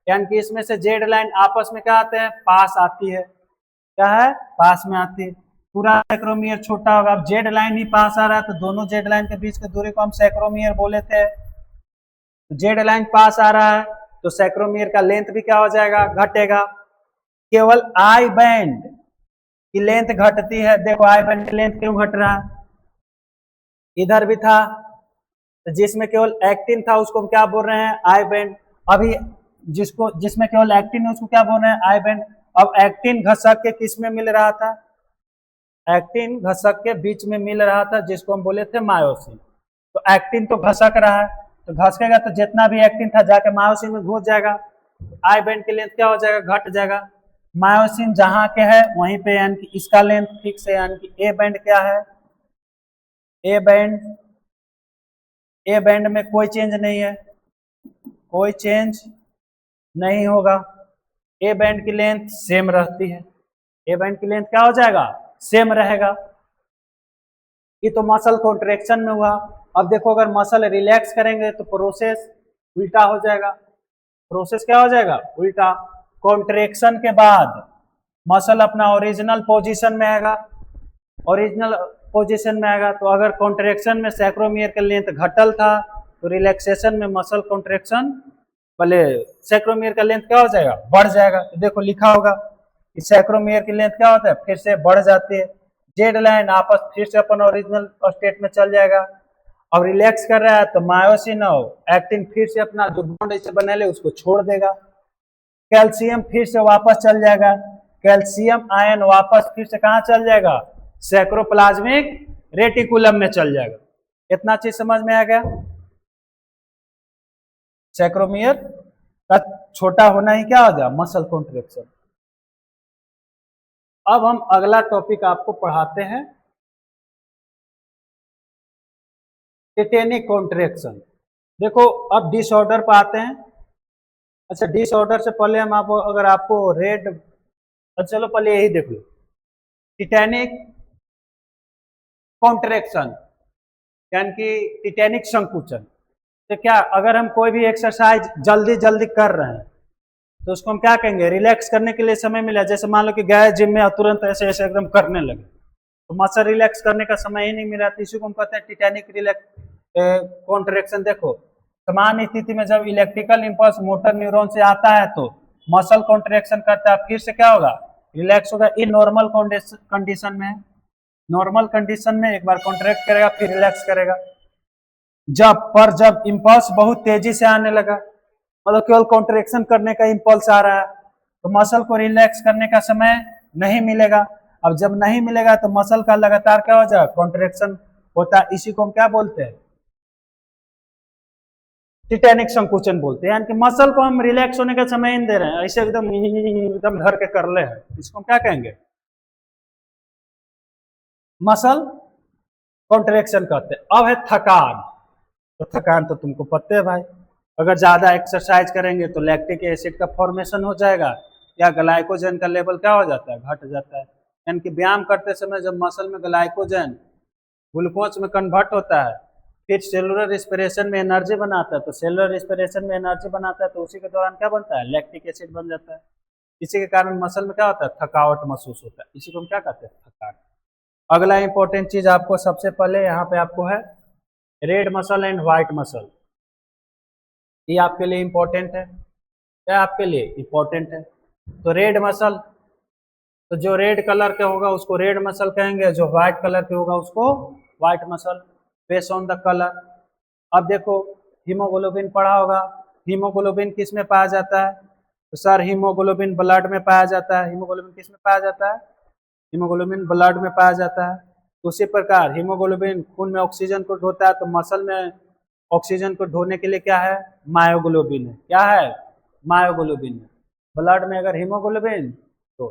यानी कि इसमें से जेड लाइन आपस में क्या आते हैं, पास आती है। क्या है, पास में आती है। पूरा सैक्रोमियर छोटा होगा। अब जेड लाइन ही पास आ रहा है तो दोनों जेड लाइन के बीच की दूरी को हम सैक्रोमियर बोले थे। जेड लाइन पास आ रहा है तो सैक्रोमियर का लेंथ भी क्या हो जाएगा, घटेगा। केवल आई बैंड की लेंथ घटती है। देखो आई बैंड की लेंथ क्यों घट रहा है, इधर भी था तो जिसमें केवल एक्टिन था उसको हम क्या बोल रहे हैं, आई बैंड। अभी जिसमें केवल एक्टिन है उसको क्या बोल रहे हैं, आई बैंड। अब एक्टिन घसक के किस में मिल रहा था, एक्टिन घसक के बीच में मिल रहा था जिसको हम बोले थे मायोसिन। तो एक्टिन तो घसक रहा है तो घसकेगा तो जितना भी एक्टिन था जाके मायोसिन में घुस जाएगा। आई बैंड की लेंथ क्या हो जाएगा, घट जाएगा। मायोसिन जहां के है वहीं पे यानी कि इसका लेंथ फिक्स है, यानी कि ए बैंड क्या है, ए बैंड, ए बैंड में कोई चेंज नहीं है, कोई चेंज नहीं होगा। ए बैंड की लेंथ सेम रहती है, ए बैंड की लेंथ क्या हो जाएगा, सेम रहेगा। ये तो मसल कॉन्ट्रेक्शन में हुआ। अब देखो अगर मसल रिलैक्स करेंगे तो प्रोसेस उल्टा हो जाएगा। प्रोसेस क्या हो जाएगा, उल्टा। कॉन्ट्रेक्शन के बाद मसल अपना ओरिजिनल पोजीशन में आएगा, ओरिजिनल पोजीशन में आएगा। तो अगर कॉन्ट्रेक्शन में सैक्रोमियर का लेंथ घटल था तो रिलैक्सेशन में मसल कॉन्ट्रेक्शन पहले सैक्रोमियर का लेंथ क्या हो जाएगा, बढ़ जाएगा। तो देखो लिखा होगा कि सैक्रोमियर की लेंथ क्या होता है, फिर से बढ़ जाती है। जेड लाइन आपस फिर से अपन ओरिजिनल स्टेट में चल जाएगा। अब रिलैक्स कर रहा है तो मायोसिन और एक्टिन फिर से अपना जो बॉन्ड ऐसे बना ले उसको छोड़ देगा। कैल्शियम फिर से वापस चल जाएगा, कैल्शियम आयन वापस फिर से कहाँ चल जाएगा, सैक्रोप्लाज्मिक रेटिकुलम में चल जाएगा। इतना चीज समझ में आ गया। सैक्रोमियर का छोटा होना ही क्या हो जाए, मसल कॉन्ट्रेक्शन। अब हम अगला टॉपिक आपको पढ़ाते हैं, टेटेनिक कॉन्ट्रेक्शन। देखो अब डिसऑर्डर पर आते हैं। अच्छा डिसऑर्डर से पहले हम अगर आपको रेड, चलो पहले यही देख लो, टिटैनिक कॉन्ट्रेक्शन यानी कि टिटैनिक संकुचन। तो क्या अगर हम कोई भी एक्सरसाइज जल्दी जल्दी कर रहे हैं तो उसको हम क्या कहेंगे, रिलैक्स करने के लिए समय मिला। जैसे मान लो कि गए जिम में और तुरंत ऐसे ऐसे एकदम करने लगे तो मसल रिलैक्स करने का समय ही नहीं मिला, तो इसी को हम कहते हैं टिटैनिक रिलैक्स कॉन्ट्रेक्शन। देखो सामान्य स्थिति में जब इलेक्ट्रिकल इंपल्स मोटर न्यूरॉन से आता है तो मसल कॉन्ट्रेक्शन करता है, फिर से क्या होगा, रिलैक्स होगा। इन नॉर्मल कंडीशन में, नॉर्मल कंडीशन में एक बार कॉन्ट्रैक्ट करेगा फिर रिलैक्स करेगा। जब इंपल्स बहुत तेजी से आने लगा, मतलब केवल कॉन्ट्रैक्शन करने का इंपल्स आ रहा है तो मसल को रिलैक्स करने का समय नहीं मिलेगा। अब जब नहीं मिलेगा तो मसल का लगातार क्या हो जाएगा, कॉन्ट्रैक्शन होता है। इसी को हम क्या बोलते हैं, टिटैनिक संकुचन बोलते हैं। यानी कि मसल को हम रिलैक्स होने का समय नहीं दे रहे हैं, ऐसे एकदम धर के कर ले हैं, इसको हम क्या कहेंगे, मसल कॉन्ट्रैक्शन कहते हैं। अब है थकान। तो थकान तो तुमको पता है भाई, अगर ज्यादा एक्सरसाइज करेंगे तो लैक्टिक एसिड का फॉर्मेशन हो जाएगा या ग्लाइकोजन का लेवल क्या हो जाता है, घट जाता है। यानी कि व्यायाम करते समय जब मसल में ग्लाइकोजन ग्लूकोज में कन्वर्ट होता है फिर सेलुलर रिस्पिरेशन में एनर्जी बनाता है, तो सेलुलर रिस्पिरेशन में एनर्जी बनाता है तो उसी के दौरान क्या बनता है, लैक्टिक एसिड बन जाता है। इसी के कारण मसल में क्या होता है, थकावट महसूस होता है। इसी को हम क्या कहते हैं, थकान। अगला इंपॉर्टेंट चीज आपको सबसे पहले यहाँ पे आपको है red muscle and white muscle. ये आपके लिए इंपॉर्टेंट है, क्या आपके लिए इंपॉर्टेंट है। तो रेड मसल, तो जो रेड कलर के होगा उसको रेड मसल कहेंगे, जो व्हाइट कलर के होगा उसको white muscle, based on the colour. अब देखो हीमोग्लोबिन पढ़ा होगा, हीमोग्लोबिन किस में पाया जाता है, तो सर हीमोग्लोबिन ब्लड में पाया जाता है। हीमोग्लोबिन किस में पाया जाता है, हीमोग्लोबिन ब्लड में पाया जाता है। तो उसी प्रकार हीमोग्लोबिन खून में ऑक्सीजन को ढोता है, तो मसल में ऑक्सीजन को ढोने के लिए क्या है, मायोग्लोबिन है। क्या है, मायोग्लोबिन है। ब्लड में अगर हीमोग्लोबिन तो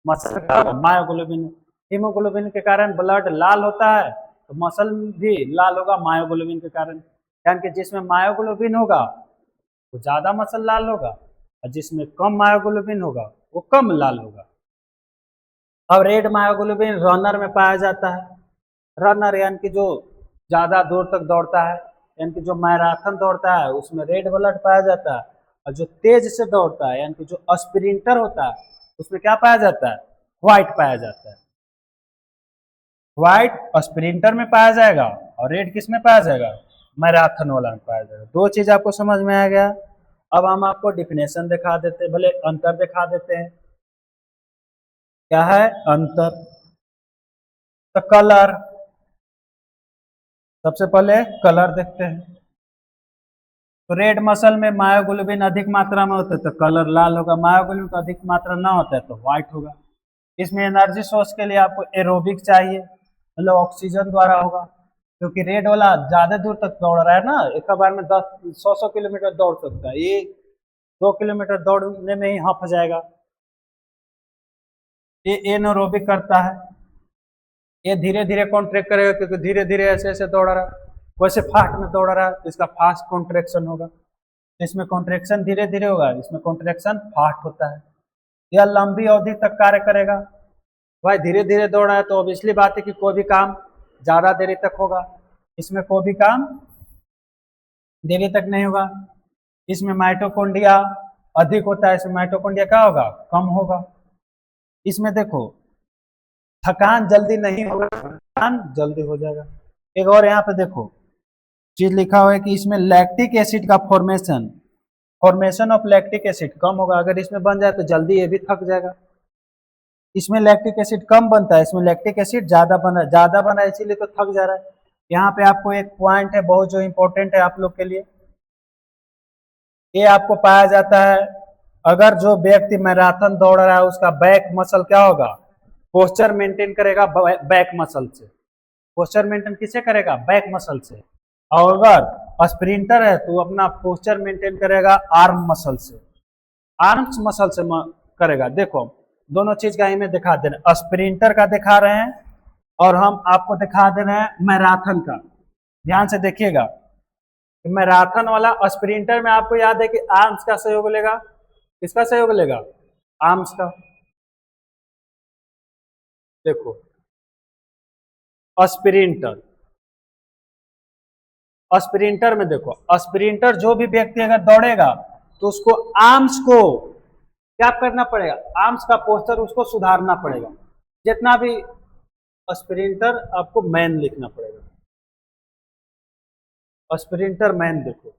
मसल का मायोग्लोबिन। हीमोग्लोबिन के कारण ब्लड लाल होता है तो मसल भी लाल होगा मायोग्लोबिन के कारण। यानी कि जिसमें मायोग्लोबिन होगा वो ज्यादा मसल लाल होगा और जिसमें कम मायोग्लोबिन होगा वो कम लाल होगा। अब रेड मायोग्लोबिन रनर में पाया जाता है। रनर यानी कि जो ज्यादा दूर तक दौड़ता है, यानी कि जो मैराथन दौड़ता है उसमें रेड ब्लड पाया जाता है। और जो तेज से दौड़ता है यानी कि जो स्प्रिंटर होता है उसमें क्या पाया जाता है, व्हाइट पाया जाता है। व्हाइट स्प्रिंटर में पाया जाएगा और रेड किस में पाया जाएगा, मैराथन वाला में पाया जाएगा। दो चीज आपको समझ में आ गया। अब हम आपको डिफिनेशन दिखा देते हैं, भले अंतर दिखा देते हैं। क्या है अंतर? तो कलर, सबसे पहले कलर देखते हैं। तो रेड मसल में मायोग्लोबिन अधिक मात्रा में होता है तो कलर लाल होगा, मायोग्लोबिन का अधिक मात्रा ना होता है तो व्हाइट होगा। इसमें एनर्जी सोर्स के लिए आपको एरोबिक चाहिए, मतलब ऑक्सीजन द्वारा होगा, क्योंकि रेड वाला ज्यादा दूर तक दौड़ रहा है ना, एक बार में 10-100 किलोमीटर दौड़ सकता है, ये 2 किलोमीटर दौड़ने में ही हाफ जाएगा। ये एनारोबिक करता है, ये धीरे धीरे कॉन्ट्रैक्ट करेगा, क्योंकि धीरे धीरे ऐसे ऐसे दौड़ रहा है, वैसे फास्ट में दौड़ रहा है तो इसका फास्ट कॉन्ट्रैक्शन होगा। इसमें कॉन्ट्रैक्शन धीरे धीरे होगा, इसमें कॉन्ट्रैक्शन फास्ट होता है। यह लंबी अवधि तक कार्य करेगा। भाई धीरे धीरे दौड़ रहा है तो ऑब्वियसली बात है कि कोई भी काम ज्यादा देरी तक होगा, इसमें कोई भी काम देरी तक नहीं होगा। इसमें माइटोकॉन्ड्रिया अधिक होता है, इसमें माइटोकॉन्ड्रिया क्या होगा, कम होगा। इसमें देखो थकान जल्दी नहीं होगा, थकान जल्दी हो जाएगा। एक और यहाँ पे देखो चीज लिखा हुआ है कि इसमें लैक्टिक एसिड का फॉर्मेशन ऑफ लैक्टिक एसिड कम होगा। अगर इसमें बन जाए तो जल्दी ये भी थक जाएगा। इसमें लैक्टिक एसिड कम बनता है, इसमें लैक्टिक एसिड ज्यादा बना इसीलिए तो थक जा रहा है। यहाँ पे आपको एक पॉइंट है बहुत जो इंपॉर्टेंट है आप लोग के लिए, ये आपको पाया जाता है अगर जो व्यक्ति मैराथन दौड़ रहा है उसका बैक मसल क्या होगा, पोस्चर मेंटेन करेगा बैक मसल से। पोस्चर मेंटेन किससे करेगा, बैक मसल से। और अगर स्प्रिंटर है तो अपना पोस्चर मेंटेन करेगा आर्म मसल से, आर्म्स मसल से करेगा। देखो दोनों चीज का इमेज दिखा दे रहे हैं, स्प्रिंटर का दिखा रहे हैं और हम आपको दिखा दे रहे हैं मैराथन का। ध्यान से देखिएगा, मैराथन वाला स्प्रिंटर में आपको याद है कि आर्म्स का सहयोग लेगा, किसका सहयोग लेगा, आर्म्स का। देखो स्प्रिंटर में देखो, स्प्रिंटर जो भी व्यक्ति अगर दौड़ेगा तो उसको आर्म्स को क्या करना पड़ेगा, आर्म्स का पोस्चर उसको सुधारना पड़ेगा। जितना भी स्प्रिंटर आपको मैन लिखना पड़ेगा, स्प्रिंटर मैन। देखो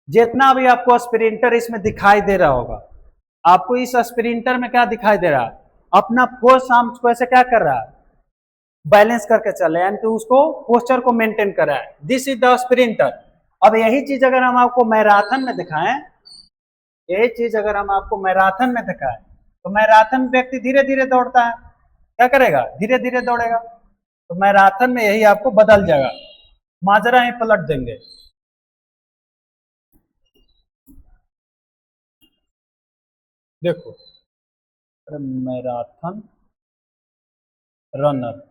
जितना भी आपको स्प्रिंटर इसमें दिखाई दे रहा होगा, आपको इस स्प्रिंटर में क्या दिखाई दे रहा है, अपना फोर्स आर्म्स को ऐसे क्या कर रहा है, बैलेंस करके चल रहा है, यानी कि उसको पोस्चर को मेंटेन कर रहा है। This is the sprinter. अब यही चीज अगर हम आपको मैराथन में दिखाएं, यही चीज अगर हम आपको मैराथन में दिखाएं तो मैराथन व्यक्ति धीरे धीरे दौड़ता है, क्या करेगा, धीरे धीरे दौड़ेगा। तो मैराथन में यही आपको बदल जाएगा, माजरा ही पलट देंगे। देखो मैराथन रनर,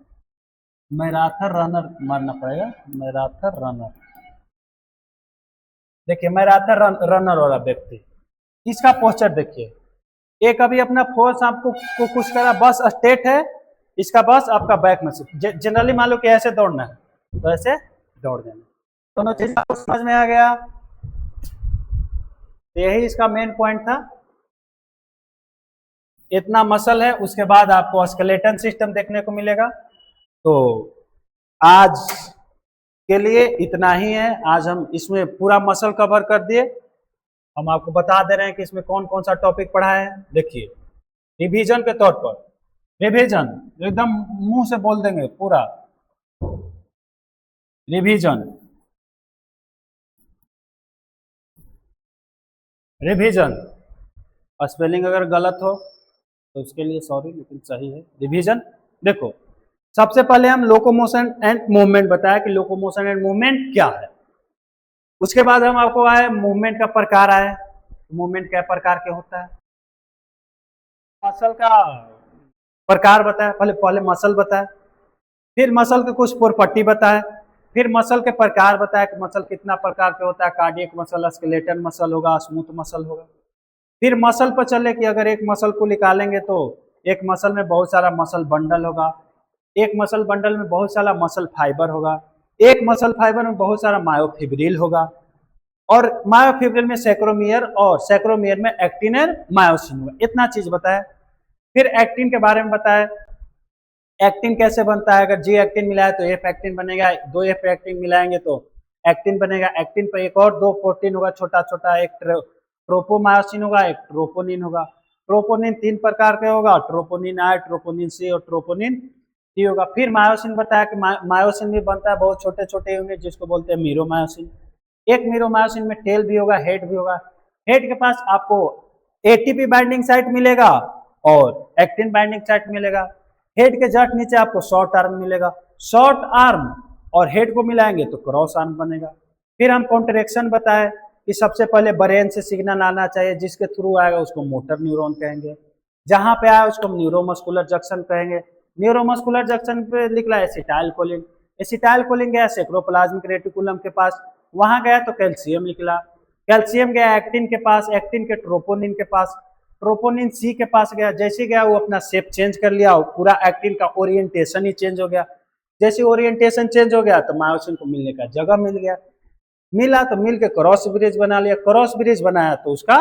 मैराथन रनर मारना पड़ेगा, मैराथन रनर। देखिए मैराथन रनर वाला व्यक्ति, इसका पोस्चर देखिए, एक अभी अपना फोर्स आपको कुछ करा, बस स्टेट है इसका, बस आपका बैक में से जनरली मान लो कि ऐसे दौड़ना है तो ऐसे दौड़ देना। दोनों चीज आपको समझ में आ गया, यही इसका मेन पॉइंट था। इतना मसल है, उसके बाद आपको स्केलेटन सिस्टम देखने को मिलेगा। तो आज के लिए इतना ही है, आज हम इसमें पूरा मसल कवर कर दिए। हम आपको बता दे रहे हैं कि इसमें कौन कौन सा टॉपिक पढ़ा है। देखिए रिवीजन के तौर पर, रिवीजन एकदम मुंह से बोल देंगे पूरा, रिवीजन रिवीजन, स्पेलिंग अगर गलत हो तो उसके लिए सॉरी, लेकिन सही है रिवीजन। देखो सबसे पहले हम लोकोमोशन एंड मूवमेंट बताया कि लोकोमोशन एंड मूवमेंट क्या है। उसके बाद हम आपको आए मूवमेंट का प्रकार आए, मूवमेंट क्या प्रकार के होता है, मसल का प्रकार बताया, पहले मसल बताया, फिर मसल के कुछ प्रॉपर्टी बताए, फिर मसल के प्रकार बताया कि मसल कितना प्रकार के होता है, कार्डियक मसल, स्केलेटन मसल होगा, स्मूथ मसल होगा। फिर मसल पर चले कि अगर एक मसल को निकालेंगे तो एक मसल में बहुत सारा मसल बंडल होगा, एक मसल बंडल में बहुत सारा मसल फाइबर होगा, एक मसल फाइबर में बहुत सारा मायोफिब्रिल होगा, और मायोफिब्रिल में सैक्रोमियर, और सैक्रोमियर में एक्टिन और मायोसिन होगा। इतना चीज बताया। फिर एक्टिन के बारे में बताया, एक्टिन कैसे बनता है। अगर जी एक्टिन मिलाए तो एफ एक्टिन बनेगा, दो एफ एक्टिन मिलाएंगे तो एक्टिन बनेगा। एक्टिन पर एक और दो प्रोटीन होगा छोटा छोटा, एक ट्रोपोमायोसिन होगा, एक ट्रोपोनिन होगा। ट्रोपोनिन 3 प्रकार के होगा, ट्रोपोनिन आई, ट्रोपोनिन सी और ट्रोपोनिन टी होगा। फिर मायोसिन बताया कि मायोसिन भी बनता है बहुत छोटे छोटे यूनिट, जिसको बोलते हैं मीरोमायोसिन। एक मीरोमायोसिन में टेल भी होगा, हेड भी होगा। हेड के पास आपको एटीपी बाइंडिंग साइट मिलेगा और एक्टिन बाइंडिंग साइट मिलेगा। हेड के जस्ट नीचे आपको शॉर्ट आर्म मिलेगा। शॉर्ट आर्म और हेड को मिलाएंगे तो क्रॉस आर्म बनेगा। फिर हम कॉन्ट्रेक्शन बताए कि सबसे पहले ब्रेन से सिग्नल आना चाहिए, जिसके थ्रू आएगा उसको मोटर न्यूरॉन कहेंगे। जहां पे आया उसको न्यूरोमस्कुलर जंक्शन कहेंगे। न्यूरोमस्कुलर जंक्शन पे लिखला है एसिटाइलकोलिन। एसिटाइलकोलिन गया सैक्रोप्लाज्मिक रेटिकुलम के पास, वहां गया तो कैल्शियम निकला। कैल्शियम गया एक्टिन के पास, एक्टिन के ट्रोपोनिन के पास, ट्रोपोनिन सी के पास गया। जैसे गया वो अपना शेप चेंज कर लिया, पूरा एक्टिन का ओरिएंटेशन ही चेंज हो गया। जैसे ओरिएंटेशन चेंज हो गया तो मायोसिन को मिलने का जगह मिल गया। मिला तो मिल के क्रॉस ब्रिज बना लिया। क्रॉस ब्रिज बनाया तो उसका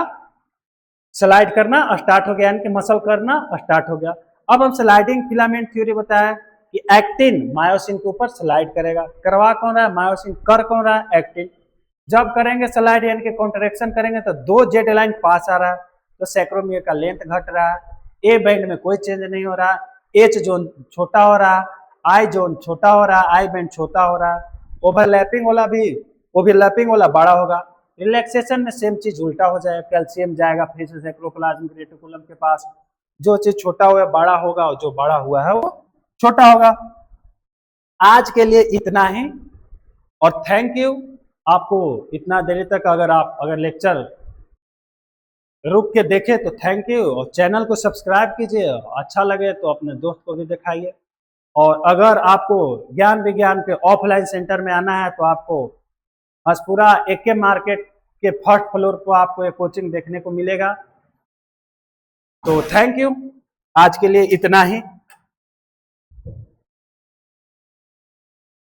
स्लाइड करना स्टार्ट हो गया, यानी कि मसल करना स्टार्ट हो गया। अब हम स्लाइडिंग फिलामेंट थ्योरी बताया कि एक्टिन मायोसिन के ऊपर स्लाइड करेगा। करवा कौन रहा है? मायोसिन। कर कौन रहा है? एक्टिन। जब करेंगे स्लाइड यानी कि कॉन्ट्रेक्शन करेंगे तो दो जेड लाइन पास आ रहा है, तो सैक्रोमियर का लेंथ घट रहा है। ए बैंड में कोई चेंज नहीं हो रहा, एच जोन छोटा हो रहा, आई जोन छोटा हो रहा, आई बैंड छोटा हो रहा। ओवरलैपिंग वाला भी, ओवरलैपिंग वाला बड़ा होगा। रिलैक्सेशन में सेम चीज उल्टा हो जाएगा, कैल्शियम जाएगा फिर से सैक्रोप्लाज्मिक रेटिकुलम के पास। जो चीज छोटा हुआ है बड़ा होगा, और जो बड़ा हुआ है वो छोटा होगा। आज के लिए इतना ही, और थैंक यू। आपको इतना देर तक अगर लेक्चर रुक के देखे तो थैंक यू, और चैनल को सब्सक्राइब कीजिए। अच्छा लगे तो अपने दोस्त को भी दिखाइए। और अगर आपको ज्ञान विज्ञान के ऑफलाइन सेंटर में आना है तो आपको हसपुरा AK मार्केट के फर्स्ट फ्लोर पर आपको एक कोचिंग देखने को मिलेगा। तो थैंक यू, आज के लिए इतना ही।